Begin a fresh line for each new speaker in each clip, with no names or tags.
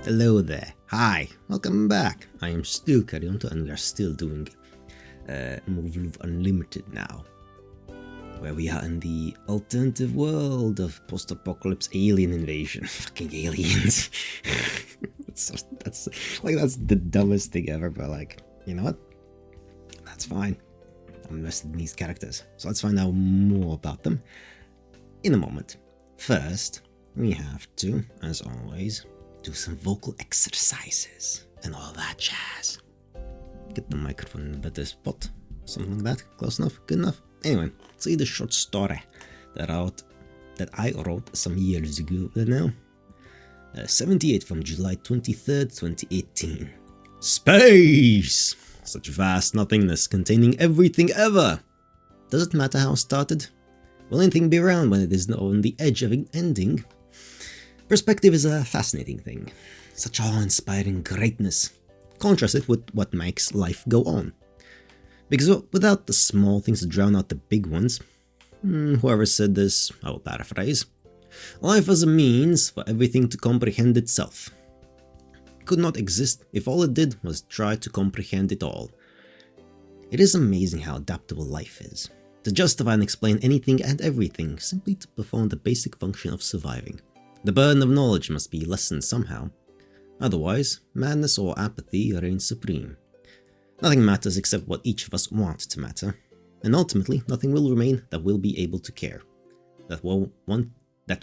Hello there. Hi. Welcome back. I am still Karionto and we are still doing Muv-Luv Unlimited now. Where we are in the alternative world of post-apocalypse alien invasion. Fucking aliens. that's the dumbest thing ever, but like, you know what? That's fine. I'm invested in these characters. So let's find out more about them in a moment. First, we have to, as always, do some vocal exercises and all that jazz. Get the microphone in a better spot. Something like that. Close enough? Good enough? Anyway, let's read the short story that I wrote some years ago now. 78 from July 23rd, 2018. Space! Such vast nothingness containing everything ever. Does it matter how it started? Will anything be around when it is on the edge of an ending? Perspective is a fascinating thing. Such awe-inspiring greatness. Contrast it with what makes life go on. Because without the small things to drown out the big ones, whoever said this, I will paraphrase, life as a means for everything to comprehend itself. It could not exist if all it did was try to comprehend it all. It is amazing how adaptable life is. To justify and explain anything and everything simply to perform the basic function of surviving. The burden of knowledge must be lessened somehow. Otherwise, madness or apathy reigns supreme. Nothing matters except what each of us wants to matter, and ultimately nothing will remain that will be able to care. That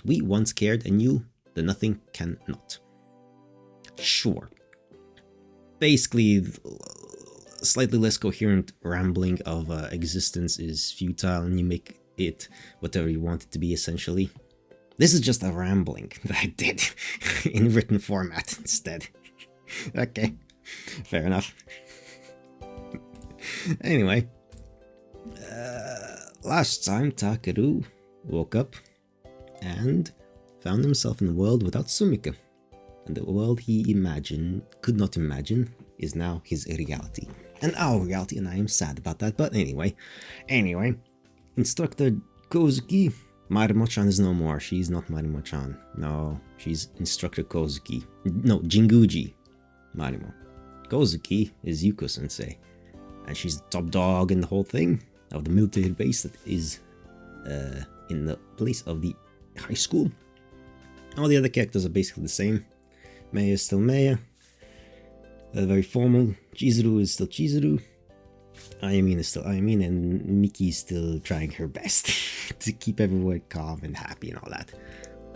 we once cared and knew, the nothing cannot. Sure. Basically, slightly less coherent rambling of existence is futile and you make it whatever you want it to be, essentially. This is just a rambling that I did in written format instead. Okay, fair enough. Anyway, last time Takeru woke up and found himself in a world without Sumika. And the world he could not imagine, is now his reality. And our reality, and I am sad about that, but anyway. Instructor Kozuki, Marimo-chan is no more. She's not Marimo-chan. No, she's Instructor Kozuki. No, Jinguji Marimo. Kozuki is Yuko-sensei. And she's the top dog in the whole thing of the military base that is in the place of the high school. All the other characters are basically the same. Maya is still Maya. Very formal. Chizuru is still Chizuru. Ayamin is still Ayamin, and Miki is still trying her best to keep everyone calm and happy and all that.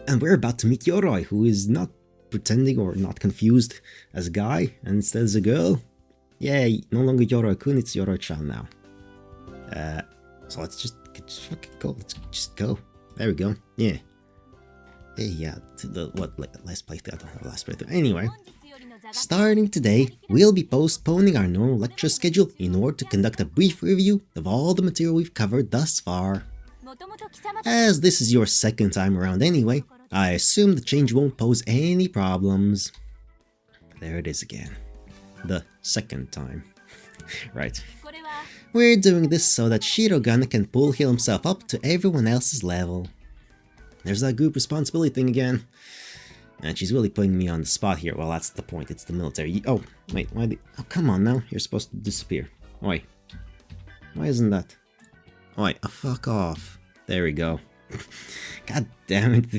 And we're about to meet Yoroi, who is not pretending or not confused as a guy, and instead as a girl. Yay, no longer Yoroi-kun, it's Yoroi-chan now. So let's just fucking go. Let's just go. There we go. Yeah. Hey, yeah. Last playthrough. I don't have last playthrough. Anyway. Starting today, we'll be postponing our normal lecture schedule in order to conduct a brief review of all the material we've covered thus far. As this is your second time around anyway, I assume the change won't pose any problems. There it is again. The second time. Right. We're doing this so that Shirogane can heal himself up to everyone else's level. There's that group responsibility thing again. And she's really putting me on the spot here. Well, that's the point. It's the military. Oh, wait. Why? Oh, come on now. You're supposed to disappear. Oi. Why isn't that? Oi. Oh, fuck off. There we go. God damn it.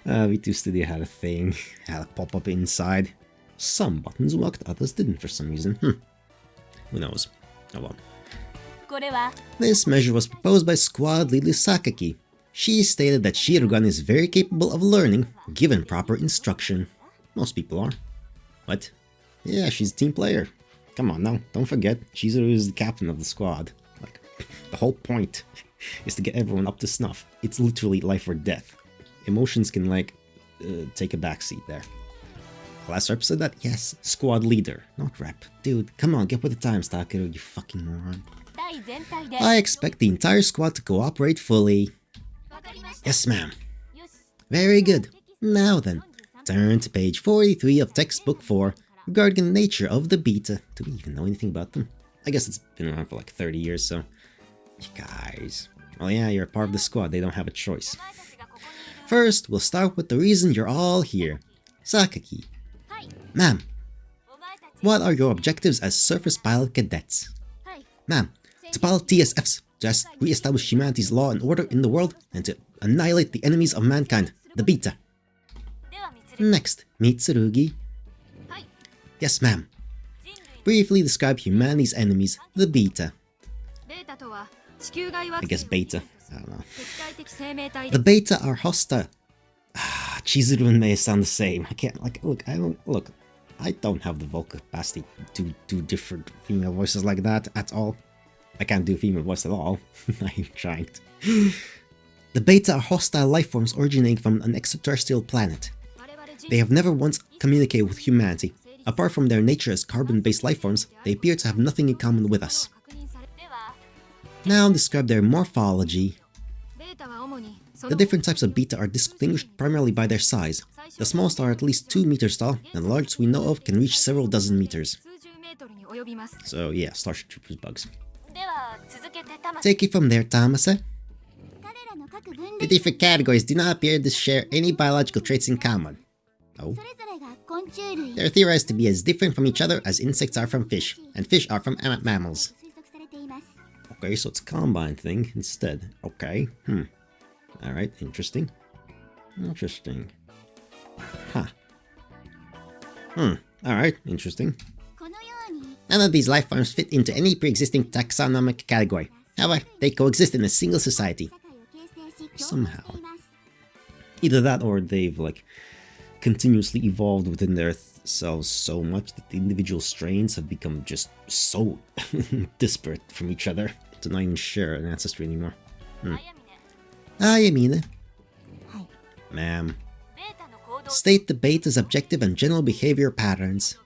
V2 Studio had a thing. Had a pop-up inside. Some buttons worked, others didn't for some reason. Who knows? Oh well. This measure was proposed by squad leader Sakaki. She stated that Shirogane is very capable of learning, given proper instruction. Most people are. What? Yeah, she's a team player. Come on now, don't forget, Chizuru is the captain of the squad. Like, the whole point is to get everyone up to snuff. It's literally life or death. Emotions can, like, take a backseat there. Last rep said that? Yes, squad leader, not rep. Dude, come on, get with the times, Takeru, you fucking moron. I expect the entire squad to cooperate fully. Yes, ma'am. Very good. Now then, turn to page 43 of textbook 4 regarding the nature of the beta. Do we even know anything about them? I guess it's been around for like 30 years, so... You guys... Well, yeah, you're a part of the squad. They don't have a choice. First, we'll start with the reason you're all here. Sakaki. Ma'am, what are your objectives as surface pilot cadets? Ma'am, to pilot TSFs, to re-establish humanity's law and order in the world, and to annihilate the enemies of mankind, the Beta. Next, Mitsurugi. Yes, ma'am. Briefly describe humanity's enemies, the Beta. I guess Beta. I don't know. The Beta are hostile. Chizuru may sound the same. I can't, I don't have the vocal capacity to do different female voices like that at all. I can't do female voice at all. I'm trying to. The Beta are hostile life forms originating from an extraterrestrial planet. They have never once communicated with humanity. Apart from their nature as carbon-based life forms, they appear to have nothing in common with us. Now describe their morphology. The different types of Beta are distinguished primarily by their size. The smallest are at least 2 meters tall, and the largest we know of can reach several dozen meters. So yeah, Starship Troopers bugs. Take it from there, Tamase. The different categories do not appear to share any biological traits in common. Oh. They are theorized to be as different from each other as insects are from fish, and fish are from mammals. Okay, so it's a combine thing instead. Okay, Alright, interesting. Interesting. Huh. Alright, interesting. None of these life forms fit into any pre-existing taxonomic category. However, they coexist in a single society. Somehow. Either that or they've, continuously evolved within themselves so much that the individual strains have become just so disparate from each other to not even share an ancestry anymore. Ayamine. Ma'am. State the Beta's objective and general behavior patterns.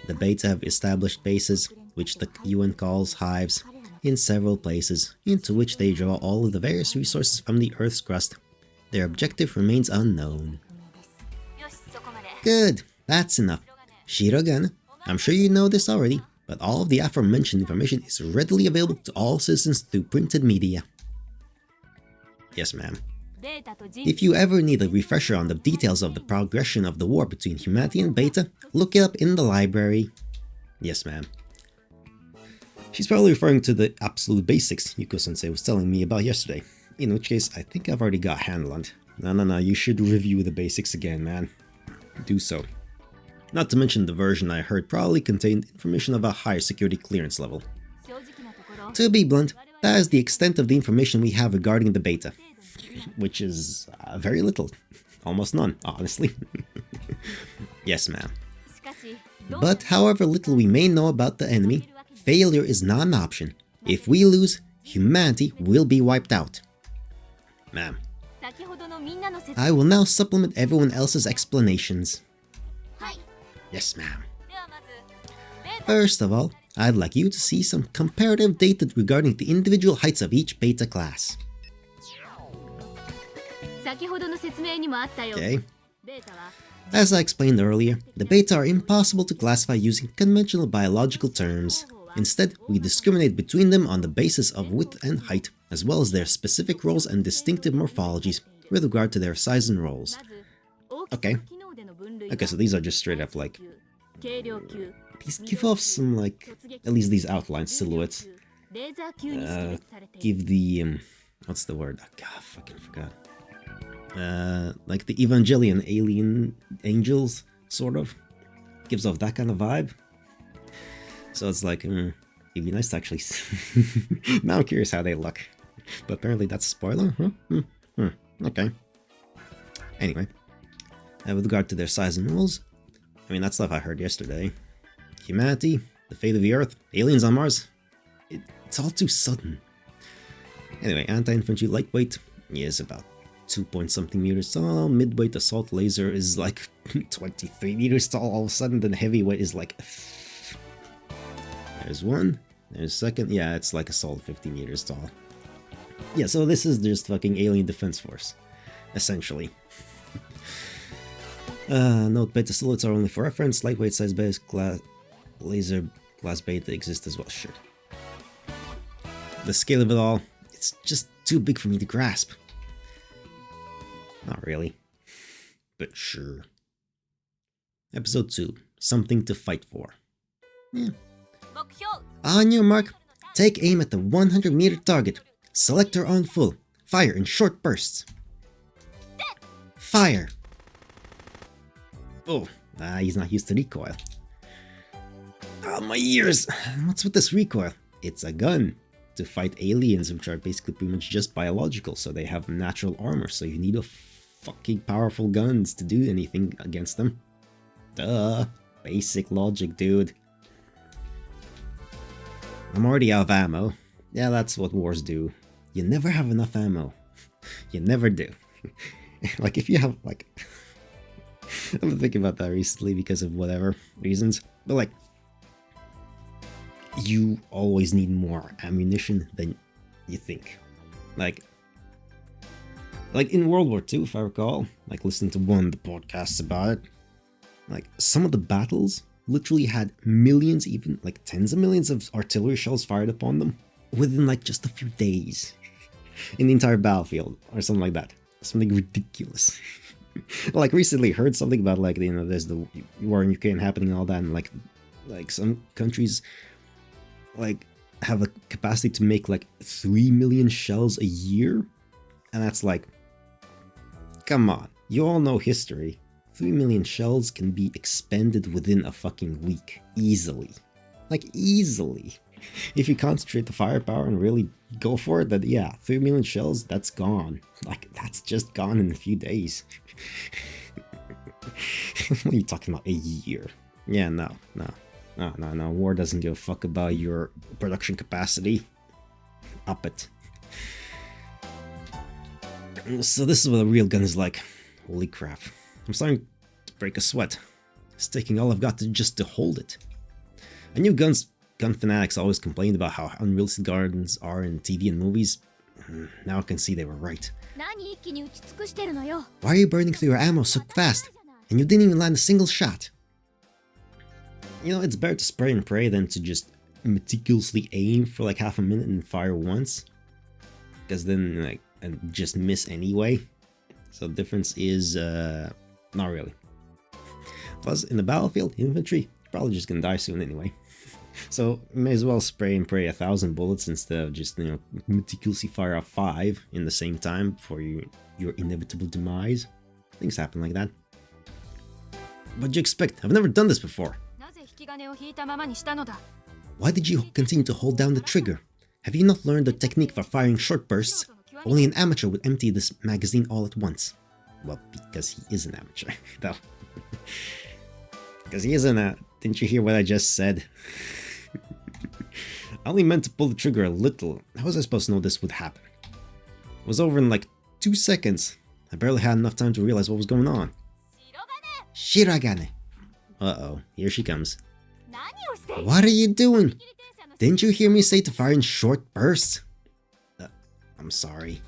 The Beta have established bases, which the UN calls hives, in several places, into which they draw all of the various resources from the Earth's crust. Their objective remains unknown. Good, that's enough. Shirogane, I'm sure you know this already, but all of the aforementioned information is readily available to all citizens through printed media. Yes, ma'am. If you ever need a refresher on the details of the progression of the war between humanity and Beta, look it up in the library. Yes, ma'am. She's probably referring to the absolute basics Yuko-sensei was telling me about yesterday, in which case I think I've already got a handle on it. No, you should review the basics again, man. Do so. Not to mention the version I heard probably contained information of a higher security clearance level. To be blunt, that is the extent of the information we have regarding the Beta. Which is very little. Almost none, honestly. Yes, ma'am. But however little we may know about the enemy, failure is not an option. If we lose, humanity will be wiped out. Ma'am. I will now supplement everyone else's explanations. Yes, ma'am. First of all, I'd like you to see some comparative data regarding the individual heights of each Beta class. Okay. As I explained earlier, the Beta are impossible to classify using conventional biological terms. Instead, we discriminate between them on the basis of width and height, as well as their specific roles and distinctive morphologies with regard to their size and roles. Okay. Okay, so these are just straight up these give off some at least these outline silhouettes. Give the what's the word? God, I fucking forgot. Like the Evangelion alien angels, sort of. Gives off that kind of vibe. So it's it'd be nice to actually now I'm curious how they look. But apparently that's a spoiler, huh? Okay. Anyway. With regard to their size and rules, I mean, that stuff I heard yesterday. Humanity, the fate of the Earth, aliens on Mars. It's all too sudden. Anyway, anti-infantry lightweight is about 2-point-something meters tall. Midweight assault laser is 23 meters tall all of a sudden. Then heavyweight is there's one. There's second. Yeah, it's a solid 50 meters tall. Yeah, so this is just fucking alien defense force. Essentially. Note Beta silhouettes are only for reference. Lightweight size base laser glass Beta exists as well. Sure. The scale of it all, it's just too big for me to grasp. Not really. But sure. Episode 2, Something to Fight For. Yeah. On your mark, take aim at the 100-meter target. Select her on full. Fire in short bursts. Fire! Oh, he's not used to recoil. Oh, my ears! What's with this recoil? It's a gun to fight aliens, which are basically pretty much just biological, so they have natural armor, so you need a fucking powerful guns to do anything against them. Duh. Basic logic, dude. I'm already out of ammo. Yeah, that's what wars do. You never have enough ammo. You never do. Like, if you have, like... I've been thinking about that recently because of whatever reasons. But, like, you always need more ammunition than you think. Like in World War II, if I recall, like, listening to one of the podcasts about it, like, some of the battles literally had millions, even like tens of millions of artillery shells fired upon them within like just a few days in the entire battlefield or something like that. Something ridiculous. Like, recently heard something about, like, you know, there's the war in Ukraine happening and all that, and like some countries like have a capacity to make like 3 million shells a year, and that's like, come on, you all know history. 3 million shells can be expended within a fucking week. Easily. Like, easily. If you concentrate the firepower and really go for it, then yeah, 3 million shells, that's gone. Like, that's just gone in a few days. What are you talking about? A year? Yeah, no. War doesn't give a fuck about your production capacity. Up it. So this is what a real gun is like. Holy crap. I'm starting to break a sweat. It's taking all I've got to hold it. I knew gun fanatics always complained about how unrealistic guns are in TV and movies. Now I can see they were right. Why are you burning through your ammo so fast? And you didn't even land a single shot. You know, it's better to spray and pray than to just meticulously aim for like half a minute and fire once. Because then, like, and just miss anyway. So the difference is, not really. Plus, in the battlefield, infantry, you're probably just gonna die soon anyway. So, you may as well spray and pray 1,000 bullets instead of just, you know, meticulously fire off 5 in the same time for your inevitable demise. Things happen like that. What'd you expect? I've never done this before. Why did you continue to hold down the trigger? Have you not learned the technique for firing short bursts? Only an amateur would empty this magazine all at once. Well, because he is an amateur, though. Because he isn't a... Didn't you hear what I just said? I only meant to pull the trigger a little. How was I supposed to know this would happen? It was over in like 2 seconds. I barely had enough time to realize what was going on. Shiragane. Uh-oh, here she comes. What are you doing? Didn't you hear me say to fire in short bursts? I'm sorry.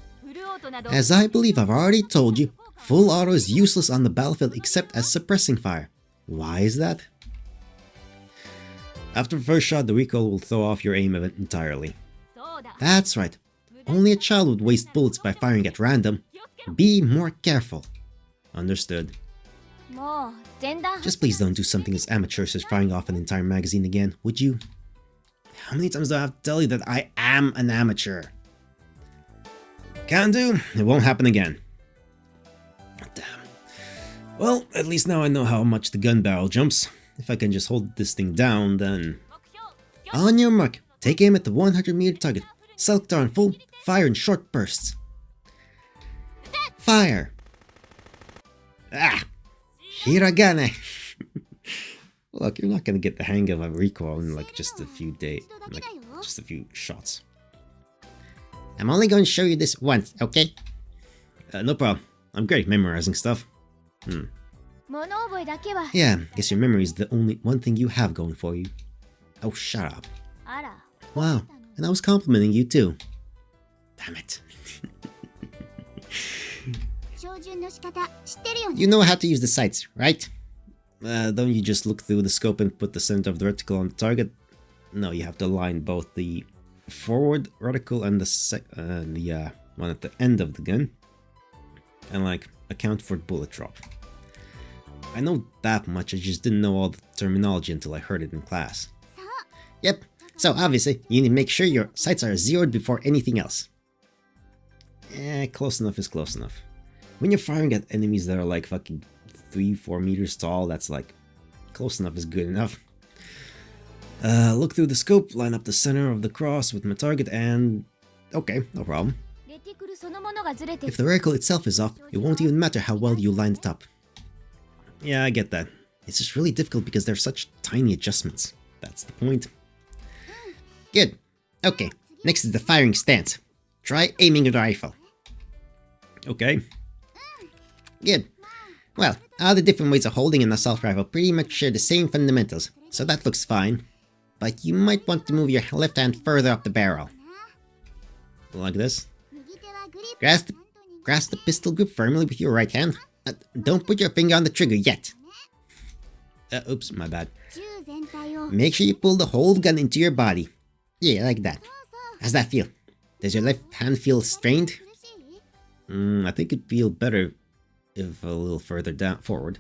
As I believe I've already told you, full auto is useless on the battlefield except as suppressing fire. Why is that? After the first shot, the recoil will throw off your aim entirely. That's right. Only a child would waste bullets by firing at random. Be more careful. Understood. Just please don't do something as amateurish as firing off an entire magazine again, would you? How many times do I have to tell you that I am an amateur? Can do. It won't happen again. Damn. Well, at least now I know how much the gun barrel jumps. If I can just hold this thing down, then... On your mark, take aim at the 100-meter target. Select on full, fire in short bursts. Fire! Ah! Hiragane! Look, you're not gonna get the hang of a recoil in like just a few days, like just a few shots. I'm only going to show you this once, okay? No problem. I'm great memorizing stuff. Yeah, guess your memory is the only one thing you have going for you. Oh, shut up. Wow, and I was complimenting you too. Damn it. You know how to use the sights, right? Don't you just look through the scope and put the center of the reticle on the target? No, you have to align both the forward reticle and the one at the end of the gun. And like, account for bullet drop. I know that much, I just didn't know all the terminology until I heard it in class. Yep, so obviously, you need to make sure your sights are zeroed before anything else. Close enough is close enough. When you're firing at enemies that are like fucking 3-4 meters tall, that's like, close enough is good enough. Look through the scope, line up the center of the cross with my target, and... okay, no problem. If the reticle itself is off, it won't even matter how well you line it up. Yeah, I get that. It's just really difficult because they're such tiny adjustments. That's the point. Good. Okay, next is the firing stance. Try aiming at the rifle. Okay. Good. Well, all the different ways of holding an assault rifle pretty much share the same fundamentals, so that looks fine. But you might want to move your left hand further up the barrel. Like this. Grasp the pistol grip firmly with your right hand. Don't put your finger on the trigger yet. Oops, my bad. Make sure you pull the whole gun into your body. Yeah, like that. How's that feel? Does your left hand feel strained? I think it'd feel better if a little further down forward.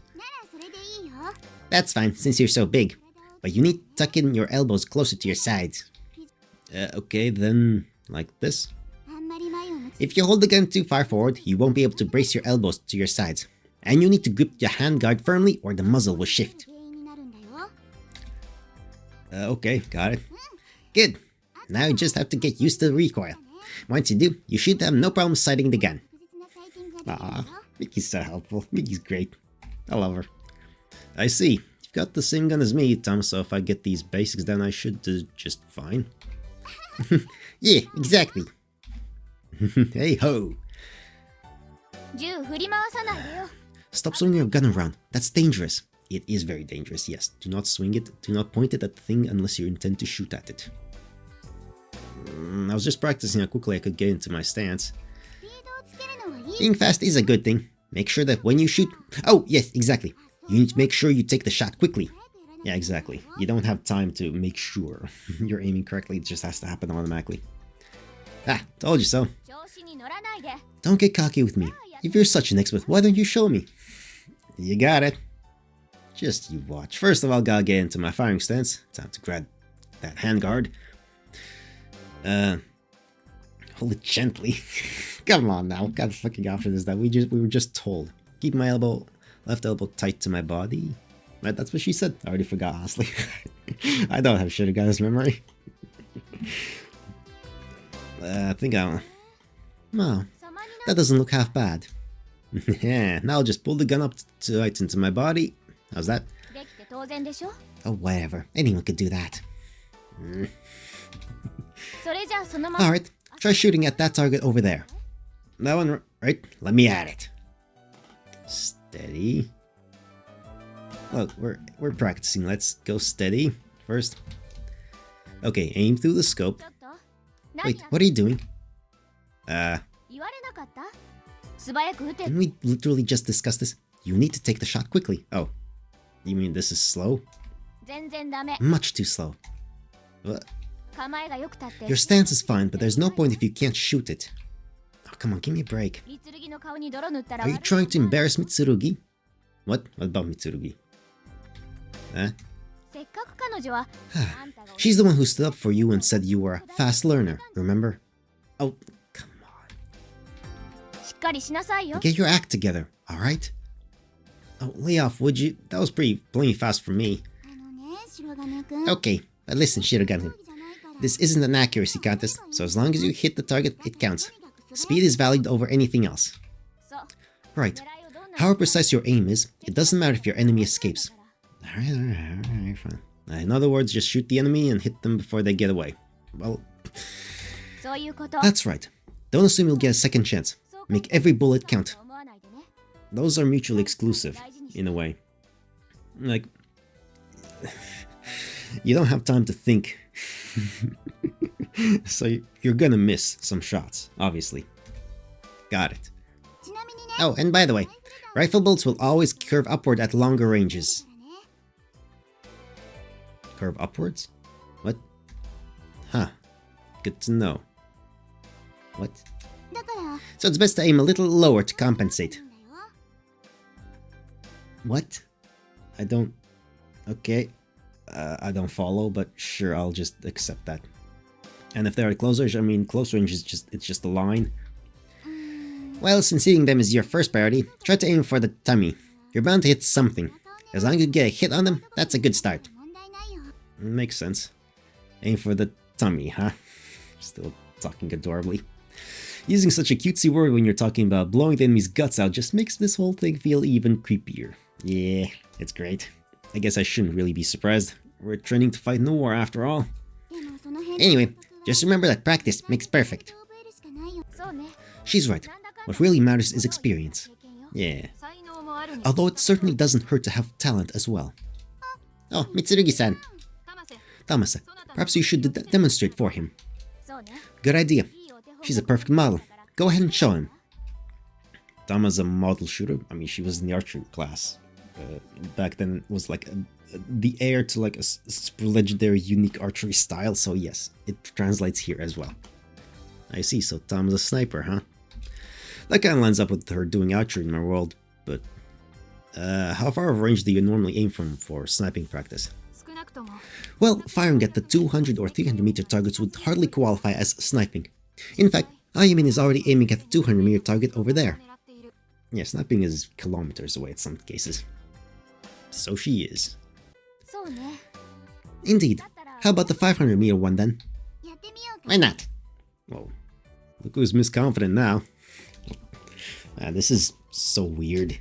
That's fine, since you're so big. But you need to tuck in your elbows closer to your sides. Okay, then like this. If you hold the gun too far forward, you won't be able to brace your elbows to your sides. And you need to grip your handguard firmly or the muzzle will shift. Okay, got it. Good. Now you just have to get used to the recoil. Once you do, you should have no problem sighting the gun. Aw, Mickey's so helpful. Mickey's great. I love her. I see. You've got the same gun as me, Tom, so if I get these basics then I should do just fine. Yeah, exactly. Hey ho! Stop swinging your gun around. That's dangerous. It is very dangerous, yes. Do not swing it. Do not point it at the thing unless you intend to shoot at it. I was just practicing how quickly I could get into my stance. Being fast is a good thing. Make sure that when you shoot... oh, yes, exactly. You need to make sure you take the shot quickly. Yeah, exactly. You don't have time to make sure you're aiming correctly. It just has to happen automatically. Ah, told you so. Don't get cocky with me. If you're such an expert, why don't you show me? You got it. Just you watch. First of all, gotta get into my firing stance. Time to grab that handguard. Hold it gently. Come on now, what kind of fucking option is that? We were just told. Keep my left elbow tight to my body. Right, that's what she said. I already forgot, honestly. I don't have Shirogana's memory. I think I'll... well, that doesn't look half bad. Yeah, now I'll just pull the gun up tight into my body. How's that? Oh, whatever. Anyone could do that. Alright, try shooting at that target over there. That one, right? Let me at it. Steady. Look, we're practicing. Let's go steady first. Okay, aim through the scope. Wait, what are you doing? Didn't we literally just discuss this? You need to take the shot quickly. Oh, you mean this is slow? Much too slow. What? Your stance is fine, but there's no point if you can't shoot it. Oh, come on, give me a break. Are you trying to embarrass Mitsurugi? What? What about Mitsurugi? Huh? She's the one who stood up for you and said you were a fast learner, remember? Oh, come on. Get your act together, alright? Oh, lay off, would you? That was plenty fast for me. Okay, but listen, Shirogane. This isn't an accuracy contest, so as long as you hit the target, it counts. Speed is valued over anything else. Right. However precise your aim is, it doesn't matter if your enemy escapes. Alright, fine. In other words, just shoot the enemy and hit them before they get away. Well, that's right. Don't assume you'll get a second chance. Make every bullet count. Those are mutually exclusive, in a way. Like, you don't have time to think. So you're gonna miss some shots, obviously. Got it. Oh, and by the way, rifle bolts will always curve upward at longer ranges. Curve upwards? What? Huh. Good to know. What? So it's best to aim a little lower to compensate. What? I don't... Okay. I don't follow, but sure, I'll just accept that. And if there are close range, I mean, close range is just a line. Well, since hitting them is your first priority, try to aim for the tummy. You're bound to hit something. As long as you get a hit on them, that's a good start. Makes sense. Aim for the tummy, huh? Still talking adorably. Using such a cutesy word when you're talking about blowing the enemy's guts out just makes this whole thing feel even creepier. Yeah, it's great. I guess I shouldn't really be surprised. We're training to fight no war after all. Anyway, just remember that practice makes perfect. She's right. What really matters is experience. Yeah. Although it certainly doesn't hurt to have talent as well. Oh, Mitsurugi-san. Tamase, perhaps you should demonstrate for him. Good idea. She's a perfect model. Go ahead and show him. Tama's a model shooter. I mean, she was in the archery class. Back then, it was like the heir to like a super legendary, unique archery style. So yes, it translates here as well. I see. So Tama's a sniper, huh? That kind of lines up with her doing archery in my world. But how far of range do you normally aim from for sniping practice? Well, firing at the 200 or 300 meter targets would hardly qualify as sniping. In fact, Ayumin is already aiming at the 200 meter target over there. Yeah, sniping is kilometers away in some cases. So she is. Indeed. How about the 500 meter one then? Why not? Whoa. Look who's misconfident now. This is so weird.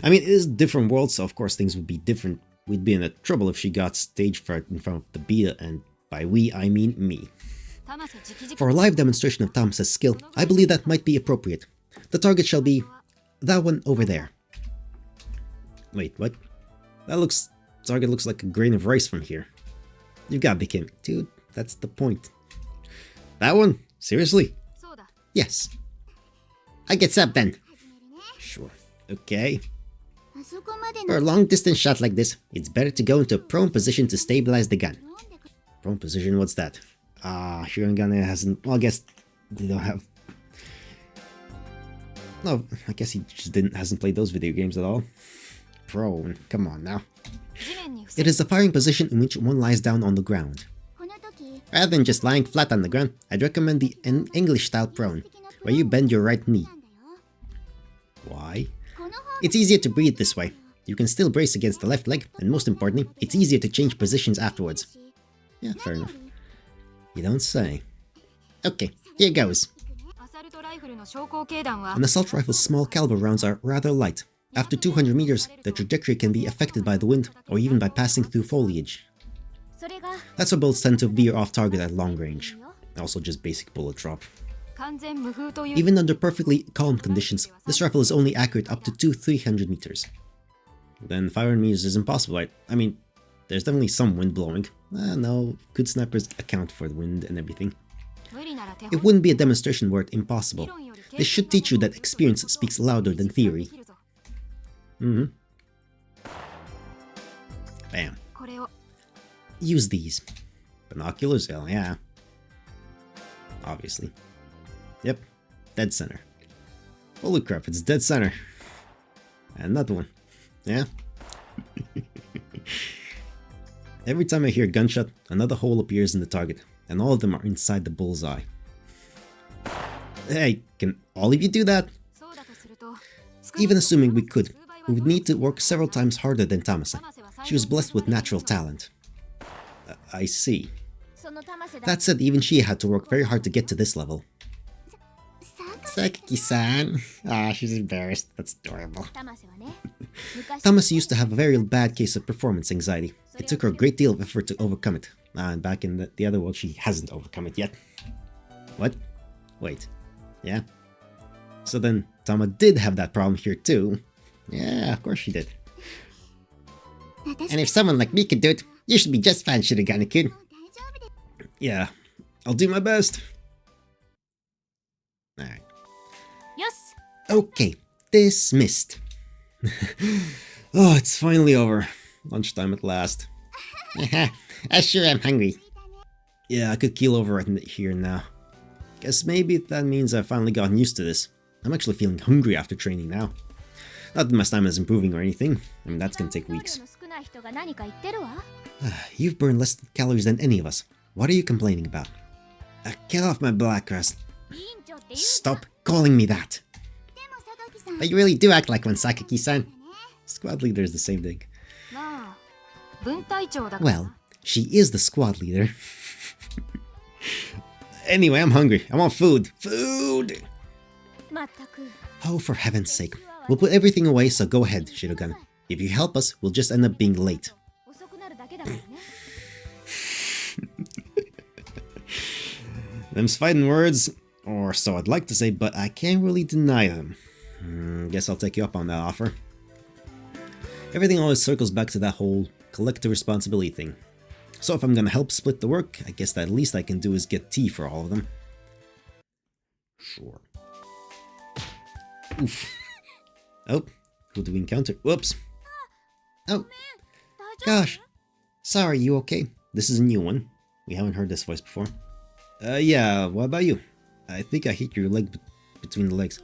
I mean, it is a different world, so of course things would be different. We'd be in a trouble if she got stage fright in front of the beta, and by we, I mean me. For a live demonstration of Tamase's skill, I believe that might be appropriate. The target shall be that one over there. Wait, what? Target looks like a grain of rice from here. You gotta be kidding. Dude, that's the point. That one? Seriously? Yes. I get sub then. Sure. Okay. For a long distance shot like this, it's better to go into a prone position to stabilize the gun. Prone position, what's that? Shirogane hasn't... Well, I guess they don't have... No, I guess he just hasn't played those video games at all. Prone, come on now. It is the firing position in which one lies down on the ground. Rather than just lying flat on the ground, I'd recommend the English-style prone, where you bend your right knee. Why? It's easier to breathe this way. You can still brace against the left leg, and most importantly, it's easier to change positions afterwards. Yeah, fair enough. You don't say. Okay, here goes. An assault rifle's small caliber rounds are rather light. After 200 meters, the trajectory can be affected by the wind, or even by passing through foliage. That's why bullets tend to veer off target at long range. Also just basic bullet drop. Even under perfectly calm conditions, this rifle is only accurate up to 200-300 meters. Then 500 meters is impossible, right? I mean, there's definitely some wind blowing. No, good snipers account for the wind and everything. It wouldn't be a demonstration were it impossible. This should teach you that experience speaks louder than theory. Bam. Use these. Binoculars? Hell yeah. Obviously. Yep. Dead center. Holy crap, it's dead center. Another one. Yeah? Every time I hear a gunshot, another hole appears in the target, and all of them are inside the bullseye. Hey, can all of you do that? Even assuming we could, we would need to work several times harder than Tamase. She was blessed with natural talent. I see. That said, even she had to work very hard to get to this level. Sakaki-san. She's embarrassed. That's adorable. Tamase used to have a very bad case of performance anxiety. It took her a great deal of effort to overcome it. And back in the other world, she hasn't overcome it yet. What? Wait. Yeah? So then, Tama did have that problem here too. Yeah, of course she did. And if someone like me could do it, you should be just fine, Shirogane-kun. Yeah, I'll do my best. Alright. Okay, dismissed. Oh, it's finally over. Lunchtime at last. I sure am hungry. Yeah, I could keel over right here now. Guess maybe that means I've finally gotten used to this. I'm actually feeling hungry after training now. Not that my stamina is improving or anything. I mean, that's gonna take weeks. You've burned less calories than any of us. What are you complaining about? Get off my black crust. Stop calling me that. But you really do act like one, Sakaki-san. Squad leader is the same thing. Well, she is the squad leader. Anyway, I'm hungry. I want food. Food! Oh, for heaven's sake. We'll put everything away, so go ahead, Shirogan. If you help us, we'll just end up being late. Them's fighting words, or so I'd like to say, but I can't really deny them. Guess I'll take you up on that offer. Everything always circles back to that whole collective responsibility thing. So if I'm gonna help split the work, I guess the least I can do is get tea for all of them. Sure. Oof. Oh, who do we encounter? Whoops. Oh, gosh. Sorry, you okay? This is a new one. We haven't heard this voice before. Yeah, what about you? I think I hit your leg between the legs.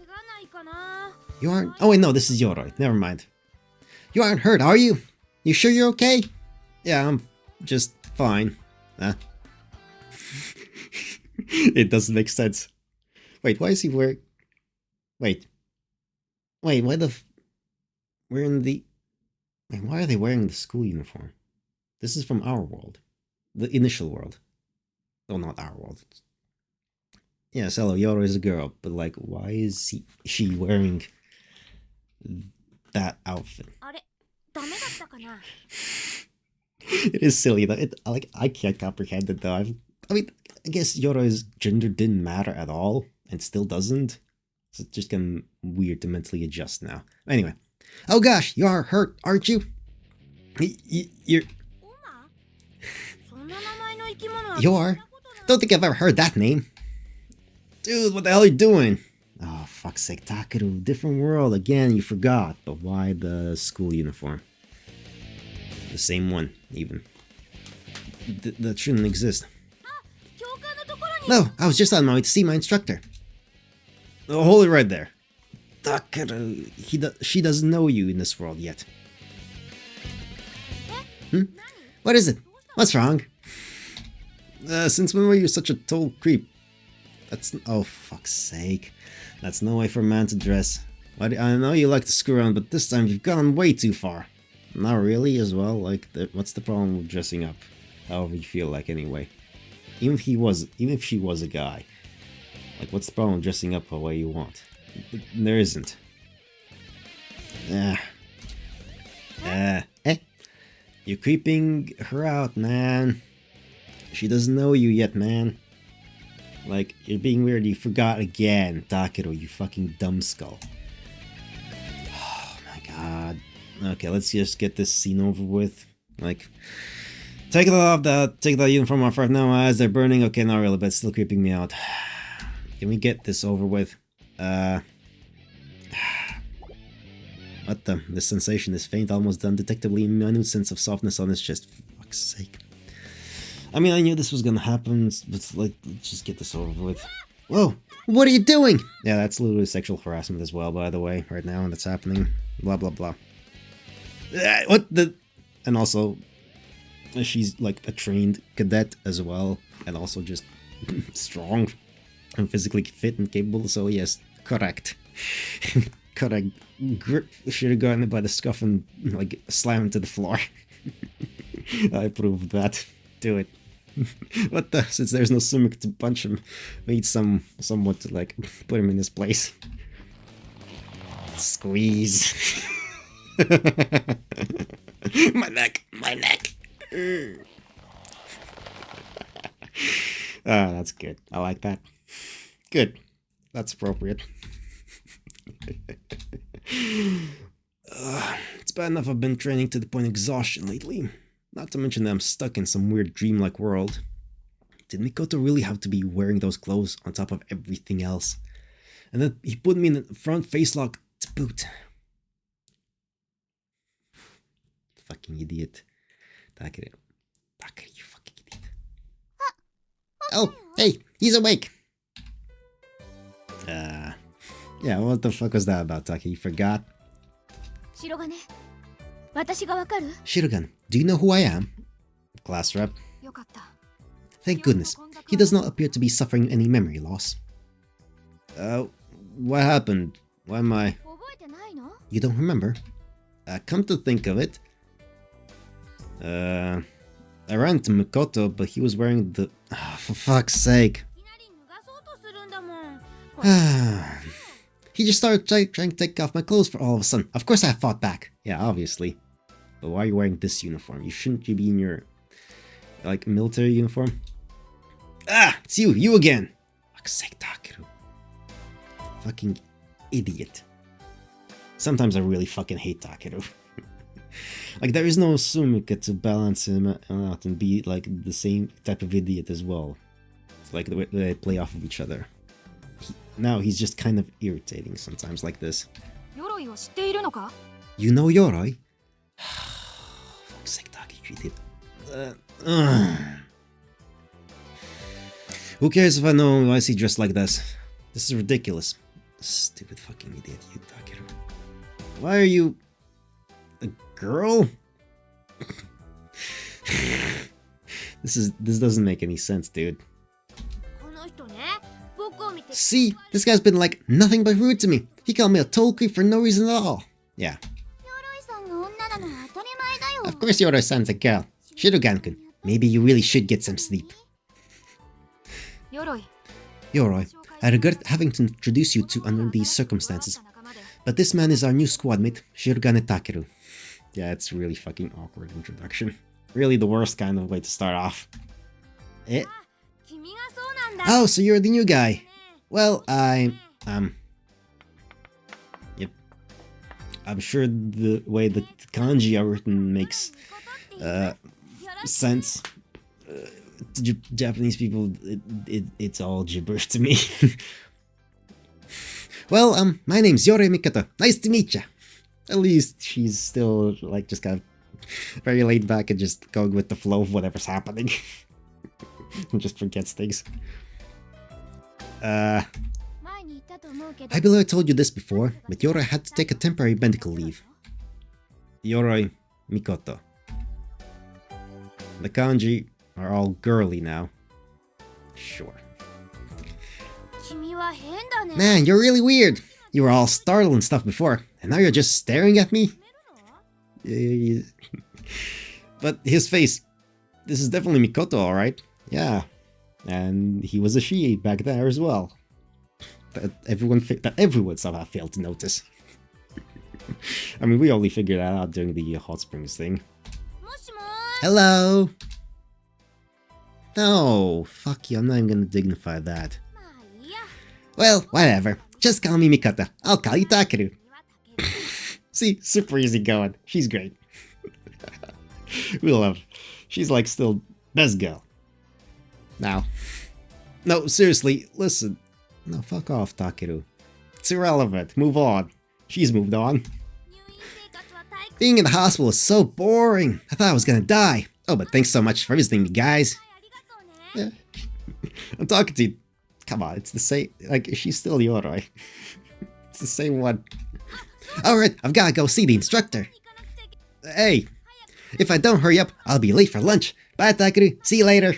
You aren't... Oh wait, no, this is Yoroi. Never mind. You aren't hurt, are you? You sure you're okay? Yeah, I'm just fine. Huh? It doesn't make sense. Wait, why is he wearing... Wait, why the... Wearing the... Wait, why are they wearing the school uniform? This is from our world. The initial world. Oh, not our world. Yes, hello, Yoroi is a girl, but like, why is she wearing that outfit? It is silly though. I can't comprehend it though. I mean, I guess Yoroi's gender didn't matter at all, and still doesn't. So it's just getting weird to mentally adjust now. Anyway, oh gosh, you are hurt, aren't you? You're. You are? Don't think I've ever heard that name. Dude, what the hell are you doing? Oh, fuck's sake, Takeru, different world. Again, you forgot. But why the school uniform? The same one, even. That shouldn't exist. No, I was just on my way to see my instructor. Oh, hold it right there. Takeru, she doesn't know you in this world yet. What is it? What's wrong? Since when were you such a total creep? That's... Oh, fuck's sake. That's no way for a man to dress. I know you like to screw around, but this time you've gone way too far. Not really, as well. Like, what's the problem with dressing up? However you feel like, anyway. Even if she was a guy. Like, what's the problem with dressing up the way you want? There isn't. You're creeping her out, man. She doesn't know you yet, man. Like, you're being weird, you forgot again, Takeru, you fucking dumb skull. Oh my god. Okay, let's just get this scene over with. Like, take that uniform off right now, my eyes, they're burning. Okay, not really, but it's still creeping me out. Can we get this over with? What the? This sensation is faint, almost undetectably minute sense of softness on his chest. For fuck's sake. I mean, I knew this was gonna happen, but like, let's just get this over with. Whoa! What are you doing? Yeah, that's literally sexual harassment as well, by the way, right now, and that's happening. Blah, blah, blah. What the... And also, she's like a trained cadet as well, and also just strong and physically fit and capable, so yes, correct. Correct. Grip should have gotten it by the scuff and like slam him to the floor. I approve of that. Do it. What the? Since there's no stomach to punch him, we need someone to like put him in his place. Squeeze. My neck. Ah, that's good. I like that. Good. That's appropriate. It's bad enough I've been training to the point of exhaustion lately. Not to mention that I'm stuck in some weird dreamlike world. Did Mikoto really have to be wearing those clothes on top of everything else? And then he put me in the front face lock to boot. Fucking idiot. Takeru, you fucking idiot. Oh, hey, he's awake. Yeah, what the fuck was that about, Taki? You forgot? Shirogan, do you know who I am? Class rep. Thank goodness. He does not appear to be suffering any memory loss. What happened? Why am I... You don't remember? Come to think of it... I ran to Mikoto, but he was wearing the... Oh, for fuck's sake. He just started trying to take off my clothes for all of a sudden. Of course I fought back. Yeah, obviously. But why are you wearing this uniform? Shouldn't you be in your... like, military uniform? Ah! It's you! You again! Fuck's sake, Takeru. Fucking idiot. Sometimes I really fucking hate Takeru. Like, there is no Sumika to balance him out and be, like, the same type of idiot as well. It's like the way they play off of each other. Now he's just kind of irritating sometimes like this. You know Yoroi? Fuck's sake, Takeru. Who cares if I know why is he dressed like this? This is ridiculous. Stupid fucking idiot, you Takeru. Why are you... a girl? This doesn't make any sense, dude. See? This guy's been like nothing but rude to me. He called me a total creep for no reason at all. Yeah. Of course Yoroi-san's a girl. Shirogan-kun, maybe you really should get some sleep. Yoroi, I regret having to introduce you to under these circumstances. But this man is our new squad mate, Shirogane Takeru. Yeah, it's really fucking awkward introduction. Really the worst kind of way to start off. Oh, so you're the new guy. Well, yep. I'm sure the way the kanji are written makes sense. To Japanese people, it's all gibberish to me. Well, my name's Yoroi Mikoto. Nice to meet ya. At least she's still, like, just kind of very laid back and just going with the flow of whatever's happening. And just forgets things. I believe I told you this before, but Yoroi had to take a temporary medical leave. Yoroi Mikoto. The kanji are all girly now. Sure. Man, you're really weird. You were all startled and stuff before, and now you're just staring at me? But his face... This is definitely Mikoto, alright? Yeah. And he was a she back there as well. That everyone somehow failed to notice. I mean, we only figured that out during the hot springs thing. Hello! No, fuck you, I'm not even gonna dignify that. Well, whatever. Just call me Mikoto. I'll call you Takeru. See, super easy going. She's great. We love her. She's like still best girl. Now. No, seriously, listen. No, fuck off, Takeru. It's irrelevant. Move on. She's moved on. Being in the hospital is so boring. I thought I was gonna die. Oh, but thanks so much for visiting me, guys. Yeah. I'm talking to you. Come on, it's the same. Like, she's still Yoroi. It's the same one. Alright, I've gotta go see the instructor. Hey, if I don't hurry up, I'll be late for lunch. Bye, Takeru. See you later.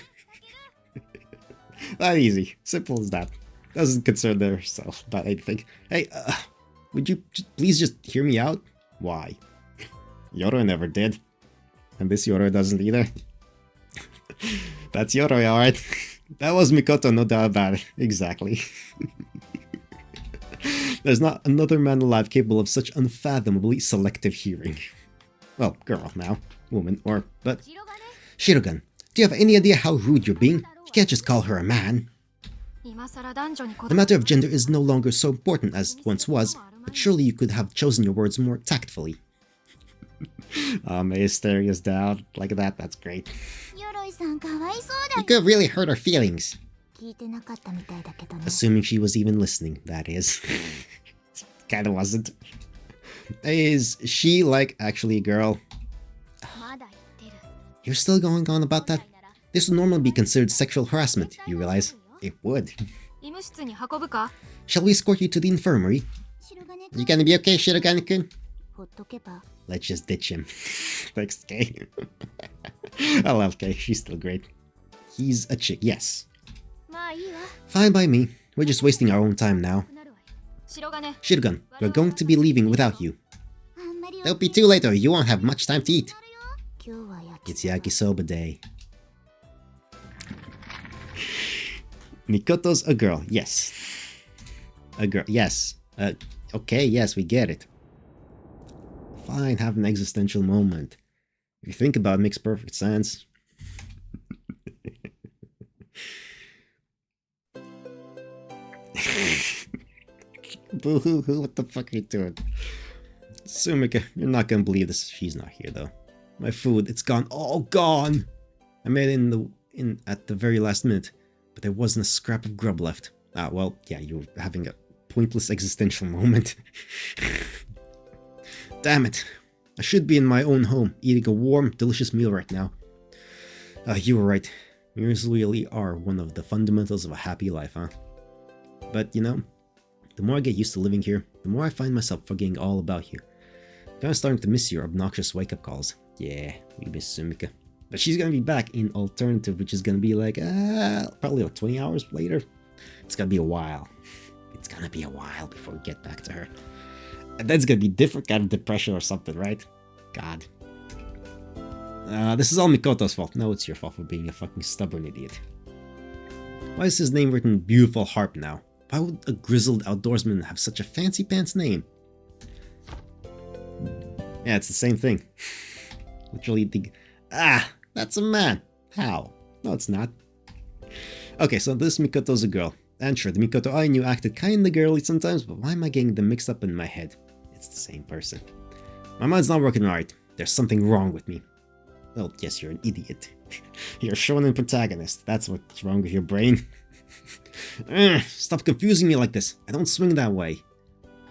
That easy. Simple as that. Doesn't concern herself about anything. Hey, would you please just hear me out? Why? Yoroi never did. And this Yoroi doesn't either. That's Yoroi, alright. That was Mikoto, no doubt about it. Exactly. There's not another man alive capable of such unfathomably selective hearing. Well, girl now. Woman, but... Shirogan, do you have any idea how rude you're being? You can't just call her a man. The matter of gender is no longer so important as it once was, but surely you could have chosen your words more tactfully. May is staring us down like that, that's great. You could have really hurt her feelings. Assuming she was even listening, that is. Kinda wasn't. Is she, like, actually a girl? You're still going on about that? This would normally be considered sexual harassment, you realize? It would. Shall we escort you to the infirmary? You gonna be okay, Shirogane-kun? Let's just ditch him. Thanks, Kay. I love Kay, she's still great. He's a chick, yes. Fine by me. We're just wasting our own time now. Shirogan, we're going to be leaving without you. It'll be too late or you won't have much time to eat. It's yakisoba day. Mikoto's a girl, yes. A girl, yes. Okay, yes, we get it. Fine, have an existential moment. If you think about it, makes perfect sense. Boo-hoo-hoo, what the fuck are you doing? Sumika, you're not gonna believe this. She's not here though. My food, it's gone. All gone! I made it at the very last minute, but there wasn't a scrap of grub left. Ah, well, yeah, you're having a pointless existential moment. Damn it. I should be in my own home, eating a warm, delicious meal right now. You were right. Meals really are one of the fundamentals of a happy life, huh? But, you know, the more I get used to living here, the more I find myself forgetting all about you. Kinda starting to miss your obnoxious wake-up calls. Yeah, we miss Sumika. But she's gonna be back in Alternative, which is gonna be like, probably like 20 hours later. It's gonna be a while. It's gonna be a while before we get back to her. And that's gonna be different kind of depression or something, right? God. This is all Mikoto's fault. No, it's your fault for being a fucking stubborn idiot. Why is his name written Beautiful Harp now? Why would a grizzled outdoorsman have such a fancy pants name? Yeah, it's the same thing. Literally that's a man. How? No, it's not. Okay, so this Mikoto's a girl. And sure, the Mikoto I knew acted kinda girly sometimes, but why am I getting them mixed up in my head? It's the same person. My mind's not working right. There's something wrong with me. Well, yes, you're an idiot. You're a shonen protagonist. That's what's wrong with your brain. Stop confusing me like this. I don't swing that way.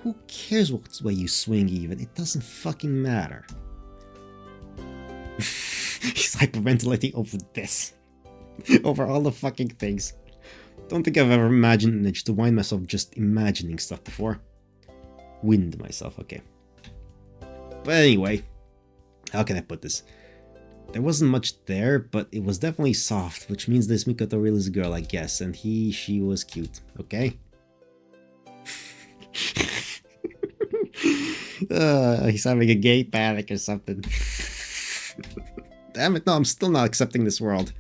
Who cares what way you swing even? It doesn't fucking matter. He's hyperventilating over this. Over all the fucking things. Don't think I've ever managed to wind myself just imagining stuff before. Wind myself, okay. But anyway, how can I put this? There wasn't much there, but it was definitely soft, which means this Mikoto really is a girl, I guess, and she was cute, okay? He's having a gay panic or something. Damn it, no, I'm still not accepting this world.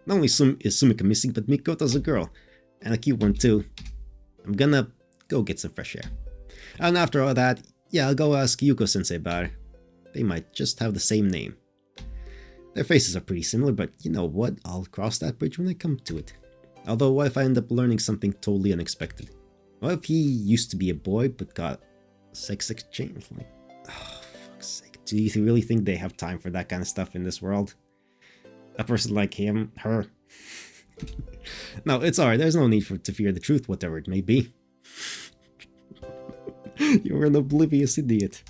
Not only is Sumika missing, but Mikoto's a girl. And a cute one too. I'm gonna go get some fresh air. And after all that, yeah, I'll go ask Yuko-sensei about it. They might just have the same name. Their faces are pretty similar, but you know what? I'll cross that bridge when I come to it. Although, what if I end up learning something totally unexpected? What if he used to be a boy, but got sex exchange? Like, oh, fuck's sake. Do you really think they have time for that kind of stuff in this world? A person like him, her. No, it's alright. There's no need to fear the truth, whatever it may be. You're an oblivious idiot.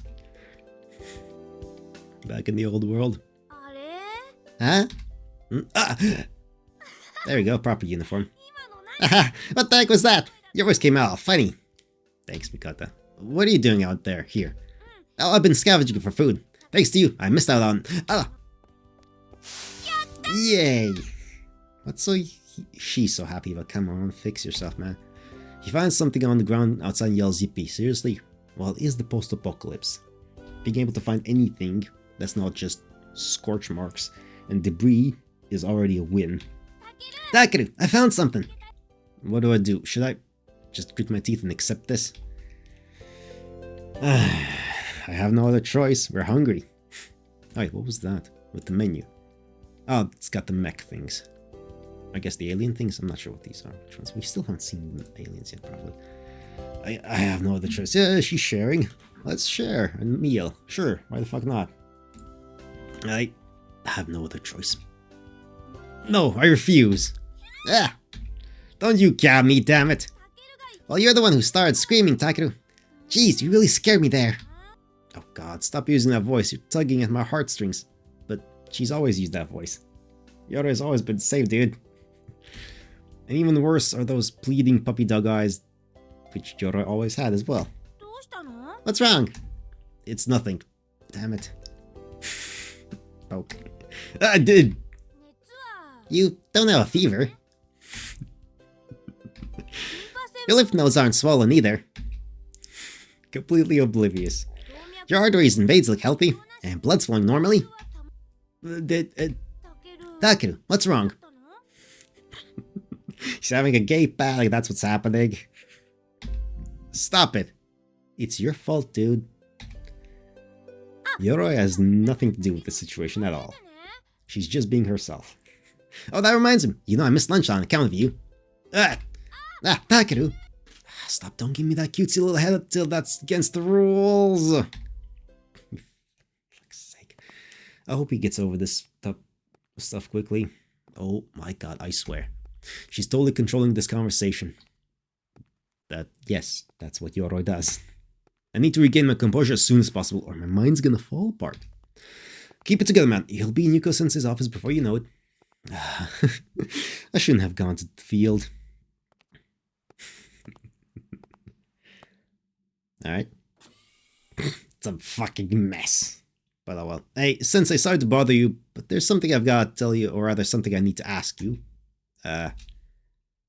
Back in the old world. Huh? There we go, proper uniform. What the heck was that? Your voice came out all funny. Thanks, Mikata. What are you doing out there? Here. Oh, I've been scavenging for food. Thanks to you, I missed out on... Yay! What's she's so happy about? Come on, fix yourself, man. He finds something on the ground outside and yells, yippee. Seriously? Well, it is the post-apocalypse. Being able to find anything that's not just scorch marks and debris is already a win. Takeru, I found something! What do I do? Should I just grit my teeth and accept this? I have no other choice. We're hungry. Wait, what was that? With the menu? Oh, it's got the mech things. I guess the alien things? I'm not sure what these are. Which ones? We still haven't seen the aliens yet, probably. I have no other choice. Yeah, she's sharing. Let's share a meal. Sure, why the fuck not? I have no other choice. No, I refuse. Ah! Don't you gab me, damn it! Well, you're the one who started screaming, Takeru. Jeez, you really scared me there. Oh god, stop using that voice. You're tugging at my heartstrings. But she's always used that voice. Yoro has always been the same, dude. And even worse are those pleading puppy dog eyes, which Yoro always had as well. What's wrong? It's nothing. Damn it. Poke. I did! You don't have a fever. Your lymph nodes aren't swollen either. Completely oblivious. Your arteries and veins look healthy, and blood's flowing normally. Takeru, what's wrong? She's having a gape bag, that's what's happening. Stop it. It's your fault, dude. Yoroi has nothing to do with the situation at all. She's just being herself. Oh, that reminds me. You know I missed lunch on account of you. Takeru. Stop, don't give me that cutesy little head up till that's against the rules. For fuck's sake. I hope he gets over this stuff quickly. Oh my god, I swear. She's totally controlling this conversation. Yes, that's what Yoroi does. I need to regain my composure as soon as possible or my mind's gonna fall apart. Keep it together, man. He'll be in Yuko-sensei's office before you know it. I shouldn't have gone to the field. Alright. It's a fucking mess. But oh well. Hey, Sensei, sorry to bother you, but there's something I've got to tell you, or rather something I need to ask you.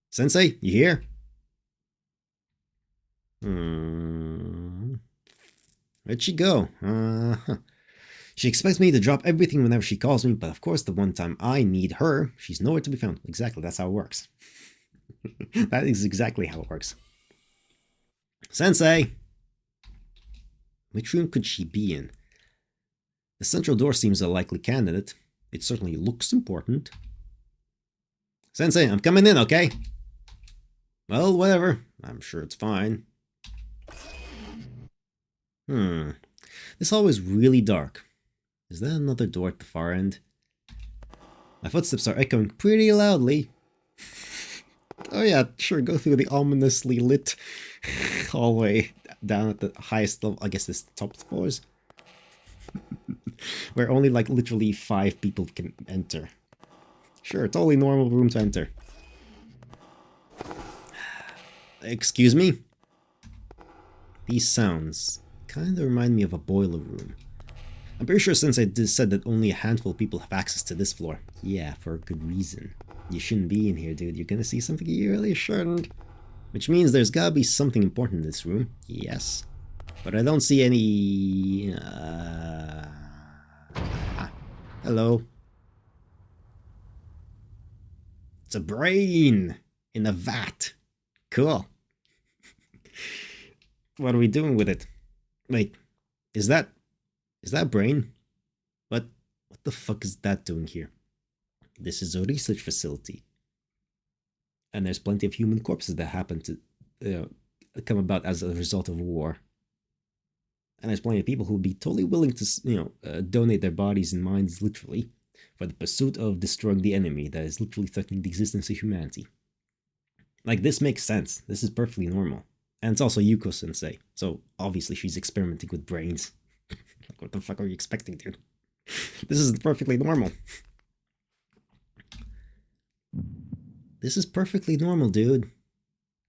Sensei, you here? Where'd she go? She expects me to drop everything whenever she calls me, but of course the one time I need her, she's nowhere to be found. Exactly, that's how it works. That is exactly how it works. Sensei! Which room could she be in? The central door seems a likely candidate. It certainly looks important. Sensei, I'm coming in, okay? Well, whatever. I'm sure it's fine. This hallway is really dark. Is that another door at the far end? My footsteps are echoing pretty loudly. Oh yeah, sure, go through the ominously lit hallway down at the highest level. I guess this is the top floors. Where only like literally 5 people can enter. Sure, totally normal room to enter. Excuse me? These sounds kind of remind me of a boiler room. I'm pretty sure Sensei said that only a handful of people have access to this floor. Yeah, for a good reason. You shouldn't be in here, dude. You're gonna see something you really shouldn't. Which means there's gotta be something important in this room. Yes. But I don't see any... Hello. It's a brain in a vat. Cool. What are we doing with it? Wait, is that brain? What the fuck is that doing here? This is a research facility. And there's plenty of human corpses that happen to come about as a result of war. And there's plenty of people who would be totally willing to, donate their bodies and minds literally for the pursuit of destroying the enemy that is literally threatening the existence of humanity. Like, this makes sense. This is perfectly normal. And it's also Yuko-sensei, so obviously she's experimenting with brains. Like, what the fuck are you expecting, dude? This is perfectly normal. This is perfectly normal, dude.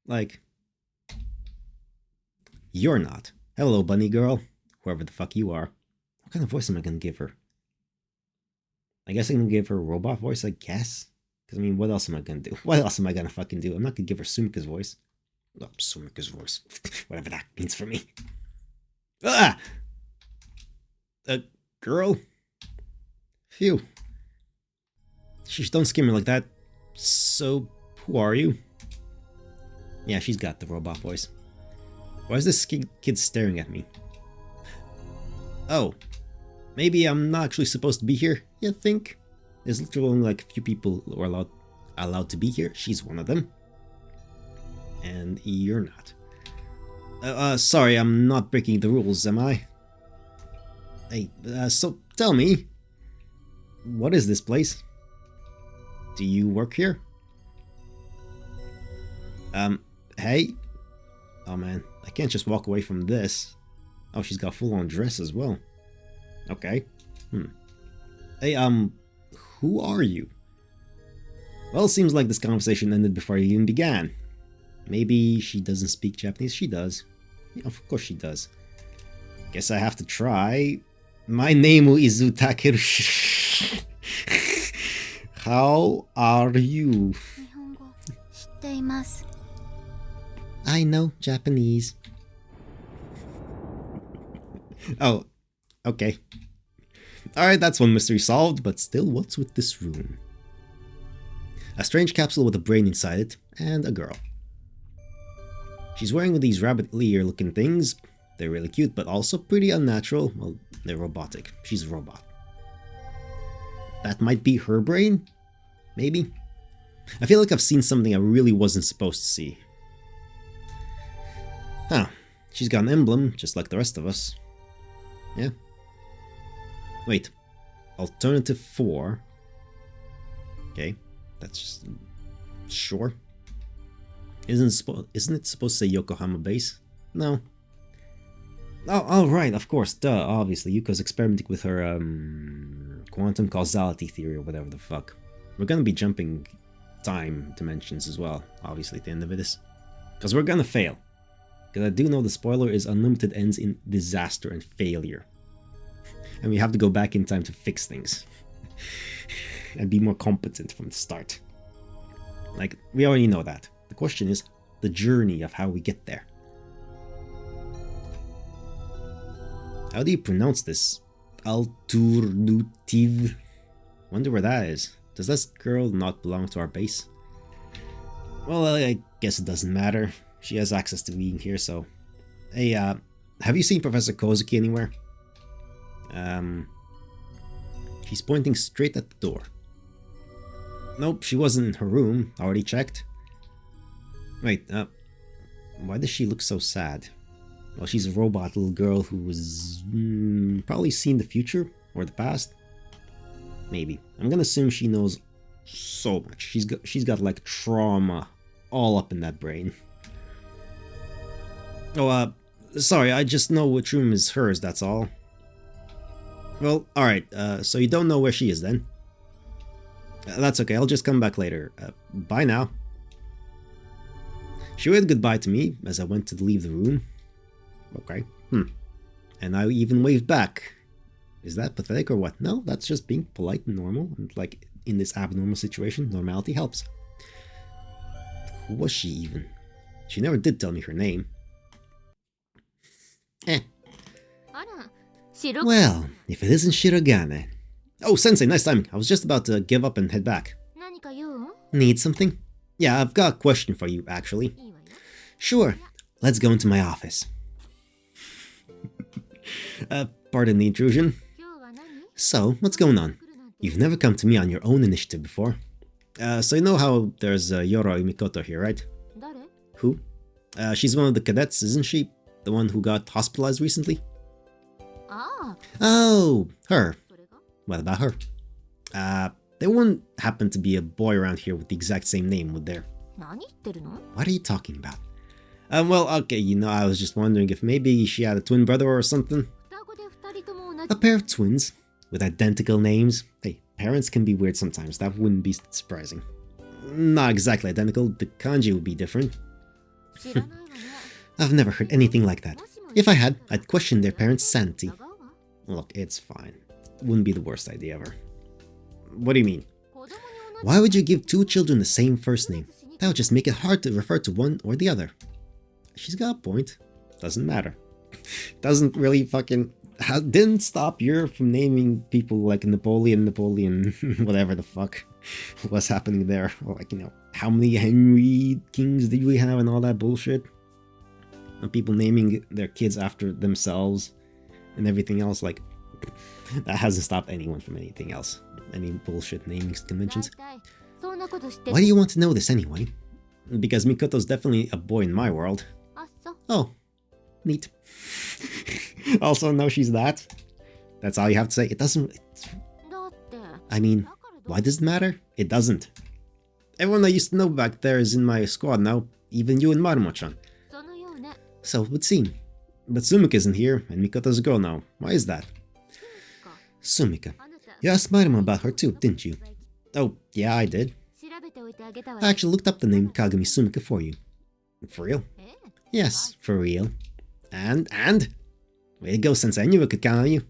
Like, you're not. Hello, bunny girl. Whoever the fuck you are. What kind of voice am I gonna give her? I guess I'm gonna give her a robot voice, I guess. Because, I mean, what else am I gonna do? What else am I gonna fucking do? I'm not gonna give her Sumika's voice. Oh, Sumika's voice. Whatever that means for me. Ah! Girl? Phew. Sheesh, don't scare me like that. So, who are you? Yeah, she's got the robot voice. Why is this kid staring at me? Oh. Maybe I'm not actually supposed to be here, you think? There's literally only like a few people who are allowed to be here. She's one of them. And you're not. Sorry, I'm not breaking the rules, am I? Hey, so tell me, what is this place? Do you work here? Hey? Oh man, I can't just walk away from this. Oh, she's got a full-on dress as well. Okay. Hey, who are you? Well, seems like this conversation ended before it even began. Maybe she doesn't speak Japanese. She does. Yeah, of course she does. Guess I have to try. My name is Takeru. How are you? I know Japanese. Oh, okay. Alright, that's one mystery solved, but still, what's with this room? A strange capsule with a brain inside it, and a girl. She's wearing these rabbit ear looking things. They're really cute, but also pretty unnatural. Well, they're robotic. She's a robot. That might be her brain? Maybe? I feel like I've seen something I really wasn't supposed to see. Huh. She's got an emblem, just like the rest of us. Yeah. Wait. Alternative 4. Okay. That's just... Sure. Isn't it supposed to say Yokohama base? No. Oh, right, of course, duh, obviously. Yuko's experimenting with her, quantum causality theory or whatever the fuck. We're gonna be jumping time dimensions as well, obviously, at the end of this. Because we're gonna fail. Because I do know the spoiler is unlimited ends in disaster and failure. And we have to go back in time to fix things. And be more competent from the start. Like, we already know that. The question is the journey of how we get there. How do you pronounce this? Alternative? Wonder where that is. Does this girl not belong to our base? Well, I guess it doesn't matter. She has access to being here, so... Hey, have you seen Professor Kozuki anywhere? She's pointing straight at the door. Nope, she wasn't in her room. Already checked. Wait, why does she look so sad? Well, she's a robot little girl who's probably seen the future or the past. Maybe. I'm gonna assume she knows so much. She's got like trauma all up in that brain. Oh, sorry, I just know which room is hers, that's all. Well, alright, so you don't know where she is then? That's okay, I'll just come back later. Bye now. She waved goodbye to me as I went to leave the room. Okay, And I even waved back. Is that pathetic or what? No, that's just being polite and normal. And like, in this abnormal situation, normality helps. Who was she even? She never did tell me her name. Well, if it isn't Shirogane. Oh, Sensei, nice timing. I was just about to give up and head back. Need something? Yeah, I've got a question for you, actually. Sure, let's go into my office. Pardon the intrusion. So, what's going on? You've never come to me on your own initiative before. So you know how there's Yoroi Mikoto here, right? Who? She's one of the cadets, isn't she? The one who got hospitalized recently? Oh, her. What about her? There wouldn't happen to be a boy around here with the exact same name, would there? What are you talking about? Well, okay, you know, I was just wondering if maybe she had a twin brother or something. A pair of twins with identical names? Hey, parents can be weird sometimes, that wouldn't be surprising. Not exactly identical, the kanji would be different. I've never heard anything like that. If I had, I'd question their parents' sanity. Look, it's fine. Wouldn't be the worst idea ever. What do you mean? Why would you give two children the same first name? That would just make it hard to refer to one or the other. She's got a point. Doesn't matter. Doesn't really fucking... Didn't stop you from naming people like Napoleon, whatever the fuck was happening there. Or like, you know, how many Henry kings did we have and all that bullshit? And people naming their kids after themselves and everything else, like... That hasn't stopped anyone from anything else. Any bullshit naming conventions. Why do you want to know this anyway? Because Mikoto's definitely a boy in my world. Oh, neat. Also, no, she's that. That's all you have to say. It doesn't... I mean, why does it matter? It doesn't. Everyone I used to know back there is in my squad now. Even you and Marumo-chan. So it would seem. But Sumika isn't here, and Mikoto's a girl now. Why is that? Sumika. You asked Marumo about her too, didn't you? Oh, yeah, I did. I actually looked up the name Kagami Sumika for you. For real? Yes, for real. And? Way to go, Sensei. I knew I could count on you.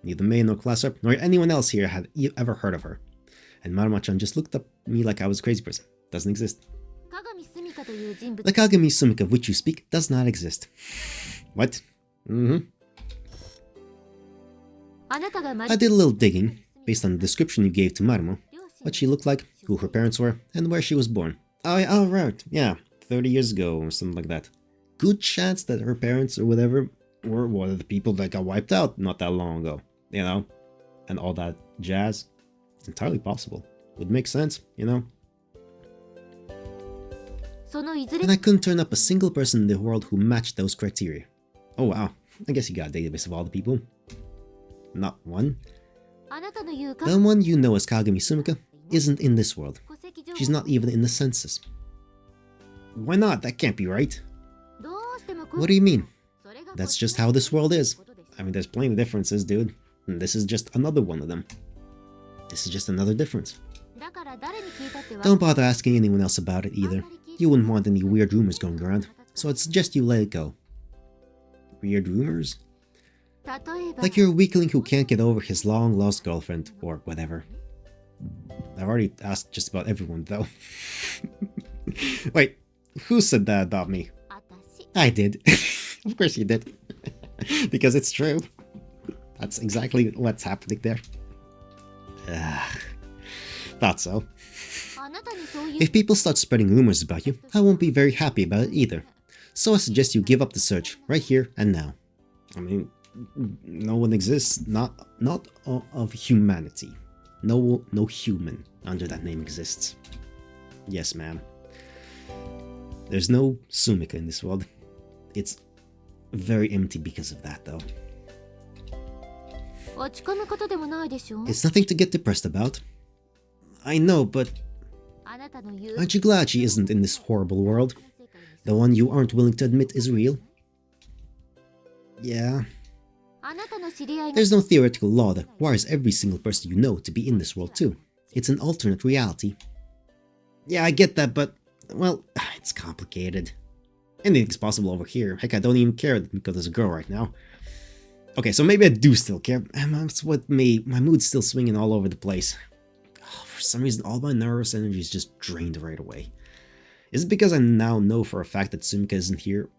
Neither May nor class rep nor anyone else here had ever heard of her. And Maruma-chan just looked at me like I was a crazy person. Doesn't exist. The Kagami Sumika of which you speak does not exist. What? I did a little digging, based on the description you gave to Maruma, what she looked like, who her parents were, and where she was born. Oh, right, yeah, 30 years ago or something like that. Good chance that her parents or whatever were one of the people that got wiped out not that long ago, you know? And all that jazz. It's entirely possible. Would make sense, you know? And I couldn't turn up a single person in the world who matched those criteria. Oh wow, I guess you got a database of all the people. Not one. The one you know as Kagami Sumika isn't in this world. She's not even in the census. Why not? That can't be right. What do you mean? That's just how this world is. I mean, there's plenty of differences, dude. And this is just another one of them. This is just another difference. Don't bother asking anyone else about it either. You wouldn't want any weird rumors going around, so I'd suggest you let it go. Weird rumors? Like you're a weakling who can't get over his long-lost girlfriend, or whatever. I've already asked just about everyone, though. Wait, who said that about me? I did. Of course you did. Because it's true. That's exactly what's happening there. Thought so. If people start spreading rumors about you, I won't be very happy about it either. So I suggest you give up the search, right here and now. I mean, no one exists, not of humanity. No human under that name exists. Yes, ma'am. There's no Sumika in this world. It's very empty because of that, though. It's nothing to get depressed about. I know, but aren't you glad she isn't in this horrible world? The one you aren't willing to admit is real? Yeah. There's no theoretical law that requires every single person you know to be in this world too. It's an alternate reality. Yeah, I get that, but, well, it's complicated. Anything's possible over here. Heck, I don't even care because there's a girl right now. Okay, so maybe I do still care. That's what my mood's still swinging all over the place. Oh, for some reason, all my nervous energy is just drained right away. Is it because I now know for a fact that Sumika isn't here?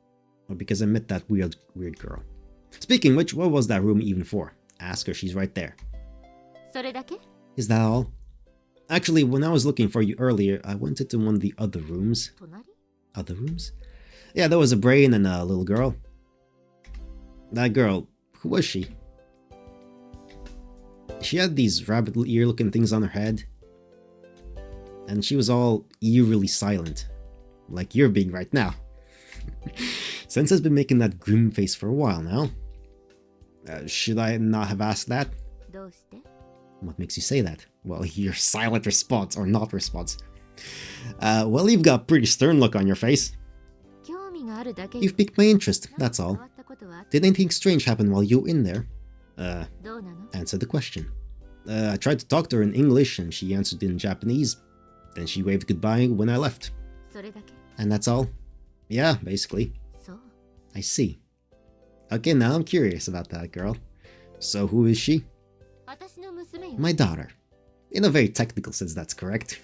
Or because I met that weird girl? Speaking which, what was that room even for? Ask her, she's right there. Is that all? Actually, when I was looking for you earlier, I went into one of the other rooms. Other rooms? Yeah, there was a brain and a little girl. That girl, who was she? She had these rabbit ear looking things on her head. And she was all eerily silent. Like you're being right now. Sensei's been making that grim face for a while now. Should I not have asked that? What makes you say that? Well, your silent response or not response. Well, you've got a pretty stern look on your face. You've piqued my interest, that's all. Did anything strange happen while you were in there? Answer the question. I tried to talk to her in English and she answered in Japanese. Then she waved goodbye when I left. And that's all? Yeah, basically. I see. Okay, now I'm curious about that girl. So who is she? My daughter. In a very technical sense, that's correct.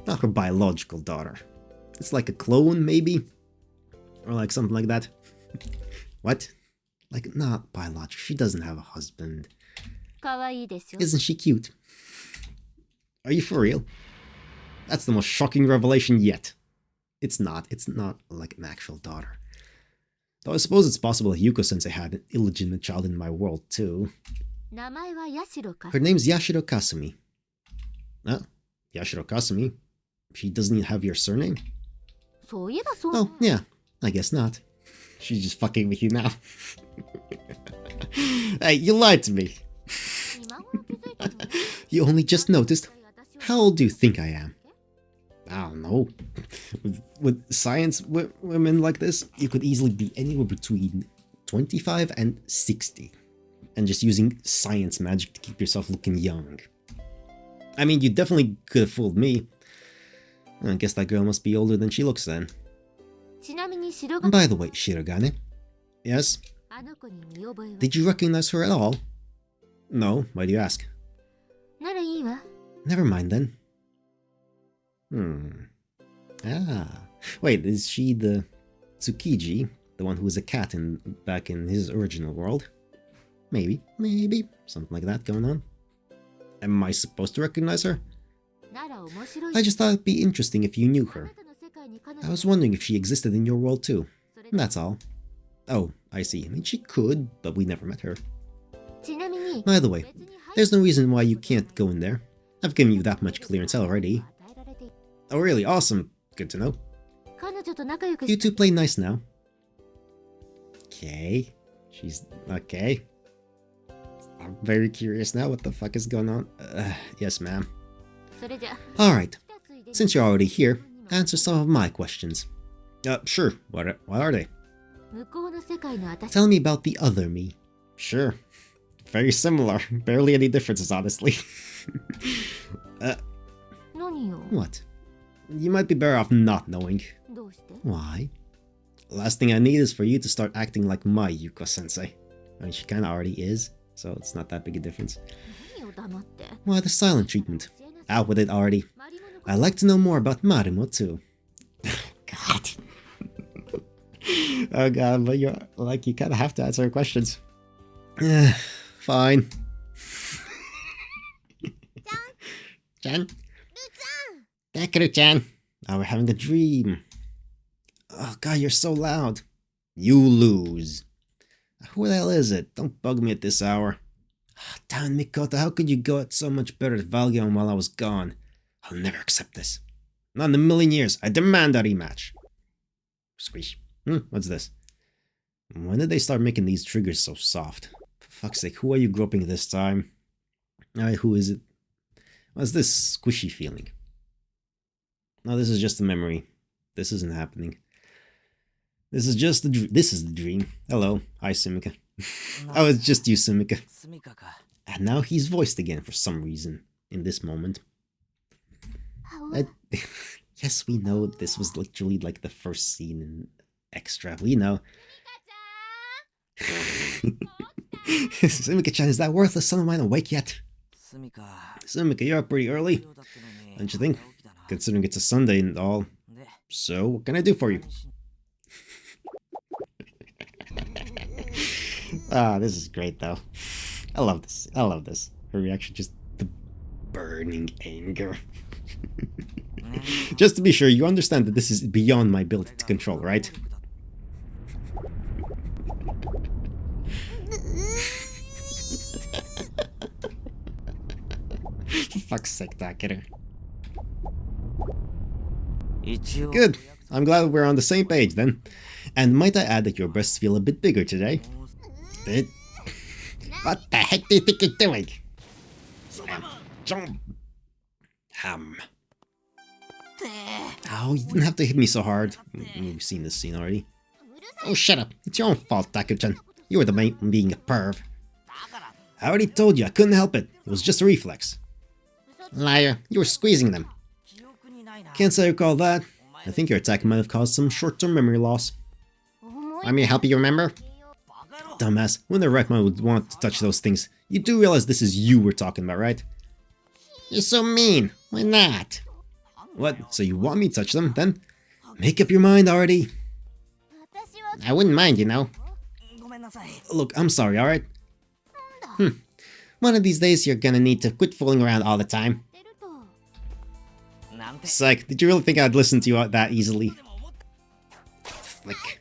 Not her biological daughter. It's like a clone, maybe? Or like something like that. What? Like, not biological. She doesn't have a husband. Isn't she cute? Are you for real? That's the most shocking revelation yet. It's not like an actual daughter. Though I suppose it's possible that Yuko-sensei had an illegitimate child in my world, too. Her name's Yashiro Kasumi. Yashiro Kasumi? She doesn't even have your surname? Oh, yeah. I guess not. She's just fucking with you now. Hey, you lied to me. You only just noticed? How old do you think I am? I don't know. With science women like this, you could easily be anywhere between 25 and 60. And just using science magic to keep yourself looking young. I mean, you definitely could have fooled me. I guess that girl must be older than she looks then. By the way, Shirogane. Yes? Did you recognize her at all? No, why do you ask? Never mind then. Wait, is she the Tsukiji, the one who was a cat back in his original world? Maybe, something like that going on. Am I supposed to recognize her? I just thought it'd be interesting if you knew her. I was wondering if she existed in your world too. That's all. Oh, I see. I mean, she could, but we never met her. By the way, there's no reason why you can't go in there. I've given you that much clearance already. Oh really? Awesome. Good to know. You two play nice now. Okay. She's... okay. I'm very curious now. What the fuck is going on? Yes, ma'am. Alright. Since you're already here, answer some of my questions. Sure. What are they? Tell me about the other me. Sure. Very similar. Barely any differences, honestly. What? You might be better off not knowing. Why? Last thing I need is for you to start acting like my Yuko-sensei. I mean, she kinda already is, so it's not that big a difference. Why the silent treatment? Out with it already. I'd like to know more about Marimo too. God. Oh god, but you're like, you kinda have to answer her questions. Fine. Chan? Dekeru-chan! Now we're having a dream. Oh god, you're so loud. You lose. Who the hell is it? Don't bug me at this hour. Damn, Mikoto, how could you go at so much better at Valgeon while I was gone? I'll never accept this. Not in a million years. I demand a rematch. Squish. What's this? When did they start making these triggers so soft? For fuck's sake, who are you groping this time? Alright, who is it? What's this squishy feeling? No, this is just a memory. This isn't happening. This is just the this is the dream. Hello. Hi, Sumika. Oh, it's just you, Sumika. And now he's voiced again for some reason in this moment. Yes, we know this was literally like the first scene in Extra. We know. Sumika-chan, is that worthless son of mine awake yet? Sumika, you're up pretty early, don't you think? Considering it's a Sunday and all. So, what can I do for you? This is great though. I love this. I love this. Her reaction, just the burning anger. Just to be sure, you understand that this is beyond my ability to control, right? For fuck's sake, Takeru. Good. I'm glad we're on the same page then. And might I add that your breasts feel a bit bigger today? What the heck do you think you're doing? Oh, you didn't have to hit me so hard. You've seen this scene already. Oh, shut up. It's your own fault, Takeru-chan. You were the main being a perv. I already told you, I couldn't help it. It was just a reflex. Liar, you were squeezing them. Can't say I recall that. I think your attack might have caused some short-term memory loss. Want me to help you remember? Dumbass, when the right man would want to touch those things, you do realize this is you we're talking about, right? You're so mean. Why not? What? So you want me to touch them, then? Make up your mind already. I wouldn't mind, you know. Look, I'm sorry, alright? One of these days you're gonna need to quit fooling around all the time. Psych, did you really think I'd listen to you that easily? Like,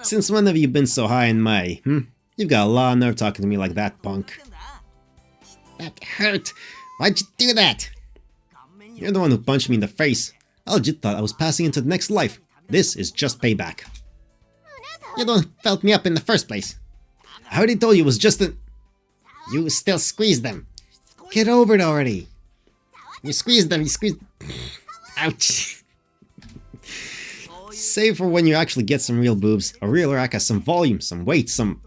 since when have you been so high in my, You've got a lot of nerve talking to me like that, punk. That hurt! Why'd you do that? You're the one who punched me in the face. I legit thought I was passing into the next life. This is just payback. You're the one who felt me up in the first place. I already told you it was just a... You still squeeze them. Get over it already. You squeeze them, you squeeze... Ouch. Save for when you actually get some real boobs. A real rack has some volume, some weight, some...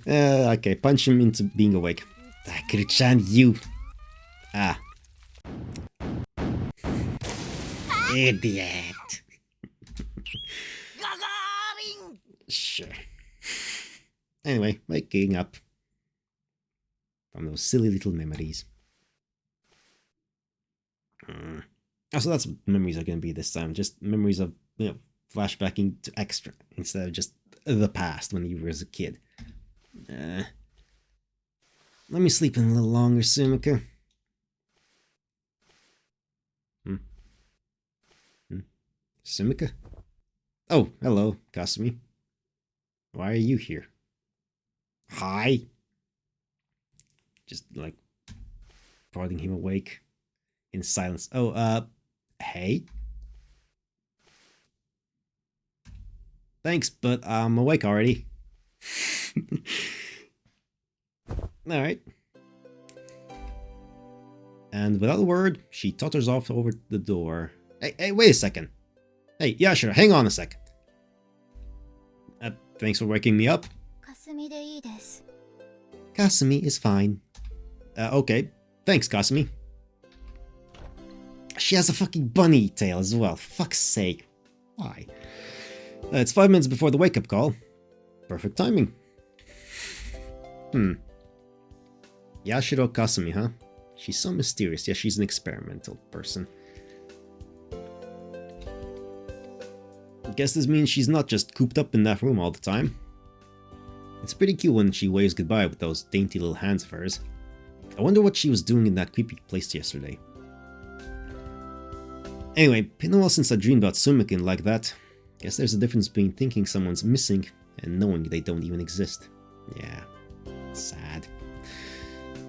Okay, punch him into being awake. Takeru-chan, you... Idiot. Sure. Anyway, waking up from those silly little memories. Oh, so that's what memories are going to be this time. Just memories of, flashbacking to extra instead of just the past when you were as a kid. Let me sleep in a little longer, Sumika. Sumika? Oh, hello, Kasumi. Why are you here? Hi. Just like prodding him awake in silence. Oh, hey. Thanks, but I'm awake already. Alright. And without a word, she totters off over the door. Hey, wait a second. Hey, yeah, sure, hang on a second. Thanks for waking me up. Kasumi is fine. Okay. Thanks, Kasumi. She has a fucking bunny tail as well. Fuck's sake. Why? It's 5 minutes before the wake-up call. Perfect timing. Yashiro Kasumi, huh? She's so mysterious. Yeah, she's an experimental person. I guess this means she's not just cooped up in that room all the time. It's pretty cute when she waves goodbye with those dainty little hands of hers. I wonder what she was doing in that creepy place yesterday. Anyway, been a while since I dreamed about Sumikin like that. Guess there's a difference between thinking someone's missing and knowing they don't even exist. Yeah, sad.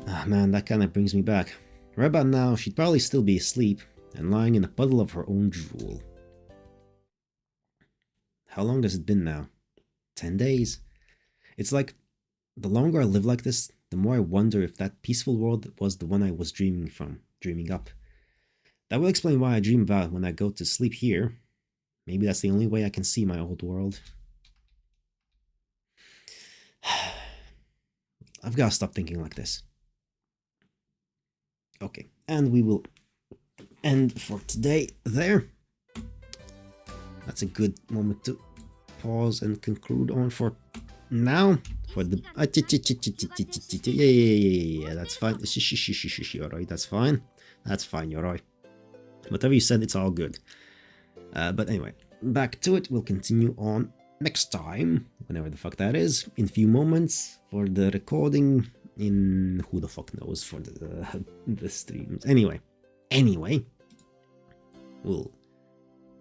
Ah man, that kinda brings me back. Right about now, she'd probably still be asleep and lying in a puddle of her own drool. How long has it been now? 10 days. It's like, the longer I live like this, the more I wonder if that peaceful world was the one I was dreaming up. That will explain why I dream about when I go to sleep here. Maybe that's the only way I can see my old world. I've got to stop thinking like this. Okay, and we will end for today there. That's a good moment to pause and conclude on for now. For the yeah, that's fine. Yoroi, that's fine. That's fine, Yoroi. Whatever you said, it's all good. But anyway, back to it. We'll continue on next time, whenever the fuck that is, in a few moments for the recording. In who the fuck knows for the streams. Anyway, we'll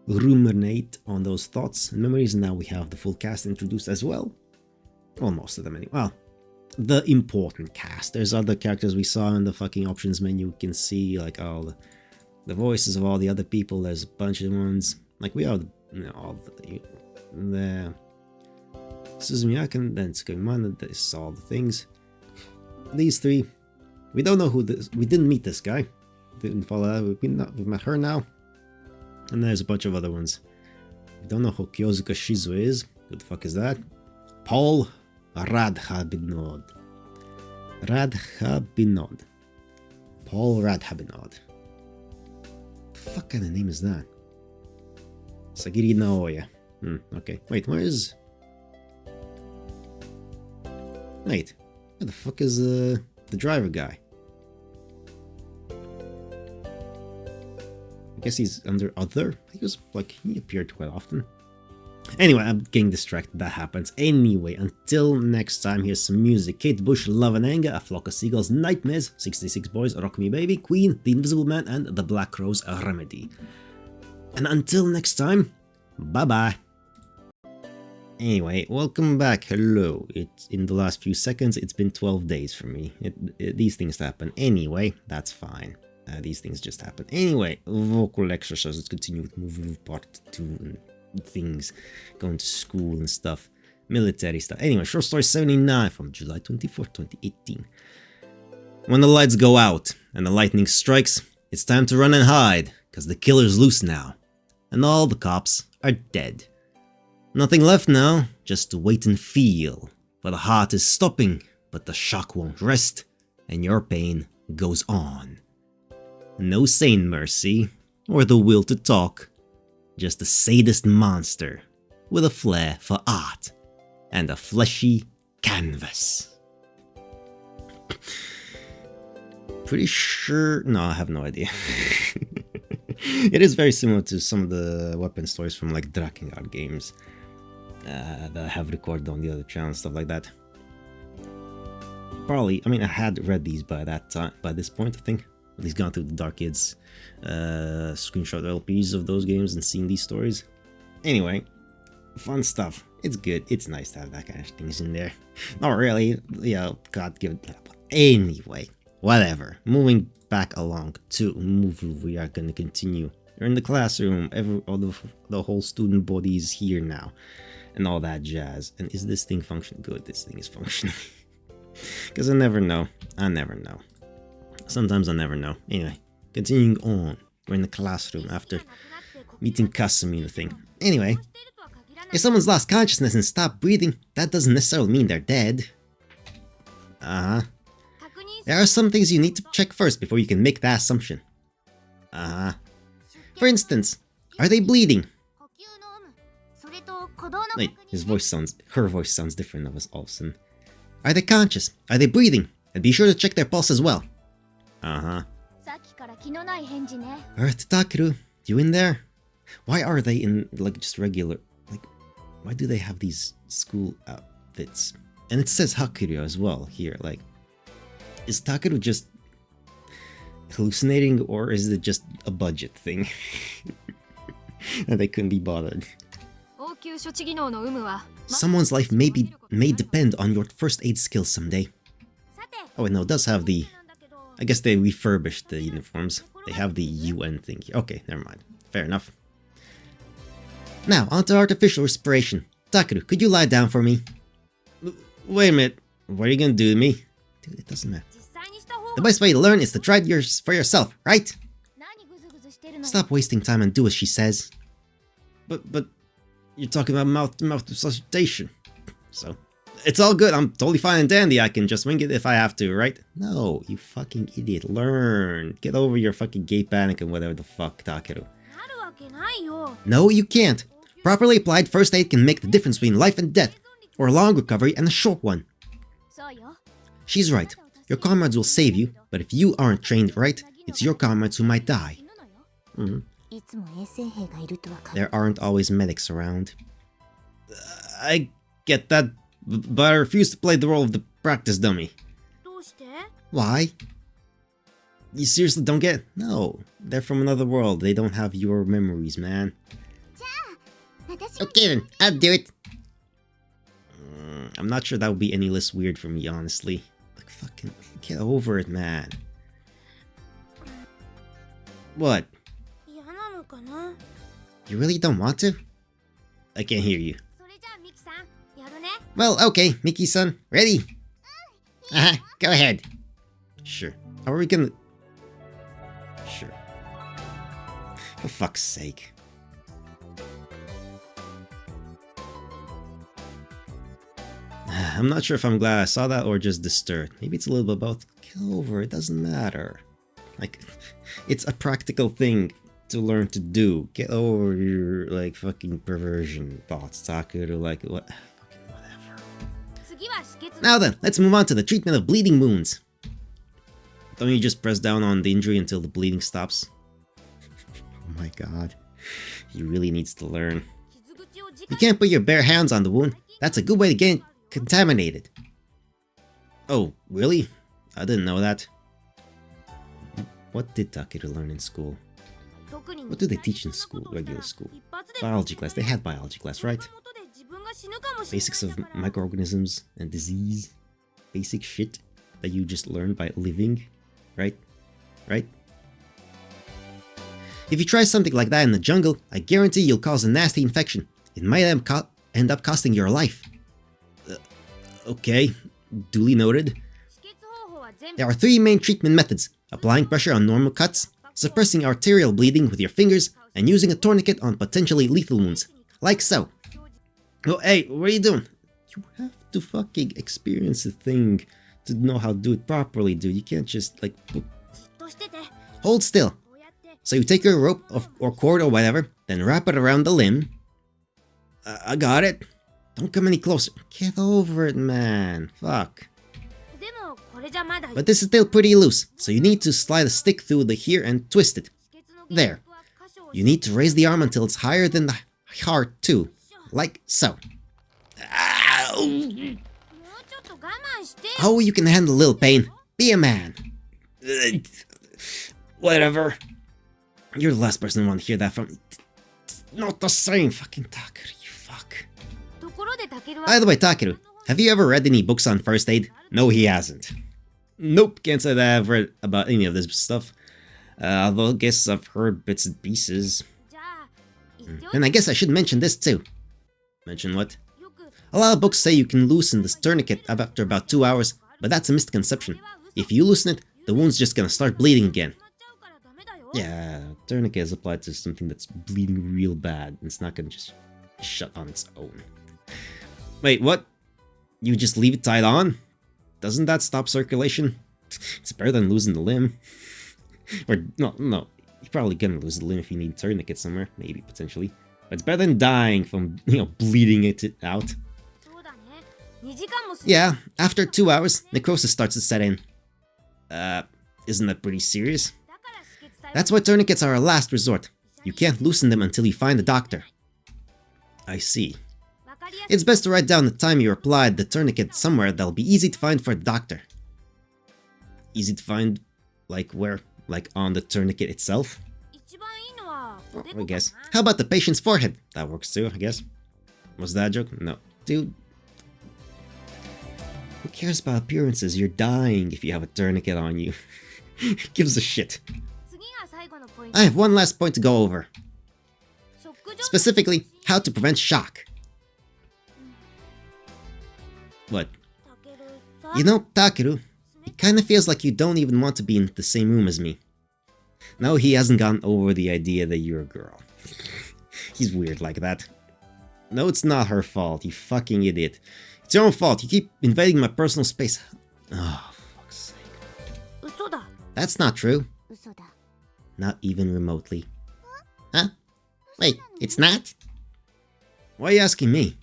ruminate on those thoughts and memories. Now we have the full cast introduced as well. Well, most of them anyway. Well, the important cast. There's other characters we saw in the fucking options menu. You can see like all the voices of all the other people. There's a bunch of ones. Like we have, all the Suzumiyakan, then Tsukimana. This all the things. These three, we don't know who this. We didn't meet this guy. Didn't follow that. We've met her now. And there's a bunch of other ones. We don't know who Kyozuka Shizu is. Who the fuck is that? Paul Radhabinod. Paul Radhabinod. The fuck kind of name is that? Sagiri Naoya. Okay. Wait, where is... Wait. Where the fuck is the driver guy? I guess he's under other. He appeared quite often. Anyway, I'm getting distracted. That happens. Anyway, until next time, here's some music. Kate Bush, Love and Anger, A Flock of Seagulls, Nightmares, 66 Boys, Rock Me Baby, Queen, The Invisible Man, and The Black Rose Remedy. And until next time, bye-bye. Anyway, welcome back. Hello. It's in the last few seconds. It's been 12 days for me. These things happen. Anyway, that's fine. These things just happen. Anyway, vocal exercises. Let's continue with Muv-Luv part 2 and things. Going to school and stuff. Military stuff. Anyway, short story 79 from July 24, 2018. When the lights go out and the lightning strikes, it's time to run and hide, because the killer's loose now. And all the cops are dead. Nothing left now, just to wait and feel. For the heart is stopping, but the shock won't rest, and your pain goes on. No sane mercy, or the will to talk. Just a sadist monster, with a flair for art and a fleshy canvas. Pretty sure... No, I have no idea. It is very similar to some of the weapon stories from like Drakengard games that I have recorded on the other channel and stuff like that. Probably, I mean, I had read these by that time, by this point, I think. At least gone through the Dark Kids screenshot LPs of those games and seen these stories. Anyway, fun stuff. It's good. It's nice to have that kind of things in there. Not really, God give it. Anyway, whatever. Moving back along to Muv-Luv, we are going to continue. You're in the classroom. The whole student body is here now. And all that jazz. And is this thing functioning? Good, this thing is functioning. Because I never know. I never know. Sometimes I never know. Anyway, continuing on. We're in the classroom after meeting Kasumi, the thing. Anyway, if someone's lost consciousness and stopped breathing, that doesn't necessarily mean they're dead. Uh-huh. There are some things you need to check first before you can make that assumption. Uh-huh. For instance, are they bleeding? Wait, her voice sounds different of us all of a sudden. Are they conscious? Are they breathing? And be sure to check their pulse as well. Uh-huh. Earth Takeru, you in there? Why are they in, like, just regular... Like, why do they have these school outfits? And it says Hakuryo as well here, like... Is Takeru just hallucinating, or is it just a budget thing? And they couldn't be bothered. Someone's life may depend on your first aid skills someday. Oh wait, no, it does have the... I guess they refurbished the uniforms. They have the UN thing here. Okay, never mind. Fair enough. Now, onto artificial respiration. Takeru, could you lie down for me? Wait a minute. What are you gonna do to me? Dude, it doesn't matter. The best way to learn is to try it for yourself, right? Stop wasting time and do as she says. But... You're talking about mouth-to-mouth resuscitation. So, it's all good. I'm totally fine and dandy. I can just wing it if I have to, right? No, you fucking idiot. Learn. Get over your fucking gay panic and whatever the fuck, Takeru. No, you can't. Properly applied first aid can make the difference between life and death, or a long recovery and a short one. She's right. Your comrades will save you, but if you aren't trained right, it's your comrades who might die. Mm-hmm. There aren't always medics around. I get that, but I refuse to play the role of the practice dummy. Why? You seriously don't get it? No, they're from another world. They don't have your memories, man. Okay then, I'll do it. I'm not sure that would be any less weird for me, honestly. Like, fucking get over it, man. What? You really don't want to? I can't hear you. Well, okay, Miki-san, ready? Go ahead. Sure. How are we gonna... Sure. For fuck's sake. I'm not sure if I'm glad I saw that or just disturbed. Maybe it's a little bit both. Get over it, doesn't matter. Like, it's a practical thing to learn to do. Get over your, like, fucking perversion thoughts, Takeru, like, what? Fucking whatever. Now then, let's move on to the treatment of bleeding wounds. Don't you just press down on the injury until the bleeding stops? Oh my god. He really needs to learn. You can't put your bare hands on the wound. That's a good way to get contaminated. Oh, really? I didn't know that. What did Takeru learn in school? What do they teach in school, regular school? Biology class. They had biology class, right? Basics of microorganisms and disease. Basic shit that you just learn by living. Right? Right? If you try something like that in the jungle, I guarantee you'll cause a nasty infection. It might end up costing your life. Okay, duly noted. There are 3 main treatment methods: applying pressure on normal cuts, suppressing arterial bleeding with your fingers, and using a tourniquet on potentially lethal wounds. Like so. Oh, hey, what are you doing? You have to fucking experience the thing to know how to do it properly, dude. You can't just, like... Hold still. So you take your rope or cord or whatever, then wrap it around the limb. I got it. Don't come any closer. Get over it, man. Fuck. But this is still pretty loose, so you need to slide a stick through the here and twist it. There. You need to raise the arm until it's higher than the heart too. Like so. Ow! Oh, you can handle a little pain. Be a man. Whatever. You're the last person I want to hear that from. It's not the same. Fucking Takeru, you fuck. By the way, Takeru, have you ever read any books on first aid? No, he hasn't. Nope, can't say that I've read about any of this stuff. Although I guess I've heard bits and pieces. And I guess I should mention this too. Mention what? A lot of books say you can loosen this tourniquet after about 2 hours, but that's a misconception. If you loosen it, the wound's just gonna start bleeding again. Yeah, tourniquet is applied to something that's bleeding real bad. It's not gonna just shut on its own. Wait, what? You just leave it tied on? Doesn't that stop circulation? It's better than losing the limb. Or, no, you're probably gonna lose the limb if you need a tourniquet somewhere, maybe, potentially. But it's better than dying from, bleeding it out. Yeah, after 2 hours, necrosis starts to set in. Isn't that pretty serious? That's why tourniquets are a last resort. You can't loosen them until you find a doctor. I see. It's best to write down the time you applied the tourniquet somewhere that'll be easy to find for the doctor. Easy to find? Like where? Like on the tourniquet itself? I guess. How about the patient's forehead? That works too, I guess. Was that a joke? No. Dude. Who cares about appearances? You're dying if you have a tourniquet on you. Who gives a shit? I have one last point to go over. Specifically, how to prevent shock. What? You know, Takeru, it kinda feels like you don't even want to be in the same room as me. No, he hasn't gotten over the idea that you're a girl. He's weird like that. No, it's not her fault, you fucking idiot. It's your own fault, you keep invading my personal space. Oh, fuck's sake. That's not true. Not even remotely. Huh? Wait, it's not? Why are you asking me?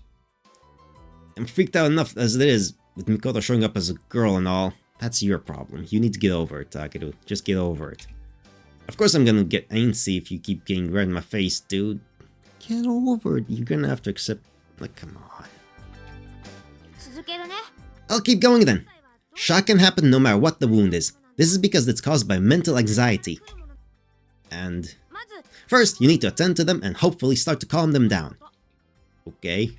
I'm freaked out enough as it is, with Mikoto showing up as a girl and all. That's your problem. You need to get over it, Takeru. Just get over it. Of course I'm gonna get antsy if you keep getting red in my face, dude. Get over it. You're gonna have to accept... Like, come on. I'll keep going then. Shock can happen no matter what the wound is. This is because it's caused by mental anxiety. And... first, you need to attend to them and hopefully start to calm them down. Okay.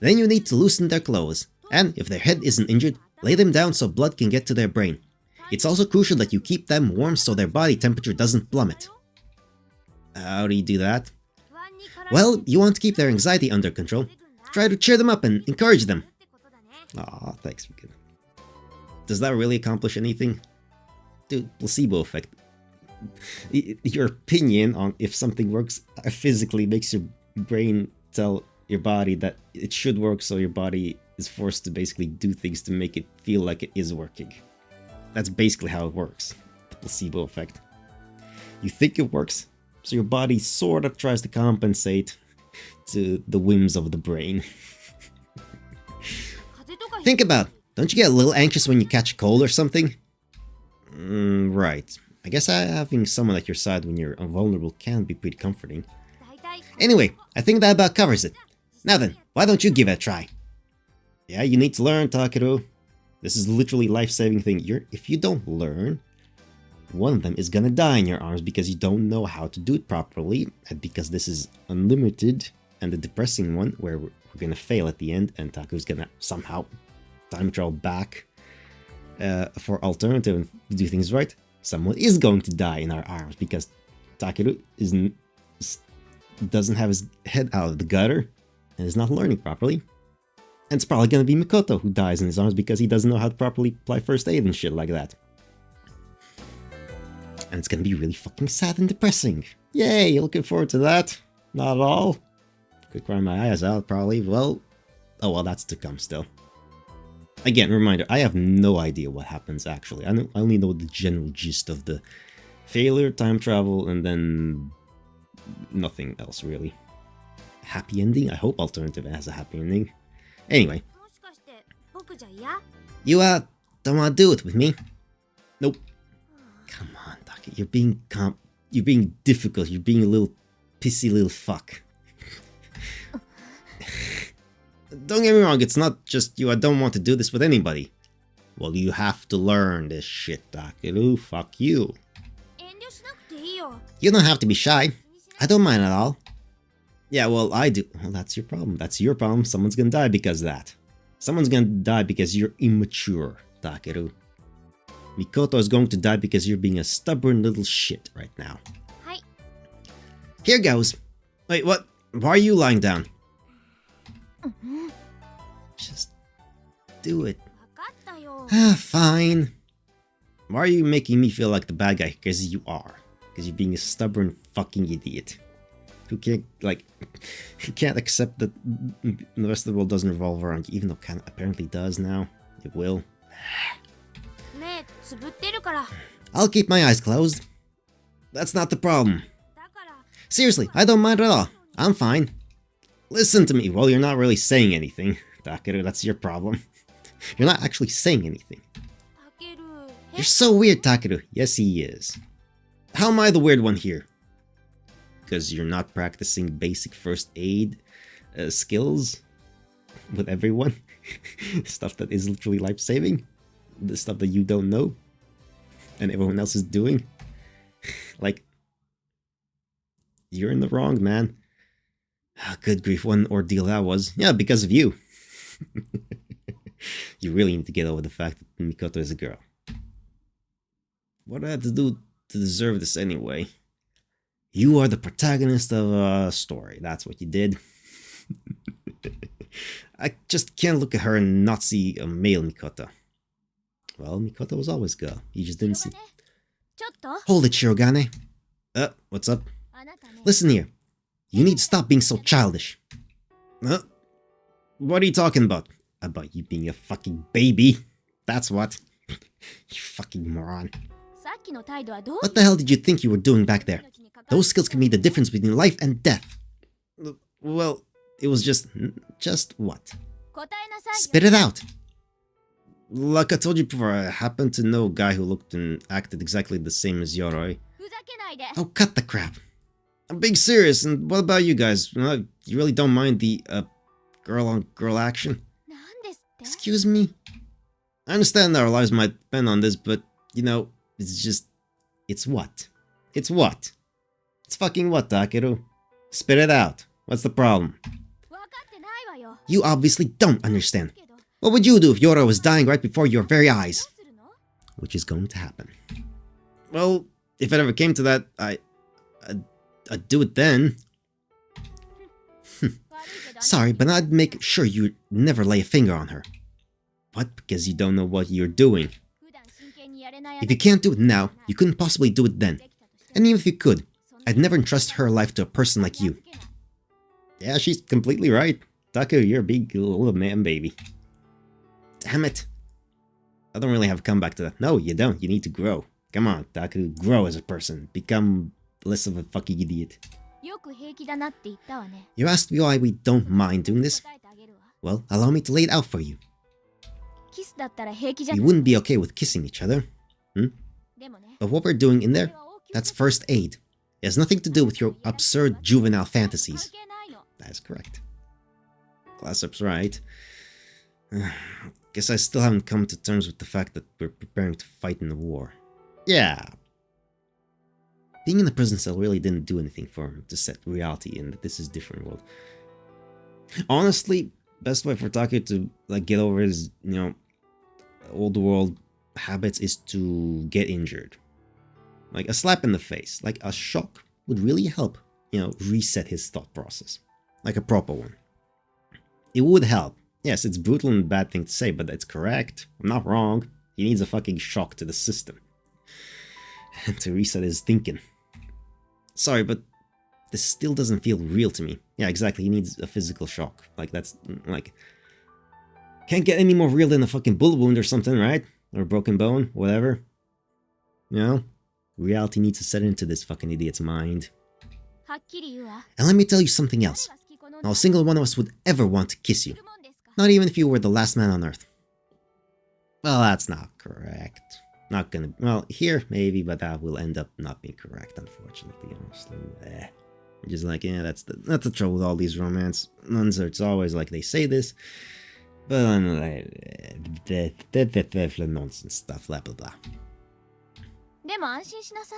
Then you need to loosen their clothes. And if their head isn't injured, lay them down so blood can get to their brain. It's also crucial that you keep them warm so their body temperature doesn't plummet. How do you do that? Well, you want to keep their anxiety under control. Try to cheer them up and encourage them. Aw, thanks. Does that really accomplish anything? Dude, placebo effect. Your opinion on if something works physically makes your brain tell your body that it should work, so your body is forced to basically do things to make it feel like it is working. That's basically how it works. The placebo effect. You think it works, so your body sort of tries to compensate to the whims of the brain. Think about it. Don't you get a little anxious when you catch a cold or something? Right. I guess having someone at your side when you're vulnerable can be pretty comforting. Anyway, I think that about covers it. Now then, why don't you give it a try? Yeah, you need to learn, Takeru. This is literally a life-saving thing. If you don't learn, one of them is gonna die in your arms because you don't know how to do it properly, and because this is unlimited, and the depressing one where we're gonna fail at the end, and Taku's gonna somehow time travel back for alternative and do things right. Someone is going to die in our arms because Takeru doesn't have his head out of the gutter and is not learning properly. And it's probably gonna be Mikoto who dies in his arms because he doesn't know how to properly apply first aid and shit like that. And it's gonna be really fucking sad and depressing. Yay, looking forward to that. Not at all. Could cry my eyes out, probably. Well, oh well, that's to come still. Again, reminder, I have no idea what happens actually. I only know the general gist of the failure, time travel, and then nothing else really. Happy ending? I hope Alternative has a happy ending. Anyway. You, don't wanna do it with me? Nope. Come on, Taki, you're being difficult, you're being a little pissy little fuck. Don't get me wrong, it's not just you, I don't want to do this with anybody. Well, you have to learn this shit, Takeru, fuck you. You don't have to be shy. I don't mind at all. Yeah, well, I do. Well, that's your problem. That's your problem. Someone's gonna die because of that. Someone's gonna die because you're immature, Takeru. Mikoto is going to die because you're being a stubborn little shit right now. Here goes. Wait, what? Why are you lying down? Just do it. Fine. Why are you making me feel like the bad guy? Because you are. Because you're being a stubborn fucking idiot. Who can't, like, who can't accept that the rest of the world doesn't revolve around you, even though it apparently does now. It will. I'll keep my eyes closed. That's not the problem. Seriously, I don't mind at all. I'm fine. Listen to me. Well, you're not really saying anything, Takeru. That's your problem. You're not actually saying anything. You're so weird, Takeru. Yes, he is. How am I the weird one here? Because you're not practicing basic first aid skills with everyone? Stuff that is literally life-saving? The stuff that you don't know? And everyone else is doing? Like, you're in the wrong, man. Good grief, what an ordeal that was. Yeah, because of you. You really need to get over the fact that Mikoto is a girl. What do I have to do to deserve this anyway? You are the protagonist of a story. That's what you did. I just can't look at her and not see a male Mikoto. Well, Mikoto was always a girl. You just didn't see. Hold it, Shirogane. What's up? Listen here. You need to stop being so childish. What are you talking about? About you being a fucking baby? That's what. You fucking moron. What the hell did you think you were doing back there? Those skills can be the difference between life and death. Well, it was just what? Spit it out. Like I told you before, I happen to know a guy who looked and acted exactly the same as Yoroi. Oh, cut the crap. I'm being serious, and what about you guys? You really don't mind the, girl-on-girl action? Excuse me? I understand that our lives might depend on this, but, you know, it's what? It's what? It's fucking what, Takeru? Spit it out. What's the problem? You obviously don't understand. What would you do if Yoro was dying right before your very eyes? Which is going to happen. Well, if it ever came to that, I'd do it then. Sorry, but I'd make sure you never lay a finger on her. What? Because you don't know what you're doing. If you can't do it now, you couldn't possibly do it then. And even if you could, I'd never entrust her life to a person like you. Yeah, she's completely right. Taku, you're a big little man baby. Damn it. I don't really have a comeback to that. No, you don't. You need to grow. Come on, Taku, grow as a person. Become less of a fucking idiot. You asked me why we don't mind doing this? Well, allow me to lay it out for you. We wouldn't be okay with kissing each other. But what we're doing in there, that's first aid. It has nothing to do with your absurd juvenile fantasies. That is correct. Class-up's right. Guess I still haven't come to terms with the fact that we're preparing to fight in the war. Yeah. Being in the prison cell really didn't do anything for him to set reality in that this is a different world. Honestly, best way for Taku to get over his, old world habits is to get injured. Like a slap in the face, like a shock would really help, reset his thought process. Like a proper one. It would help. Yes, it's brutal and a bad thing to say, but it's correct. I'm not wrong. He needs a fucking shock to the system. And to reset his thinking. Sorry, but this still doesn't feel real to me. Yeah, exactly, he needs a physical shock. Can't get any more real than a fucking bullet wound or something, right? Or a broken bone, whatever. Reality needs to set into this fucking idiot's mind. And let me tell you something else. Not a single one of us would ever want to kiss you. Not even if you were the last man on Earth. Well, that's not correct. Not gonna... Well, here, maybe, but that will end up not being correct, unfortunately, honestly. Just like, yeah, that's the trouble with all these romance nuns. It's always like they say this, but nonsense stuff, blah, blah, blah.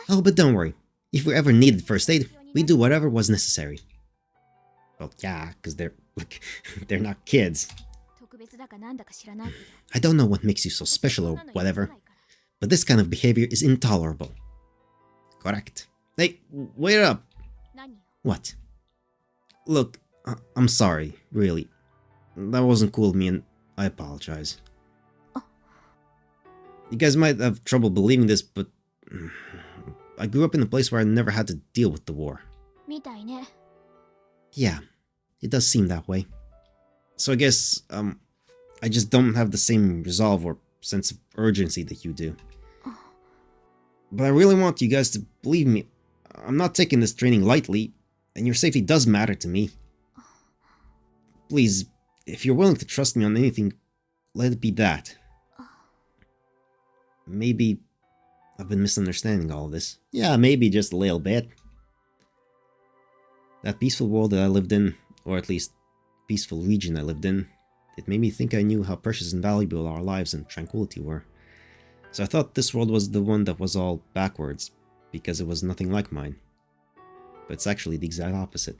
Oh, but don't worry. If we ever needed first aid, we do whatever was necessary. Well, yeah, because they're not kids. I don't know what makes you so special or whatever, but this kind of behavior is intolerable. Correct. Hey, wait up! What? Look, I'm sorry, really. That wasn't cool of me and I apologize. You guys might have trouble believing this, but I grew up in a place where I never had to deal with the war. Yeah, it does seem that way. So I guess, I just don't have the same resolve or sense of urgency that you do. But I really want you guys to believe me. I'm not taking this training lightly, and your safety does matter to me. Please, if you're willing to trust me on anything, let it be that. Maybe I've been misunderstanding all of this. Yeah, maybe just a little bit. That peaceful world that I lived in, or at least peaceful region I lived in, it made me think I knew how precious and valuable our lives and tranquility were. So I thought this world was the one that was all backwards, because it was nothing like mine. But it's actually the exact opposite.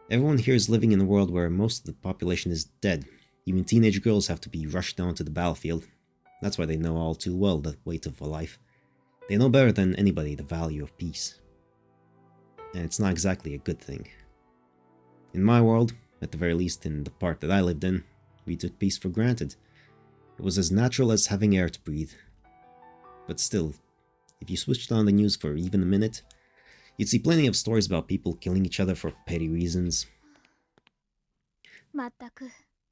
Everyone here is living in a world where most of the population is dead. Even teenage girls have to be rushed down to the battlefield. That's why they know all too well the weight of a life. They know better than anybody the value of peace. And it's not exactly a good thing. In my world, at the very least in the part that I lived in, we took peace for granted. It was as natural as having air to breathe. But still, if you switched on the news for even a minute, you'd see plenty of stories about people killing each other for petty reasons.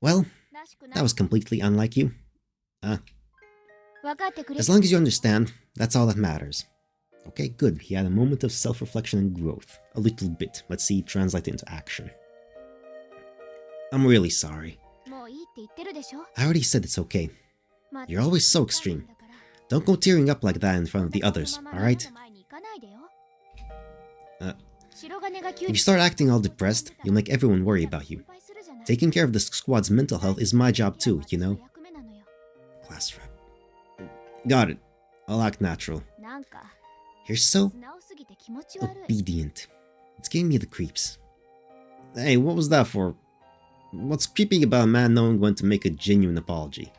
Well, that was completely unlike you. As long as you understand, that's all that matters. Okay, good. He had a moment of self-reflection and growth. A little bit. Let's see it translate into action. I'm really sorry. I already said it's okay. You're always so extreme. Don't go tearing up like that in front of the others, alright? If you start acting all depressed, you'll make everyone worry about you. Taking care of the squad's mental health is my job too, you know? Class rep. Got it. I'll act natural. You're so obedient. It's giving me the creeps. Hey, what was that for? What's creepy about a man knowing when to make a genuine apology?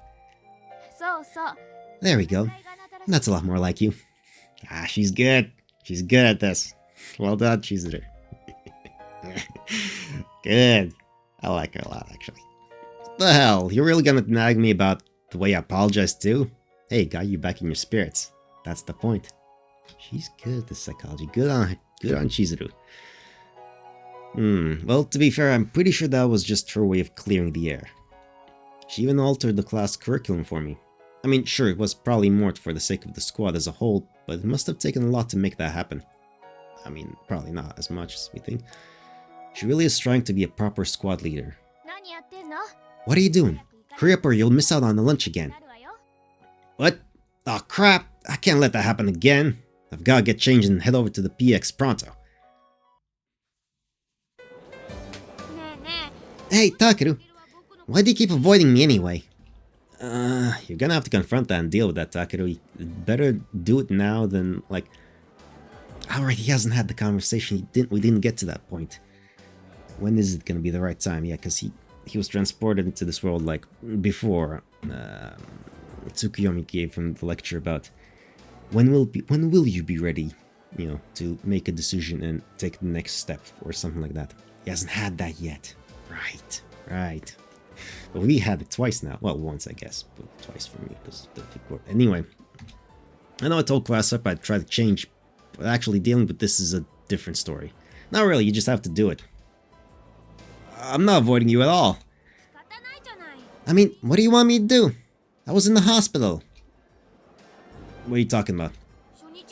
There we go. That's a lot more like you. Ah, she's good. She's good at this. Well done, Chizuru. Good. I like her a lot, actually. What the hell? You're really gonna nag me about the way I apologized too? Hey, got you back in your spirits. That's the point. She's good at this psychology. Good on Chizuru. Well, to be fair, I'm pretty sure that was just her way of clearing the air. She even altered the class curriculum for me. I mean, sure, it was probably more for the sake of the squad as a whole, but it must have taken a lot to make that happen. I mean, probably not as much as we think. She really is trying to be a proper squad leader. What are you doing? Hurry up or you'll miss out on the lunch again. What? Oh crap, I can't let that happen again. I've gotta get changed and head over to the PX pronto. Hey, Takeru! Why do you keep avoiding me anyway? You're gonna have to confront that and deal with that, Takeru. You'd better do it now than, like... Alright, he hasn't had the conversation, we didn't get to that point. When is it gonna be the right time? Yeah, because he was transported into this world, like, before. Tsukuyomi gave him the lecture about when will you be ready, you know, to make a decision and take the next step, or something like that. He hasn't had that yet. Right. But we had it twice now. Well, once I guess, but twice for me. Anyway, I know I told class up I'd try to change, but actually dealing with this is a different story. Not really, you just have to do it. I'm not avoiding you at all. I mean, what do you want me to do? I was in the hospital. What are you talking about?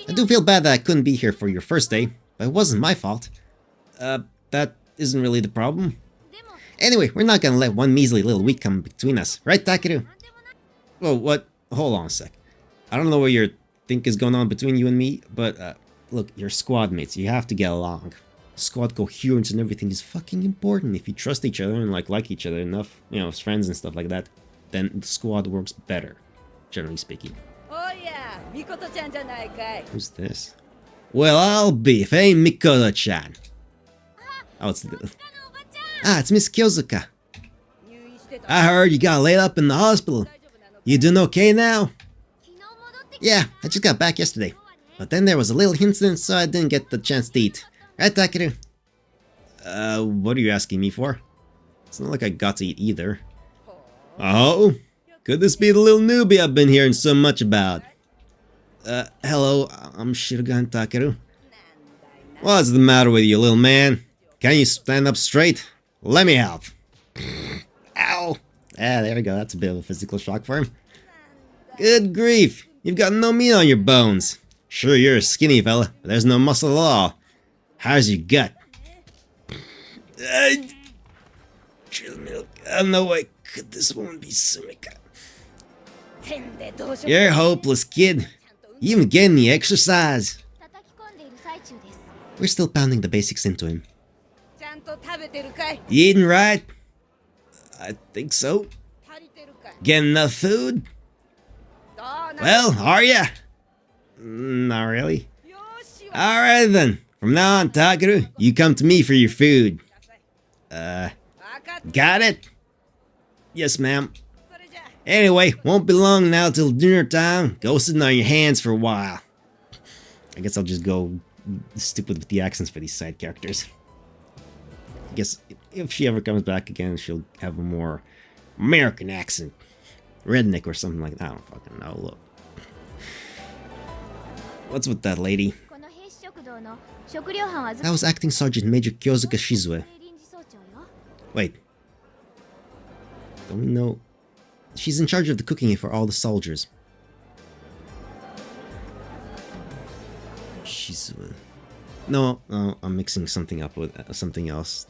I do feel bad that I couldn't be here for your first day, but it wasn't my fault. That isn't really the problem. Anyway, we're not gonna let one measly little week come between us. Right, Takeru? Whoa, what? Hold on a sec. I don't know what you think is going on between you and me, but look, you're squad mates. You have to get along. Squad coherence and everything is fucking important. If you trust each other and like each other enough, you know, as friends and stuff like that, then the squad works better, generally speaking.
Oh yeah, Mikoto-chan janai kai.
Who's this? Well, I'll beef, hey Mikoto-chan. Oh, it's Miss Kyozuka. I heard you got laid up in the hospital. You doing okay now? Yeah, I just got back yesterday. But then there was a little incident, so I didn't get the chance to eat. Right, Takeru? What are you asking me for? It's not like I got to eat either. Oh? Could this be the little newbie I've been hearing so much about? Hello, I'm Shirugan Takeru. What's the matter with you, little man? Can you stand up straight? Let me help. Ow! Ah, there we go, that's a bit of a physical shock for him. Good grief, you've got no meat on your bones. Sure, you're a skinny fella, but there's no muscle at all. How's your gut? Chill milk. No way could this woman be Sumika. You're hopeless, kid. You even get any exercise. We're still pounding the basics into him. You eating right? I think so. Getting enough food? Well, are ya? Not really. Alright then. From now on, Takeru, you come to me for your food. Got it? Yes, ma'am. Anyway, won't be long now till dinner time. Go sitting on your hands for a while. I guess I'll just go stupid with the accents for these side characters. I guess if she ever comes back again, she'll have a more American accent. Redneck or something like that. I don't fucking know. Look. What's with that lady? That was Acting Sergeant Major Kyozuka Shizue. Wait. Don't we know? She's in charge of the cooking for all the soldiers. Shizue. No, I'm mixing something up with something else.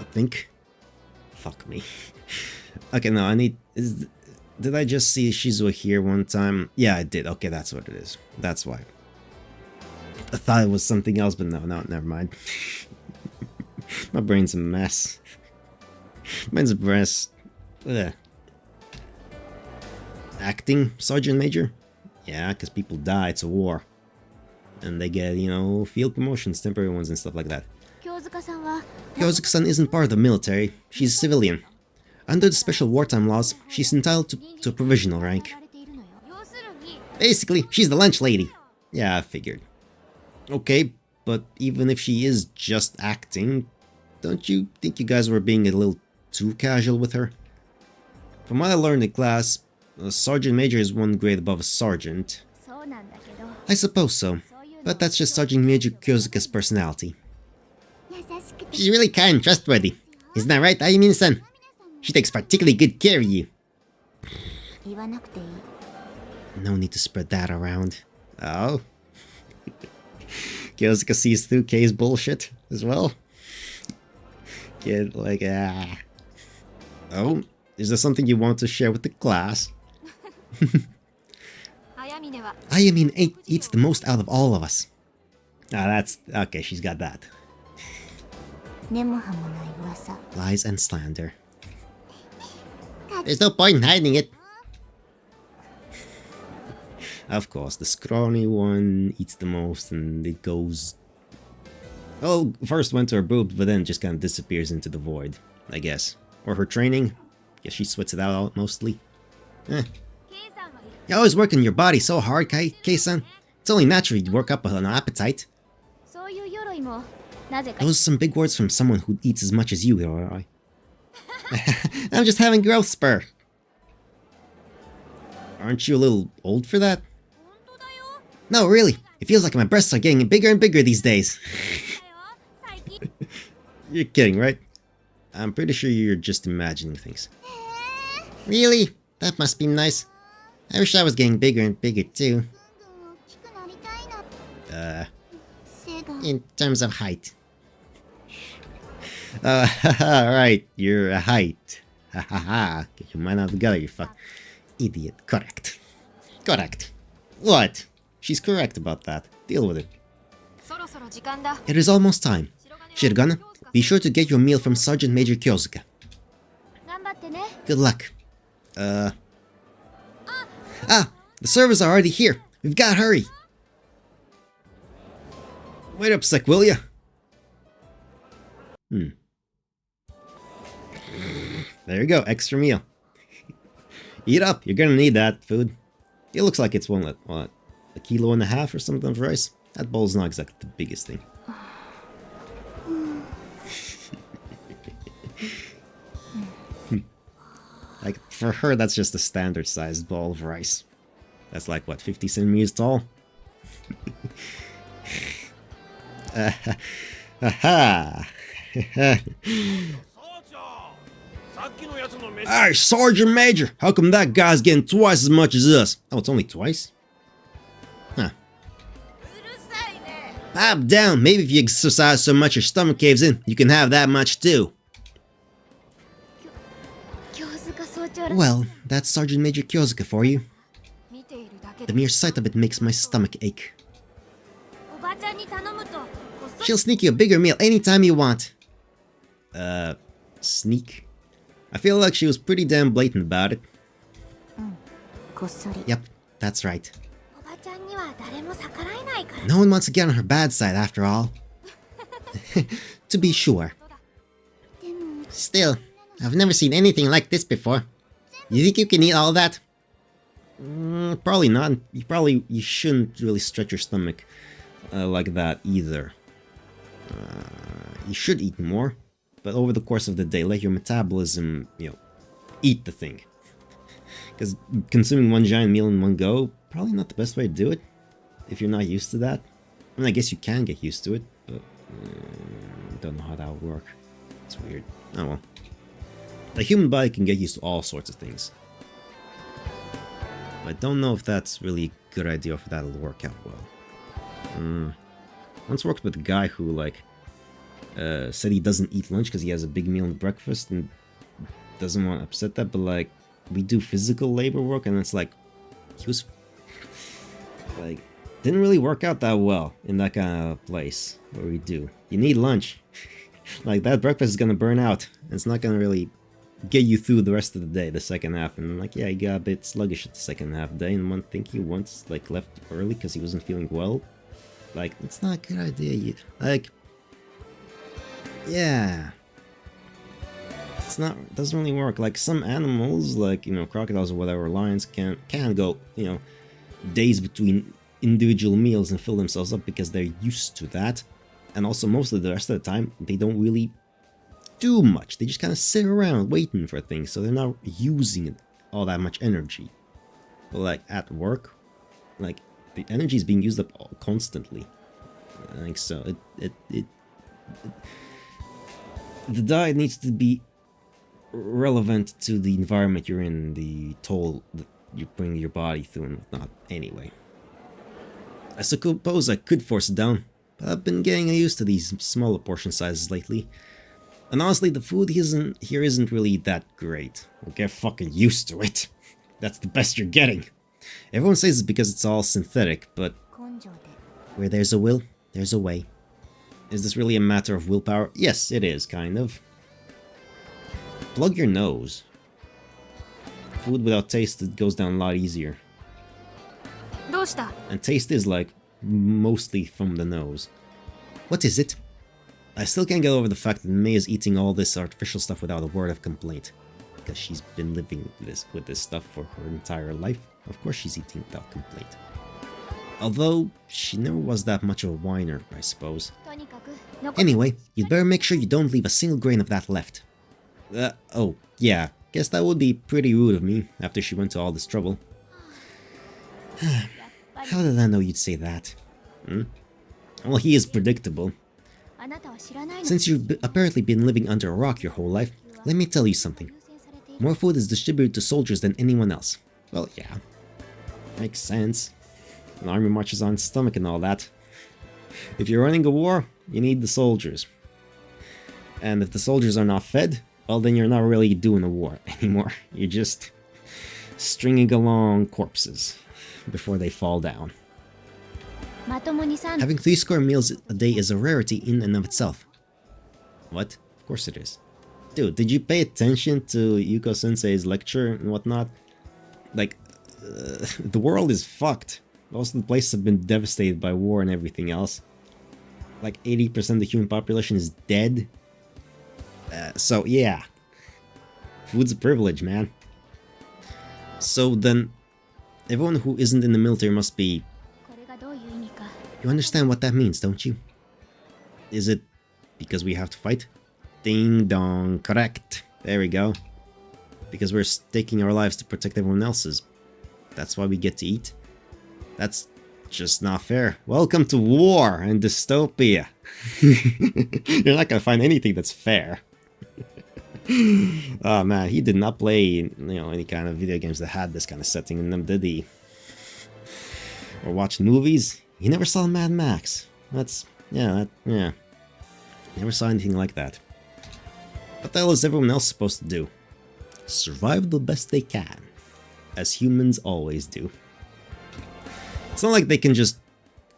I think. Fuck me. Okay, no, I need... Did I just see Shizue here one time? Yeah, I did. Okay, that's what it is. That's why. I thought it was something else, but no, never mind. My brain's a mess. Mine's a mess. Ugh. Acting Sergeant Major? Yeah, because people die, it's a war. And they get, you know, field promotions, temporary ones and stuff like that. Kyozuka-san isn't part of the military, she's a civilian. Under the special wartime laws, she's entitled to a provisional rank. Basically, she's the lunch lady. Yeah, I figured. Okay, but even if she is just acting, don't you think you guys were being a little too casual with her? From what I learned in class, a sergeant major is one grade above a sergeant. I suppose so, but that's just Sergeant Major Kyozuka's personality. She's really kind and trustworthy. Isn't that right, Ayumi-san? She takes particularly good care of you. No need to spread that around. Oh. Kyozuka sees through K's bullshit as well. Get like, Oh, is there something you want to share with the class? Ayami eats the most out of all of us. Ah, that's... okay, she's got that. Lies and slander. There's no point in hiding it. Of course, the scrawny one eats the most and it goes... well, first went to her boobs, but then just kind of disappears into the void, I guess. Or her training. Guess she sweats it out mostly. Eh. You always work on your body so hard, Kei-san. It's only natural you'd work up an appetite. Those are some big words from someone who eats as much as you, Yoroi. I'm just having growth spur. Aren't you a little old for that? No, really. It feels like my breasts are getting bigger and bigger these days. You're kidding, right? I'm pretty sure you're just imagining things. Really? That must be nice. I wish I was getting bigger and bigger too. In terms of height. Alright, you're a height. Ha ha ha. Get your mind out of the gutter, you fuck. Idiot. Correct. Correct. What? She's correct about that. Deal with it. It is almost time. Shirogana, be sure to get your meal from Sergeant Major Kyosuke. Good luck. Ah! The servers are already here. We've got to hurry. Wait up a sec, will ya? There you go, extra meal. Eat up, you're gonna need that food. It looks like it's what, a kilo and a half or something of rice? That bowl's not exactly the biggest thing. Like, for her, that's just a standard sized bowl of rice. That's like, what, 50 centimeters tall? Aha! Hey, Sergeant Major! How come that guy's getting twice as much as us? Oh, it's only twice? Huh. I'm down. Maybe if you exercise so much your stomach caves in, you can have that much too. Well, that's Sergeant Major Kyosuke for you. The mere sight of it makes my stomach ache. She'll sneak you a bigger meal anytime you want. Sneak? I feel like she was pretty damn blatant about it. Yep, that's right. No one wants to get on her bad side after all. To be sure. Still, I've never seen anything like this before. You think you can eat all that? Probably not. You shouldn't really stretch your stomach like that either. You should eat more, but over the course of the day, let your metabolism, eat the thing. Because consuming one giant meal in one go, probably not the best way to do it, if you're not used to that. I mean, I guess you can get used to it, but don't know how that would work. It's weird. Oh well. The human body can get used to all sorts of things. But I don't know if that's really a good idea or if that'll work out well. Once worked with a guy who, said he doesn't eat lunch because he has a big meal and breakfast and doesn't want to upset that, but, we do physical labor work and it's like, he was, didn't really work out that well in that kind of place where we do. You need lunch. That breakfast is gonna burn out. It's not gonna really get you through the rest of the day, the second half. And he got a bit sluggish at the second half day, and I think he once left early because he wasn't feeling well. It's not a good idea. Yeah, it doesn't really work. Some animals, crocodiles or whatever, lions can go, days between individual meals and fill themselves up because they're used to that. And also most of the rest of the time, they don't really do much. They just kind of sit around waiting for things, so they're not using all that much energy. But at work, the energy is being used up constantly. I think so. The diet needs to be relevant to the environment you're in, the toll that you bring your body through and whatnot. Anyway, I suppose I could force it down, but I've been getting used to these smaller portion sizes lately. And honestly, the food here isn't really that great. Well, get fucking used to it. That's the best you're getting. Everyone says it's because it's all synthetic, but where there's a will, there's a way. Is this really a matter of willpower? Yes, it is, kind of. Plug your nose. Food without taste, it goes down a lot easier. And taste is mostly from the nose. What is it? I still can't get over the fact that May is eating all this artificial stuff without a word of complaint. Because she's been living with this stuff for her entire life. Of course she's eating without complaint. Although, she never was that much of a whiner, I suppose. Anyway, you'd better make sure you don't leave a single grain of that left. Oh, yeah. Guess that would be pretty rude of me, after she went to all this trouble. How did I know you'd say that? Well, he is predictable. Since you've apparently been living under a rock your whole life, let me tell you something. More food is distributed to soldiers than anyone else. Well, yeah. Makes sense. An army marches on its stomach and all that. If you're running a war, you need the soldiers. And if the soldiers are not fed, well, then you're not really doing a war anymore. You're just stringing along corpses before they fall down. Having 3 square meals a day is a rarity in and of itself. What? Of course it is. Dude, did you pay attention to Yuko Sensei's lecture and whatnot? Like, the world is fucked. Most of the places have been devastated by war and everything else. Like 80% of the human population is dead. So yeah, food's a privilege, man. So then, everyone who isn't in the military must be... You understand what that means, don't you? Is it because we have to fight? Ding dong, correct. There we go. Because we're staking our lives to protect everyone else's. That's why we get to eat? That's just not fair. Welcome to war and dystopia. You're not gonna find anything that's fair. Oh man, he did not play, any kind of video games that had this kind of setting in them, did he? Or watch movies? He never saw Mad Max. Yeah. Never saw anything like that. What the hell is everyone else supposed to do? Survive the best they can. As humans always do. It's not like they can just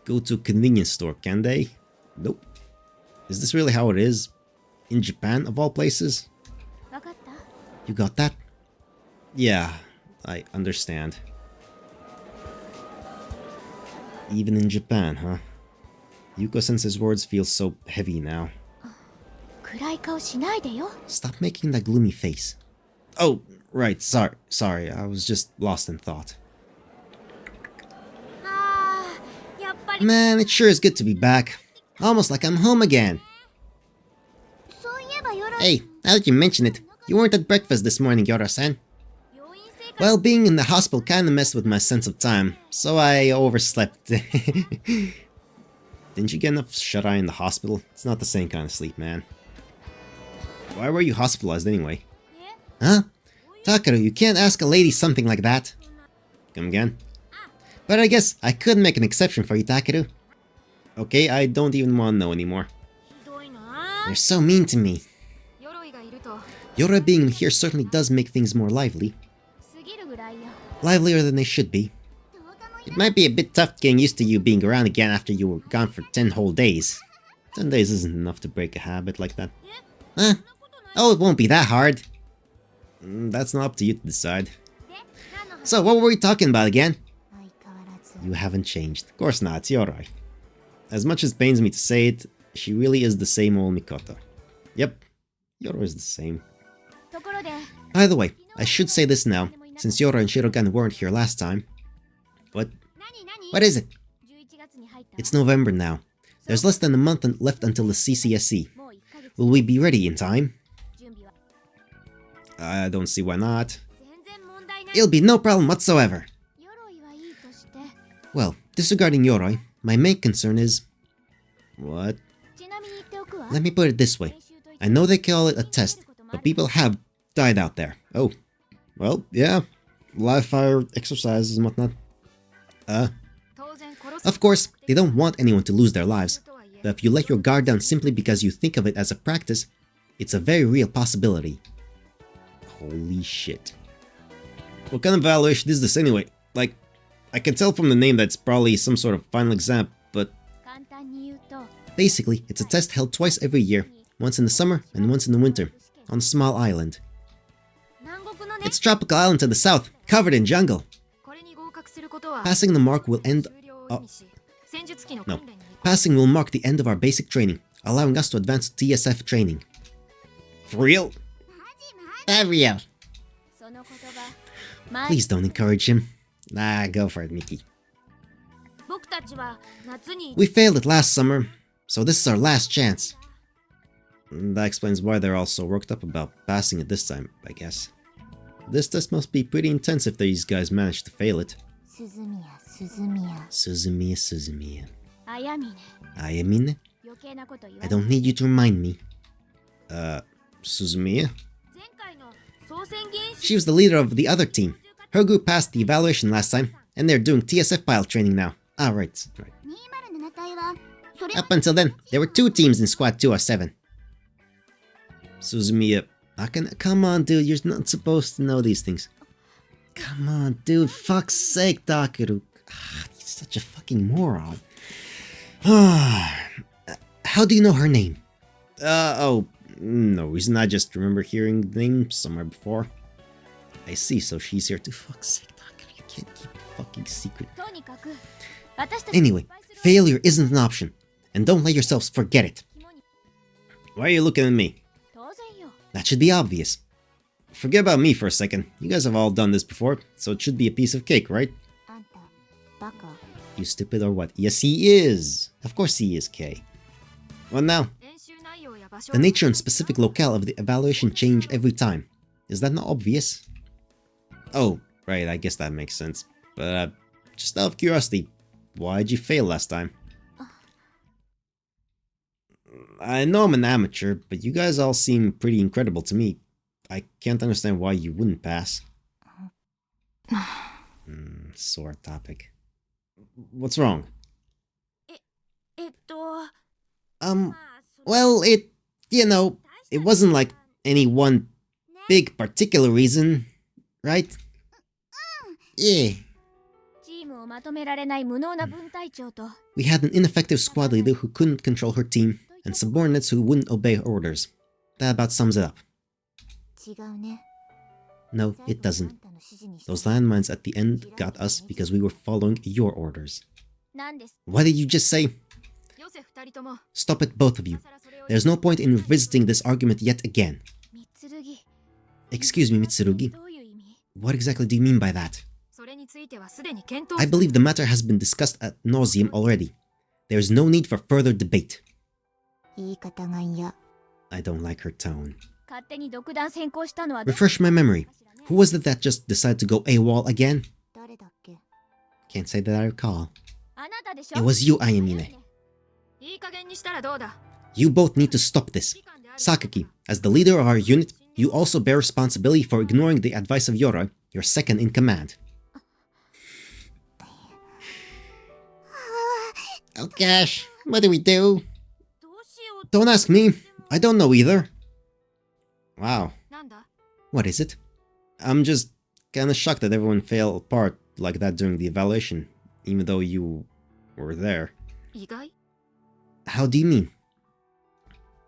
go to a convenience store, can they? Nope. Is this really how it is? In Japan, of all places? You got that? Yeah, I understand. Even in Japan, huh? Yuko-sensei's words feel so heavy now. Stop making that gloomy face. Oh, right, sorry, I was just lost in thought. Man, it sure is good to be back. Almost like I'm home again. Hey, now that you mention it, you weren't at breakfast this morning, Yoro-san. Well, being in the hospital kinda messed with my sense of time, so I overslept. Didn't you get enough shut-eye in the hospital? It's not the same kind of sleep, man. Why were you hospitalized anyway? Huh? Takeru, you can't ask a lady something like that. Come again? But I guess I could make an exception for you, Takeru. Okay, I don't even want to know anymore. You're so mean to me. Yoro being here certainly does make things more lively. Livelier than they should be. It might be a bit tough getting used to you being around again after you were gone for 10 whole days. 10 days isn't enough to break a habit like that. Huh? Oh, it won't be that hard. That's not up to you to decide. So, what were we talking about again? You haven't changed. Of course not, it's Yoroi. As much as it pains me to say it, she really is the same old Mikoto. Yep, Yoroi is the same. By the way, I should say this now, since Yoroi and Shirogan weren't here last time. What? What is it? It's November now. There's less than a month left until the CCSE. Will we be ready in time? I don't see why not. It'll be no problem whatsoever. Well, disregarding Yoroi, my main concern is... What? Let me put it this way. I know they call it a test, but people have died out there. Oh. Well, yeah. Live fire exercises and whatnot. Of course, they don't want anyone to lose their lives. But if you let your guard down simply because you think of it as a practice, it's a very real possibility. Holy shit. What kind of evaluation is this anyway? Like, I can tell from the name that it's probably some sort of final exam, but... Basically, it's a test held twice every year, once in the summer and once in the winter, on a small island. It's a tropical island to the south, covered in jungle. Passing the mark will end... No. Passing will mark the end of our basic training, allowing us to advance to TSF training. For real? For real. Please don't encourage him. Nah, go for it, Miki. We failed it last summer, so this is our last chance. That explains why they're all so worked up about passing it this time, I guess. This test must be pretty intense if these guys manage to fail it. Suzumiya. Ayamine? I don't need you to remind me. Suzumiya? She was the leader of the other team. Her group passed the evaluation last time, and they're doing TSF pilot training now. Ah, right. Up until then, there were 2 teams in Squad 207. Suzumiya, come on, dude, you're not supposed to know these things. Come on, dude, fuck's sake, Takeru. He's such a fucking moron. How do you know her name? Oh, no reason, I just remember hearing the name somewhere before. I see, so she's here to fuck's sake, Takeru, you can't keep a fucking secret. Anyway, failure isn't an option, and don't let yourselves forget it. Why are you looking at me? That should be obvious. Forget about me for a second. You guys have all done this before, so it should be a piece of cake, right? You stupid or what? Yes, he is! Of course he is, Kay. What now? The nature and specific locale of the evaluation change every time. Is that not obvious? Oh, right, I guess that makes sense. But, just out of curiosity, why'd you fail last time? I know I'm an amateur, but you guys all seem pretty incredible to me. I can't understand why you wouldn't pass. Sore topic. What's wrong? Well, it wasn't like any one big particular reason, right? Yeah. We had an ineffective squad leader who couldn't control her team, and subordinates who wouldn't obey her orders. That about sums it up. No, it doesn't. Those landmines at the end got us because we were following your orders. What did you just say? Stop it, both of you. There's no point in revisiting this argument yet again. Excuse me, Mitsurugi. What exactly do you mean by that? I believe the matter has been discussed ad nauseum already. There is no need for further debate. I don't like her tone. Refresh my memory. Who was it that just decided to go AWOL again? Can't say that I recall. It was you, Ayamine. You both need to stop this. Sakaki, as the leader of our unit, you also bear responsibility for ignoring the advice of Yora, your second in command. Oh gosh, what do we do? Don't ask me. I don't know either. Wow. What is it? I'm just kinda shocked that everyone fell apart like that during the evaluation, even though you were there. How do you mean?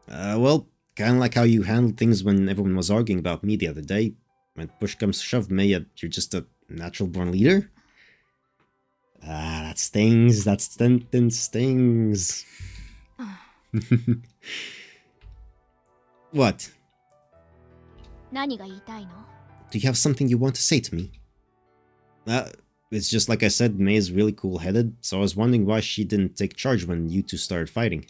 Well, kinda like how you handled things when everyone was arguing about me the other day. When push comes to shove, Maya, you're just a natural-born leader? That stings. That sentence stings. What? Do you have something you want to say to me? It's just like I said, Mei is really cool-headed, so I was wondering why she didn't take charge when you two started fighting.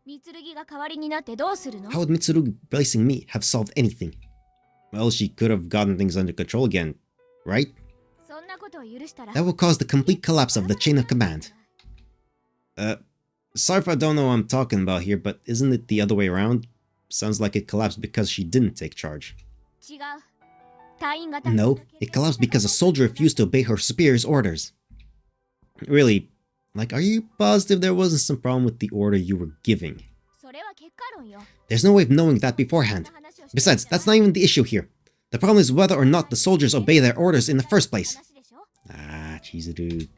How would Mitsurugi replacing me have solved anything? Well, she could have gotten things under control again, right? That will cause the complete collapse of the chain of command. Sorry if I don't know what I'm talking about here, but isn't it the other way around? Sounds like it collapsed because she didn't take charge. No, it collapsed because a soldier refused to obey her superior's orders. Really, like, are you positive there wasn't some problem with the order you were giving? There's no way of knowing that beforehand. Besides, that's not even the issue here. The problem is whether or not the soldiers obey their orders in the first place. Jeez, dude.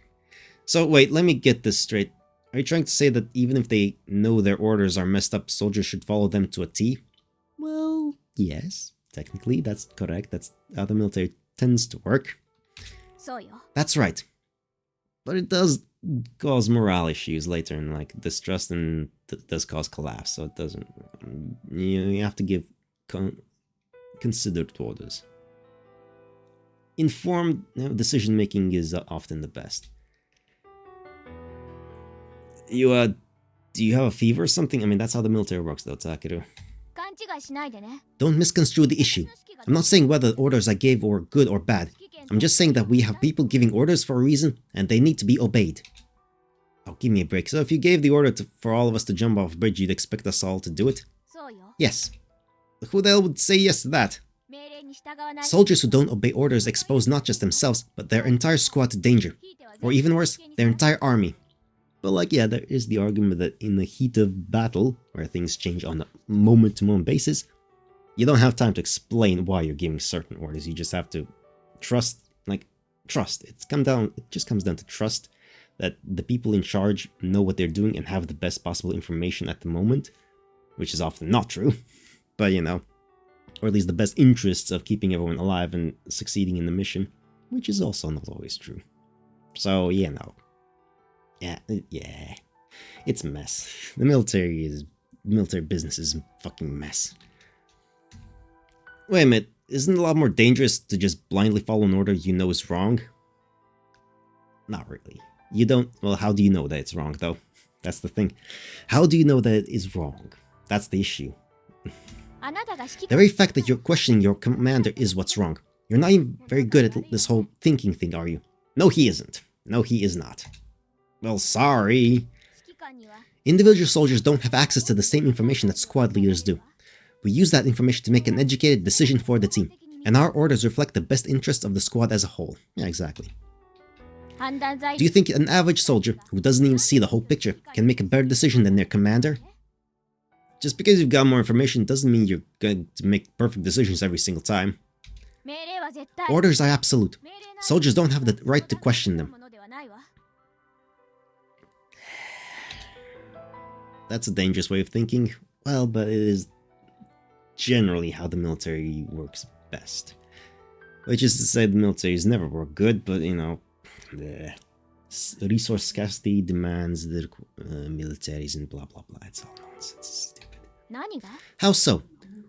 So wait, let me get this straight. Are you trying to say that even if they know their orders are messed up, soldiers should follow them to a T? Well, yes. Technically, that's correct. That's how the military tends to work. That's right. But it does cause morale issues later, and like distrust, and does cause collapse. So it doesn't. You have to give considered orders. Informed decision making is often the best. Do you have a fever or something? I mean, that's how the military works, though, Takeru. Don't misconstrue the issue. I'm not saying whether the orders I gave were good or bad. I'm just saying that we have people giving orders for a reason, and they need to be obeyed. Oh, give me a break. So if you gave the order for all of us to jump off a bridge, you'd expect us all to do it? Yes. Who the hell would say yes to that? Soldiers who don't obey orders expose not just themselves, but their entire squad to danger. Or even worse, their entire army. But like, yeah, there is the argument that in the heat of battle, where things change on a moment-to-moment basis, You don't have time to explain why you're giving certain orders. You just have to trust, trust. It just comes down to trust that the people in charge know what they're doing and have the best possible information at the moment, which is often not true, but you know, or at least the best interests of keeping everyone alive and succeeding in the mission, which is also not always true. So, you know, yeah, it's a mess. The military business is a fucking mess. Wait a minute, isn't it a lot more dangerous to just blindly follow an order you know is wrong? Not really. You don't, well, how do you know that it's wrong, though? That's the thing. How do you know that it is wrong? That's the issue. The very fact that you're questioning your commander is what's wrong. You're not even very good at this whole thinking thing, are you? No, he isn't. No, he is not. Well, sorry. Individual soldiers don't have access to the same information that squad leaders do. We use that information to make an educated decision for the team, and our orders reflect the best interests of the squad as a whole. Yeah, exactly. Do you think an average soldier, who doesn't even see the whole picture, can make a better decision than their commander? Just because you've got more information doesn't mean you're going to make perfect decisions every single time. Orders are absolute. Soldiers don't have the right to question them. That's a dangerous way of thinking. Well, but it is generally how the military works best. Which is to say the militaries never work good, but you know, the resource scarcity demands the militaries and blah blah blah. It's all nonsense. It's stupid. How so?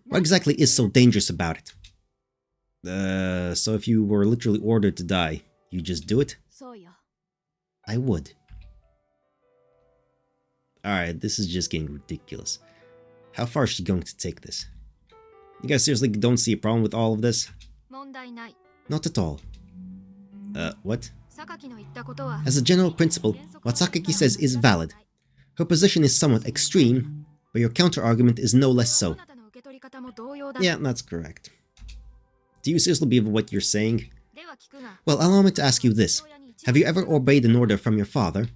What exactly is so dangerous about it? So if you were literally ordered to die, you just do it? I would. Alright, this is just getting ridiculous. How far is she going to take this? You guys seriously don't see a problem with all of this? Not at all. What? As a general principle, what Sakaki says is valid. Her position is somewhat extreme, but your counter-argument is no less so. Yeah, that's correct. Do you seriously believe what you're saying? Well, allow me to ask you this. Have you ever obeyed an order from your father?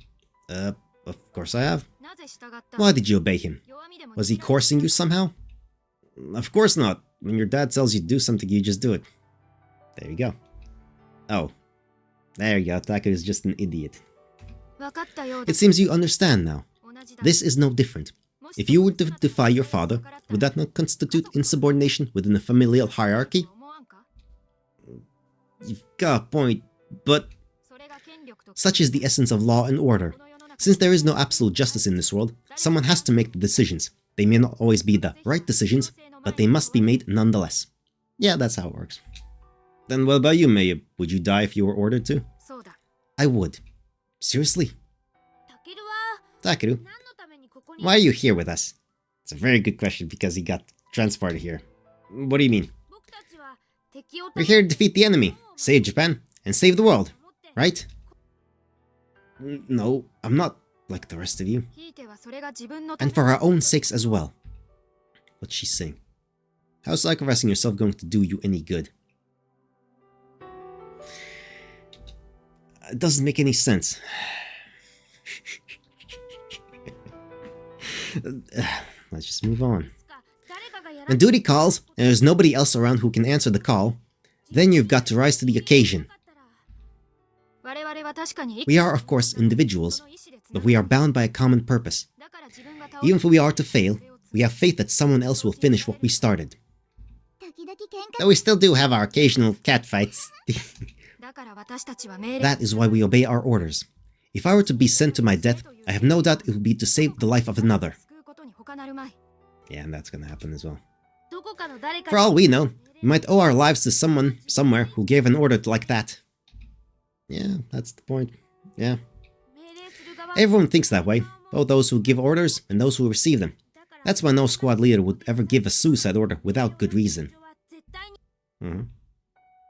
Of course I have. Why did you obey him? Was he coercing you somehow? Of course not. When your dad tells you to do something, you just do it. There you go. Oh. There you go. Takeru is just an idiot. It seems you understand now. This is no different. If you were to defy your father, would that not constitute insubordination within a familial hierarchy? You've got a point, but such is the essence of law and order. Since there is no absolute justice in this world, someone has to make the decisions. They may not always be the right decisions, but they must be made nonetheless. Yeah, that's how it works. Then what about you, Maya? Would you die if you were ordered to? I would. Seriously? Takeru, why are you here with us? It's a very good question because he got transported here. What do you mean? We're here to defeat the enemy, save Japan, and save the world, right? No, I'm not like the rest of you. And for our own sakes as well. What's she saying? How's sacrificing yourself going to do you any good? It doesn't make any sense. Let's just move on. When duty calls, and there's nobody else around who can answer the call, then you've got to rise to the occasion. We are, of course, individuals, but we are bound by a common purpose. Even if we are to fail, we have faith that someone else will finish what we started. Though we still do have our occasional catfights. That is why we obey our orders. If I were to be sent to my death, I have no doubt it would be to save the life of another. Yeah, and that's gonna happen as well. For all we know, we might owe our lives to someone, somewhere, who gave an order like that. Yeah, that's the point. Yeah. Everyone thinks that way, both those who give orders and those who receive them. That's why no squad leader would ever give a suicide order without good reason.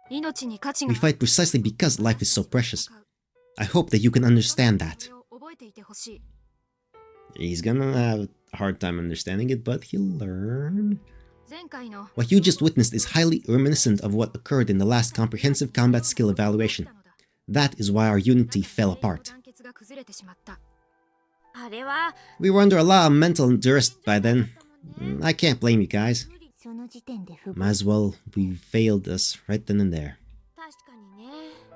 We fight precisely because life is so precious. I hope that you can understand that. He's gonna have a hard time understanding it, but he'll learn. What you just witnessed is highly reminiscent of what occurred in the last comprehensive combat skill evaluation. That is why our unity fell apart. We were under a lot of mental duress by then. I can't blame you guys. Might as well we failed us right then and there.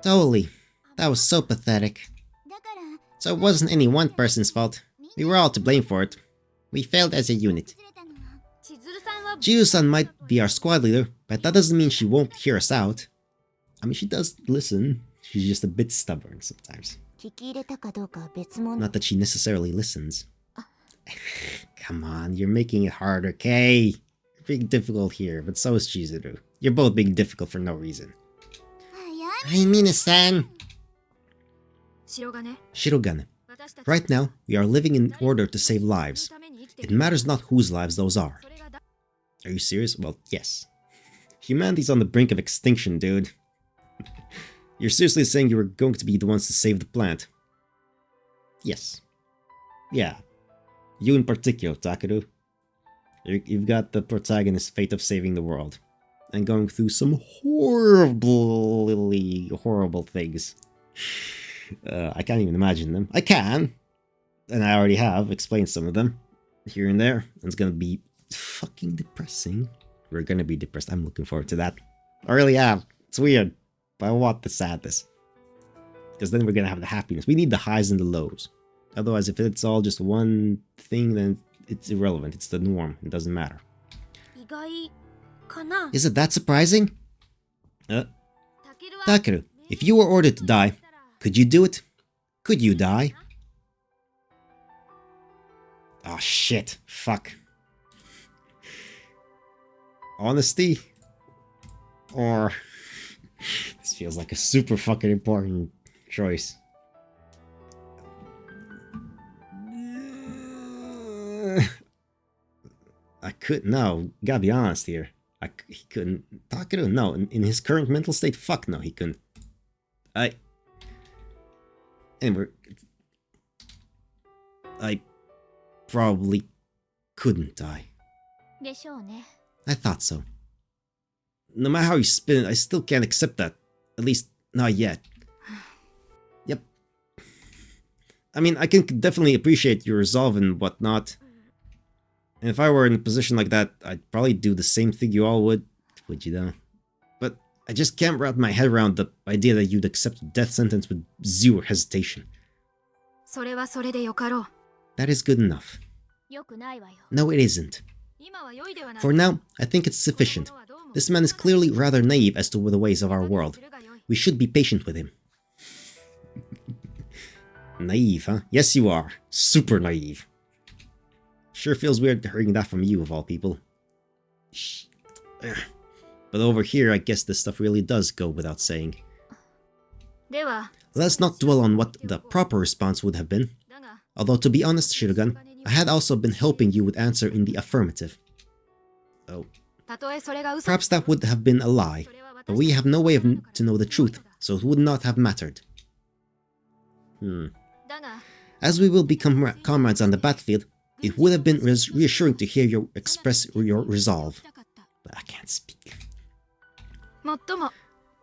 Totally. That was so pathetic. So it wasn't any one person's fault. We were all to blame for it. We failed as a unit. Chihiro-san might be our squad leader, but that doesn't mean she won't hear us out. I mean, she does listen. She's just a bit stubborn sometimes. Not that she necessarily listens. Come on, you're making it harder, Kay. You're being difficult here, but so is Chizuru. You're both being difficult for no reason. Mina-san! Shirogane. Right now, we are living in order to save lives. It matters not whose lives those are. Are you serious? Well, yes. Humanity's on the brink of extinction, dude. You're seriously saying you were going to be the ones to save the planet? Yes. Yeah. You in particular, Takeru. You've got the protagonist's fate of saving the world. And going through some horrible things. I can't even imagine them. I can! And I already have explained some of them. Here and there. And it's gonna be fucking depressing. We're gonna be depressed. I'm looking forward to that. I really am. It's weird. But I want the sadness. Because then we're gonna have the happiness. We need the highs and the lows. Otherwise, if it's all just one thing, then it's irrelevant. It's the norm. It doesn't matter. Is it that surprising? Takeru, if you were ordered to die, could you do it? Could you die? Oh shit. Fuck. Honesty? Or... This feels like a super fucking important choice. I couldn't. No, gotta be honest here. He couldn't. Takeru, no. In his current mental state, fuck no, he couldn't. Anyway, I probably couldn't die. I thought so. No matter how you spin it, I still can't accept that. At least, not yet. Yep. I mean, I can definitely appreciate your resolve and whatnot. And if I were in a position like that, I'd probably do the same thing you all would you though? But I just can't wrap my head around the idea that you'd accept a death sentence with zero hesitation. That is good enough. No, it isn't. For now, I think it's sufficient. This man is clearly rather naive as to the ways of our world. We should be patient with him. Naive, huh? Yes, you are. Super naive. Sure feels weird hearing that from you, of all people. But over here, I guess this stuff really does go without saying. Let's not dwell on what the proper response would have been. Although, to be honest, Shirogan, I had also been hoping you would answer in the affirmative. Oh. Perhaps that would have been a lie, but we have no way to know the truth, so it would not have mattered. As we will become comrades on the battlefield, it would have been reassuring to hear you express your resolve. But I can't speak.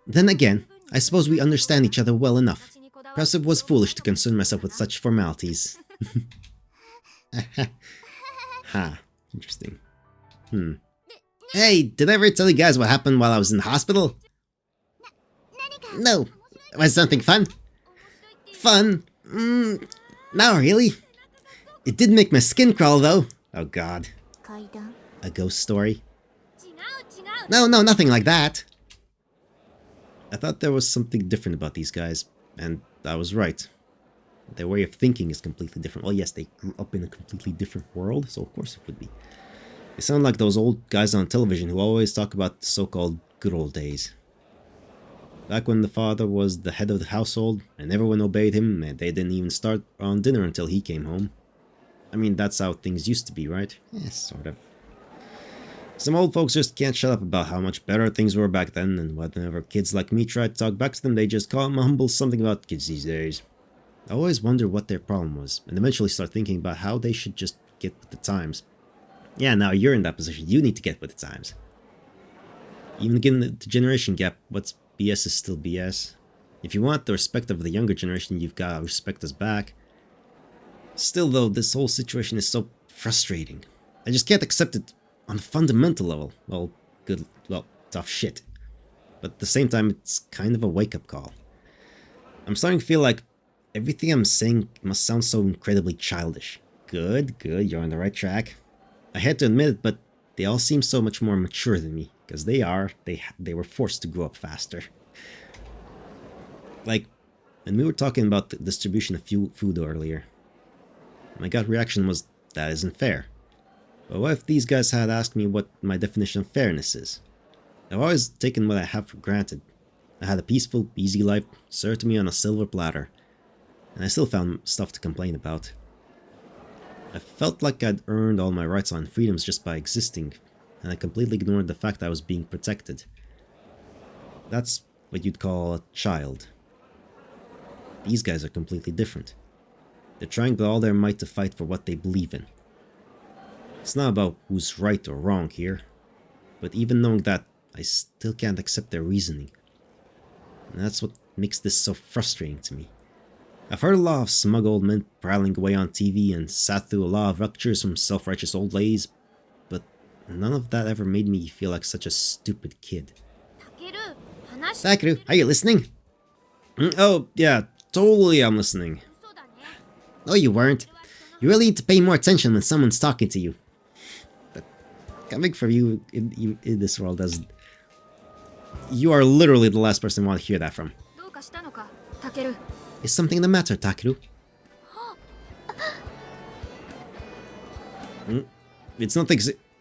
Then again, I suppose we understand each other well enough. Perhaps it was foolish to concern myself with such formalities. Ha, interesting. Hey, did I ever tell you guys what happened while I was in the hospital? No. Was something fun? Fun? Not really. It did make my skin crawl though. Oh god. A ghost story? No, nothing like that. I thought there was something different about these guys, and I was right. Their way of thinking is completely different. Well, yes, they grew up in a completely different world, so of course it would be. They sound like those old guys on television who always talk about the so-called good old days. Back when the father was the head of the household, and everyone obeyed him, and they didn't even start on dinner until he came home. I mean, that's how things used to be, right? Yes, sort of. Some old folks just can't shut up about how much better things were back then, and whenever kids like me try to talk back to them, they just call them humble something about kids these days. I always wonder what their problem was, and eventually start thinking about how they should just get with the times. Yeah, now you're in that position, you need to get with the times. Even given the generation gap, what's BS is still BS. If you want the respect of the younger generation, you've got to respect us back. Still though, this whole situation is so frustrating. I just can't accept it on a fundamental level, well, tough shit. But at the same time, it's kind of a wake-up call. I'm starting to feel like everything I'm saying must sound so incredibly childish. Good, you're on the right track. I had to admit it, but they all seem so much more mature than me, because they were forced to grow up faster. Like, when we were talking about the distribution of food earlier, my gut reaction was, that isn't fair. But what if these guys had asked me what my definition of fairness is? I've always taken what I have for granted. I had a peaceful, easy life served to me on a silver platter, and I still found stuff to complain about. I felt like I'd earned all my rights and freedoms just by existing, and I completely ignored the fact that I was being protected. That's what you'd call a child. These guys are completely different. They're trying with all their might to fight for what they believe in. It's not about who's right or wrong here, but even knowing that, I still can't accept their reasoning. And that's what makes this so frustrating to me. I've heard a lot of smug old men prattling away on TV and sat through a lot of lectures from self-righteous old ladies, but none of that ever made me feel like such a stupid kid. Takeru, are you listening? Oh, yeah, totally I'm listening. No, you weren't. You really need to pay more attention when someone's talking to you. But coming from you in this world, as you are literally the last person I want to hear that from. Is something the matter, Takeru? It's nothing.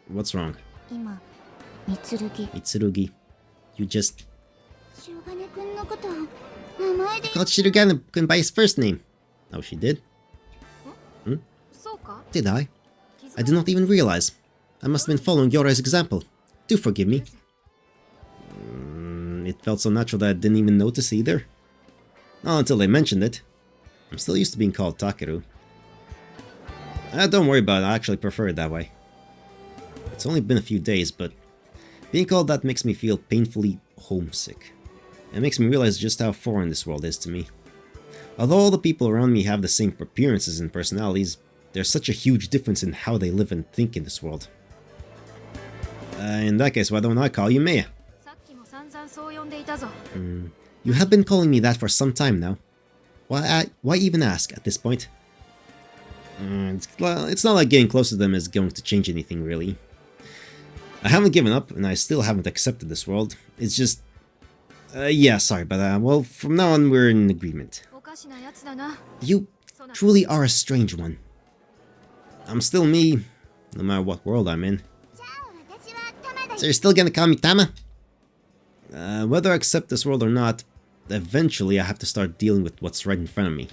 What's wrong? Mitsurugi, you just called Shirogane by his first name. Oh, she did? Did I? I did not even realize. I must have been following Yorai's example. Do forgive me. It felt so natural that I didn't even notice either. Not until they mentioned it. I'm still used to being called Takeru. Don't worry about it, I actually prefer it that way. It's only been a few days, but being called that makes me feel painfully homesick. It makes me realize just how foreign this world is to me. Although all the people around me have the same appearances and personalities, there's such a huge difference in how they live and think in this world. In that case, why don't I call you Maya? You have been calling me that for some time now. Why even ask at this point? It's not like getting close to them is going to change anything, really. I haven't given up, and I still haven't accepted this world. It's just... yeah, sorry, but well, from now on we're in agreement. You truly are a strange one. I'm still me, no matter what world I'm in. So you're still gonna call me Tama? Whether I accept this world or not, eventually I have to start dealing with what's right in front of me.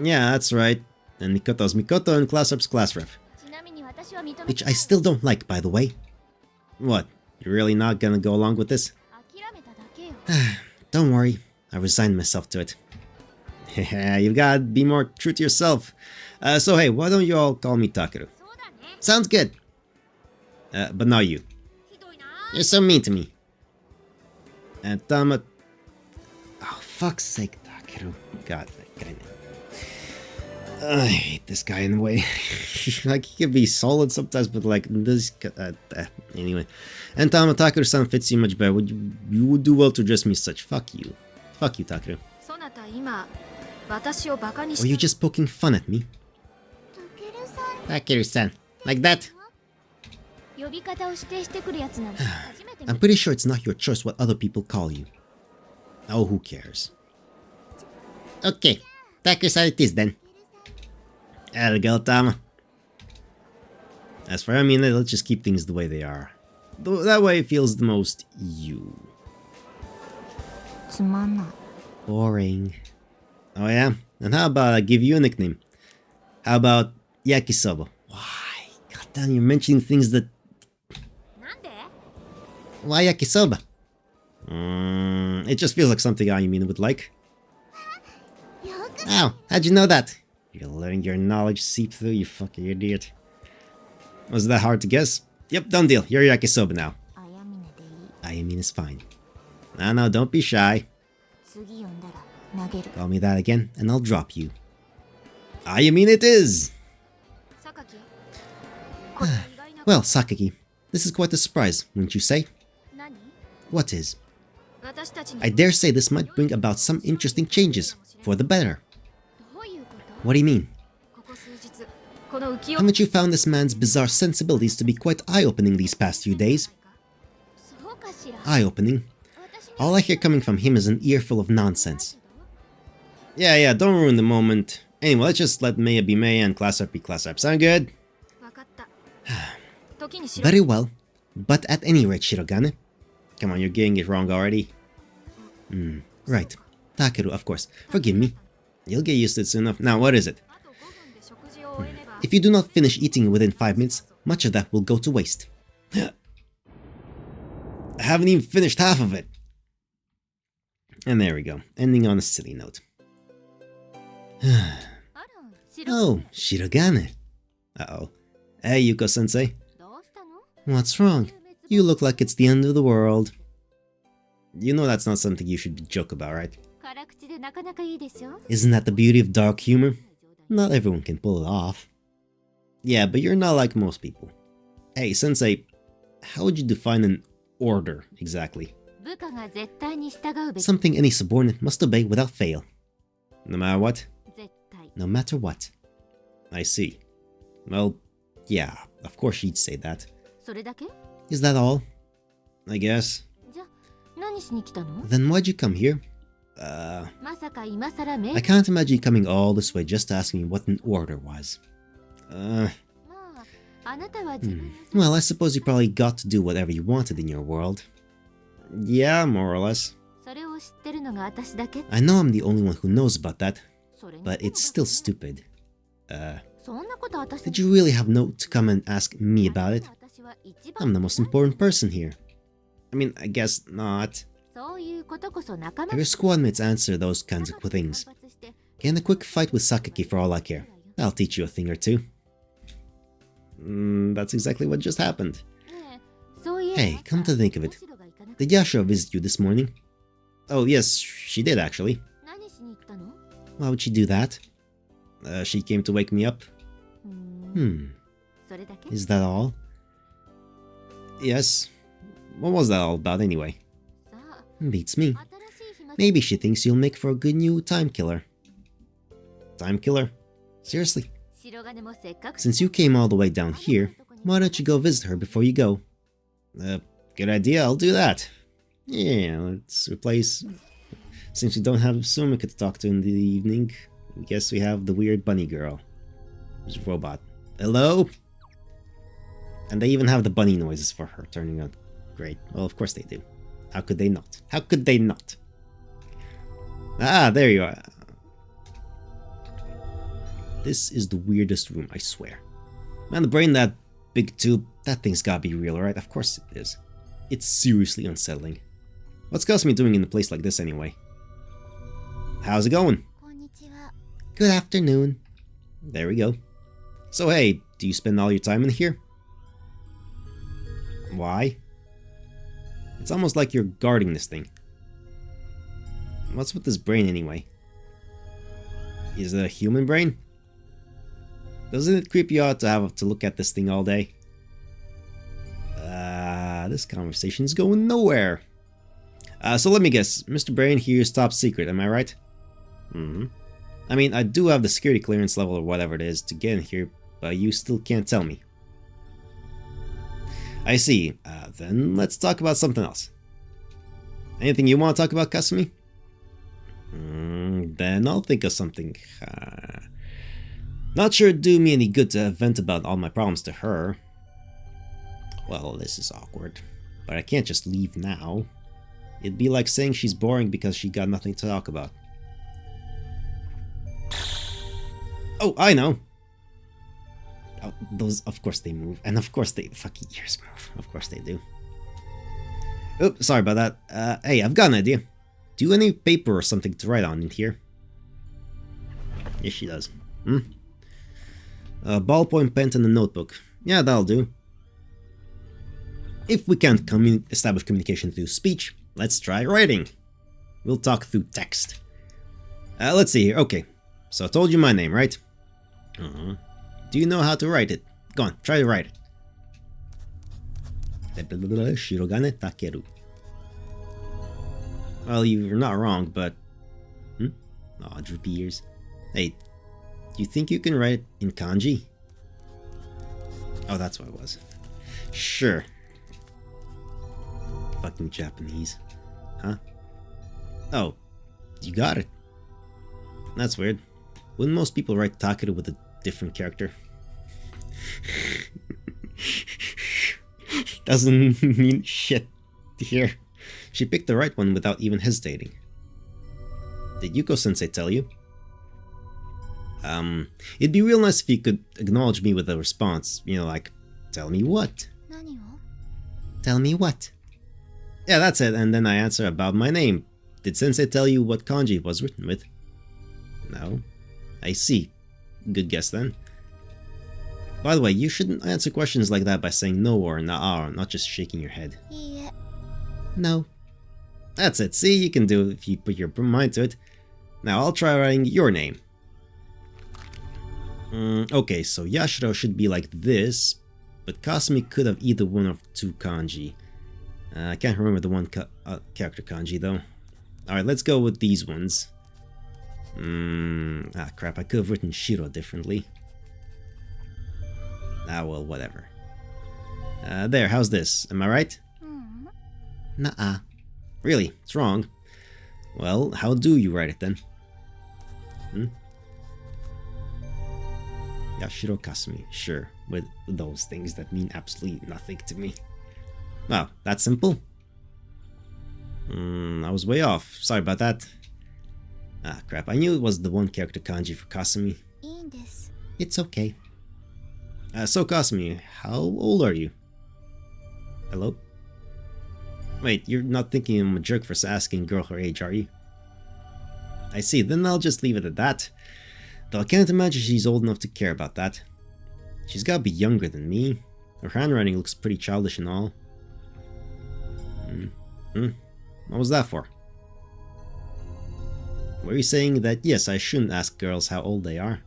Yeah, that's right. And Mikoto's Mikoto and class rep's class rep. Which I still don't like, by the way. What? You're really not gonna go along with this? Don't worry, I resigned myself to it. You gotta be more true to yourself. So hey, why don't you all call me Takeru? Sounds good. But not you. You're so mean to me. And Tama... Oh, fuck's sake, Takeru. God, that guy... I hate this guy in a way. Like, he can be solid sometimes, but like, this... anyway. And Tama, Takeru-san fits you much better. You would do well to address me as such. Fuck you. Fuck you, Takeru. Were you just poking fun at me? Takeru-san. Like that? I'm pretty sure it's not your choice what other people call you. Oh, who cares? Okay, Takeru-san it is then. There we go, Tama. As for I mean, let's just keep things the way they are. That way it feels the most you. Boring. Oh yeah? And how about I give you a nickname? How about Yakisoba? Why? God damn, you're mentioning things that... Why yakisoba? It just feels like something Ayumina would like. Ow, how'd you know that? You're letting your knowledge seep through, you fucking idiot. Was that hard to guess? Yep, done deal. You're yakisoba now. Ayamina's fine. No, don't be shy. Call me that again, and I'll drop you. Well, Sakaki, this is quite a surprise, wouldn't you say? What is? I dare say this might bring about some interesting changes, for the better. What do you mean? Haven't you found this man's bizarre sensibilities to be quite eye-opening these past few days? Eye-opening? All I hear coming from him is an earful of nonsense. Yeah, don't ruin the moment. Anyway, let's just let Maya be Maya and class up be class up. Sound good? Very well. But at any rate, Shirogane. Come on, you're getting it wrong already. Right. Takeru, of course. Forgive me. You'll get used to it soon enough. Now, what is it? If you do not finish eating within 5 minutes, much of that will go to waste. I haven't even finished half of it. And there we go. Ending on a silly note. Oh, Shirogane. Uh-oh. Hey, Yuko-sensei. What's wrong? You look like it's the end of the world. You know that's not something you should joke about, right? Isn't that the beauty of dark humor? Not everyone can pull it off. Yeah, but you're not like most people. Hey, sensei, how would you define an order, exactly? Something any subordinate must obey without fail. No matter what? No matter what. I see. Well, yeah, of course she'd say that. Is that all? I guess. Then why'd you come here? I can't imagine you coming all this way just to ask me what an order was. Well, I suppose you probably got to do whatever you wanted in your world. Yeah, more or less. I know I'm the only one who knows about that, but it's still stupid. Did you really have no to come and ask me about it? I'm the most important person here. I mean, I guess not. Have your squad mates answer those kinds of things. Get in a quick fight with Sakaki for all I care. I'll teach you a thing or two. That's exactly what just happened. Hey, come to think of it. Did Yashiro visit you this morning? Oh yes, she did actually. Why would she do that? She came to wake me up. Is that all? Yes. What was that all about anyway? Beats me. Maybe she thinks you'll make for a good new time killer. Time killer? Seriously? Since you came all the way down here, why don't you go visit her before you go? Good idea, I'll do that. Yeah, let's replace... Since we don't have Sumika to talk to in the evening, I guess we have the weird bunny girl. Who's a robot. Hello? And they even have the bunny noises for her turning out. Great. Well, of course they do. How could they not? How could they not? Ah, there you are. This is the weirdest room, I swear. Man, the brain, that big tube, that thing's gotta be real, right? Of course it is. It's seriously unsettling. What's Kasumi doing in a place like this anyway? How's it going? Good afternoon. There we go. So hey, do you spend all your time in here? Why? It's almost like you're guarding this thing. What's with this brain anyway? Is it a human brain? Doesn't it creep you out to have to look at this thing all day? This conversation's going nowhere. So let me guess, Mr. Brain here is top secret, am I right? I mean, I do have the security clearance level or whatever it is to get in here, but you still can't tell me. I see. Then let's talk about something else. Anything you want to talk about, Kasumi? Then I'll think of something. Not sure it'd do me any good to vent about all my problems to her. Well, this is awkward. But I can't just leave now. It'd be like saying she's boring because she got nothing to talk about. Oh, I know! Oh, those, of course they move. And of course they fucking ears move. Of course they do. Oops, sorry about that. Hey, I've got an idea. Do you have any paper or something to write on in here? Yes, she does. A ballpoint pen and a notebook. Yeah, that'll do. If we can't establish communication through speech, let's try writing. We'll talk through text. Let's see here. Okay, so I told you my name, right? Do you know how to write it? Go on, try to write it. Shirogane takeru. Well, you're not wrong, but... Aw, droopy ears. Hey, do you think you can write in kanji? Oh, that's what it was. Sure. Fucking Japanese. Huh? Oh, you got it. That's weird. Wouldn't most people write Takeru with a different character? Doesn't mean shit here. She picked the right one without even hesitating. Did Yuko-sensei tell you? It'd be real nice if you could acknowledge me with a response. You know, like, tell me what? Tell me what? Yeah, that's it, and then I answer about my name. Did sensei tell you what kanji it was written with? No. I see. Good guess then. By the way, you shouldn't answer questions like that by saying no or nah, not just shaking your head. No. That's it, see, you can do it if you put your mind to it. Now I'll try writing your name. Okay, so Yashiro should be like this, but Kasumi could have either one of two kanji. I can't remember the one character kanji though. Alright, let's go with these ones. Crap, I could have written Shiro differently. Ah, well, whatever. There, how's this? Am I right? Nuh-uh. Really? It's wrong. Well, how do you write it then? Yashiro Kasumi, sure, with those things that mean absolutely nothing to me. Wow, that simple? I was way off. Sorry about that. Ah, crap. I knew it was the one character kanji for Kasumi. It's okay. So Kasumi, how old are you? Hello? Wait, you're not thinking I'm a jerk for asking a girl her age, are you? I see, then I'll just leave it at that. Though I can't imagine she's old enough to care about that. She's gotta be younger than me. Her handwriting looks pretty childish and all. What was that for? Were you saying that, yes, I shouldn't ask girls how old they are?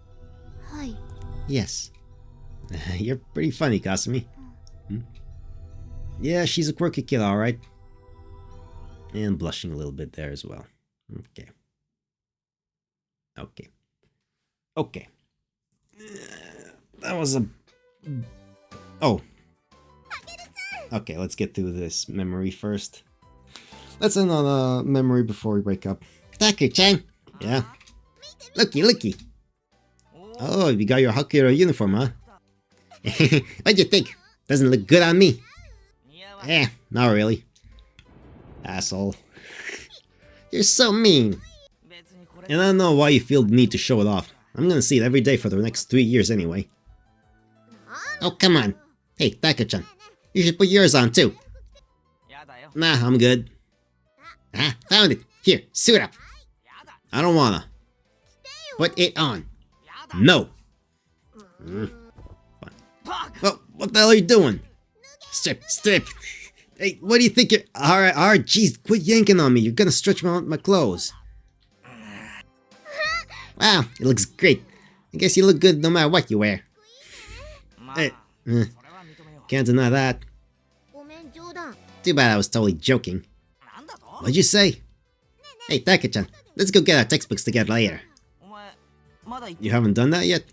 Yes. You're pretty funny, Kasumi. Yeah, she's a quirky kid, alright. And blushing a little bit there as well. Okay. Okay. That was a... Oh. Okay, let's get through this memory first. Let's end on a memory before we wake up. Taku-chan! Yeah? Looky! Oh, you got your Hakuro uniform, huh? What'd you think? Doesn't look good on me. Eh, not really. Asshole. You're so mean. And I don't know why you feel the need to show it off. I'm gonna see it every day for the next 3 years anyway. Oh, come on. Hey, Taku-chan. You should put yours on too. Nah, I'm good. Ah, found it. Here, suit up. I don't wanna. Put it on. No. Well, what the hell are you doing? Strip. Hey, what do you think you're... Alright, jeez, quit yanking on me. You're gonna stretch my clothes. Wow, it looks great. I guess you look good no matter what you wear. Hey, can't deny that. Too bad I was totally joking. What'd you say? Hey, Taku-chan, let's go get our textbooks together later. You haven't done that yet?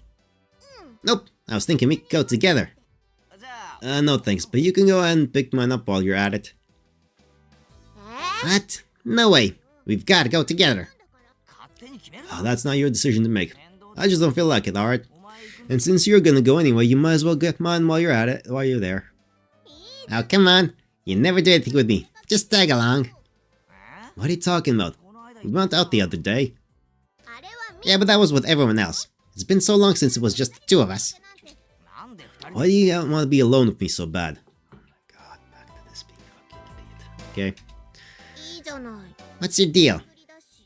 Nope, I was thinking we could go together. No thanks, but you can go ahead and pick mine up while you're at it. What? No way. We've got to go together. Oh, that's not your decision to make. I just don't feel like it, alright? And since you're gonna go anyway, you might as well get mine while you're at it, while you're there. Oh, come on. You never do anything with me. Just tag along. What are you talking about? We went out the other day. Yeah, but that was with everyone else. It's been so long since it was just the two of us. Why do you want to be alone with me so bad? Oh my god, back to this being fucking idiot. Okay. What's your deal?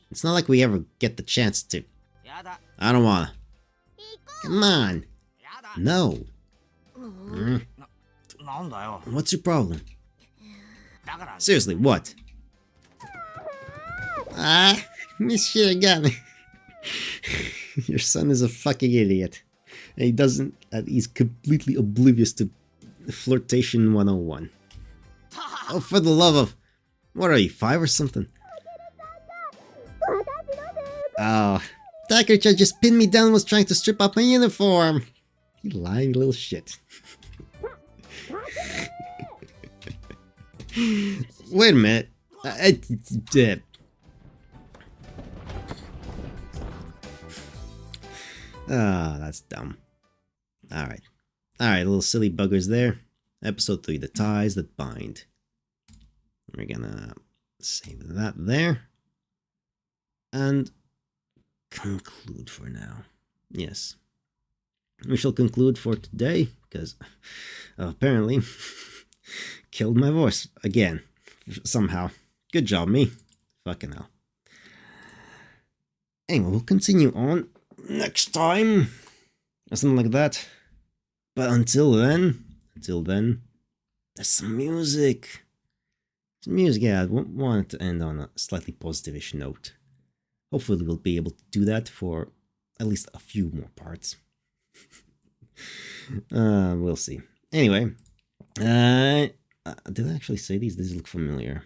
It's not like we ever get the chance to. I don't wanna. Come on. No. What's your problem? Seriously, what? Miss Shirogane. Your son is a fucking idiot. And he doesn't... he's completely oblivious to flirtation 101. Oh, for the love of... What are you, 5 or something? Oh, Takeru-chan just pinned me down and was trying to strip off my uniform. You lying little shit. Wait a minute. Ah, that's dumb. Alright. Alright, little silly buggers there. Episode 3, The Ties That Bind. We're gonna save that there. And conclude for now. Yes. We shall conclude for today, because apparently killed my voice again. Somehow. Good job, me. Fucking hell. Anyway, we'll continue on next time. Or something like that. But until then, there's some music. Some music, yeah, I wanted to end on a slightly positive-ish note. Hopefully we'll be able to do that for at least a few more parts. We'll see. Anyway, did I actually say these? These look familiar.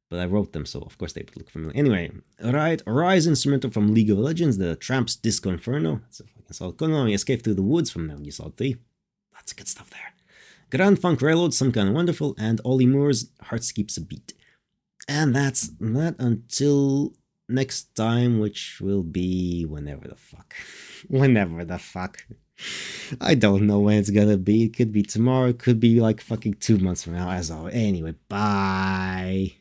But I wrote them, so of course they would look familiar. Anyway, alright, Rise instrumental from League of Legends, the Tramps Disco Inferno. That's a fucking solid. Konami Escape Through the Woods from Metal Gear Solid 3. Lots of good stuff there. Grand Funk Railroad, Some Kind of Wonderful, and Ollie Moore's Heart Skips a Beat. And that's that until next time, which will be whenever the fuck. Whenever the fuck. I don't know when it's gonna be. It could be tomorrow, it could be like fucking 2 months from now, as always. Anyway, bye.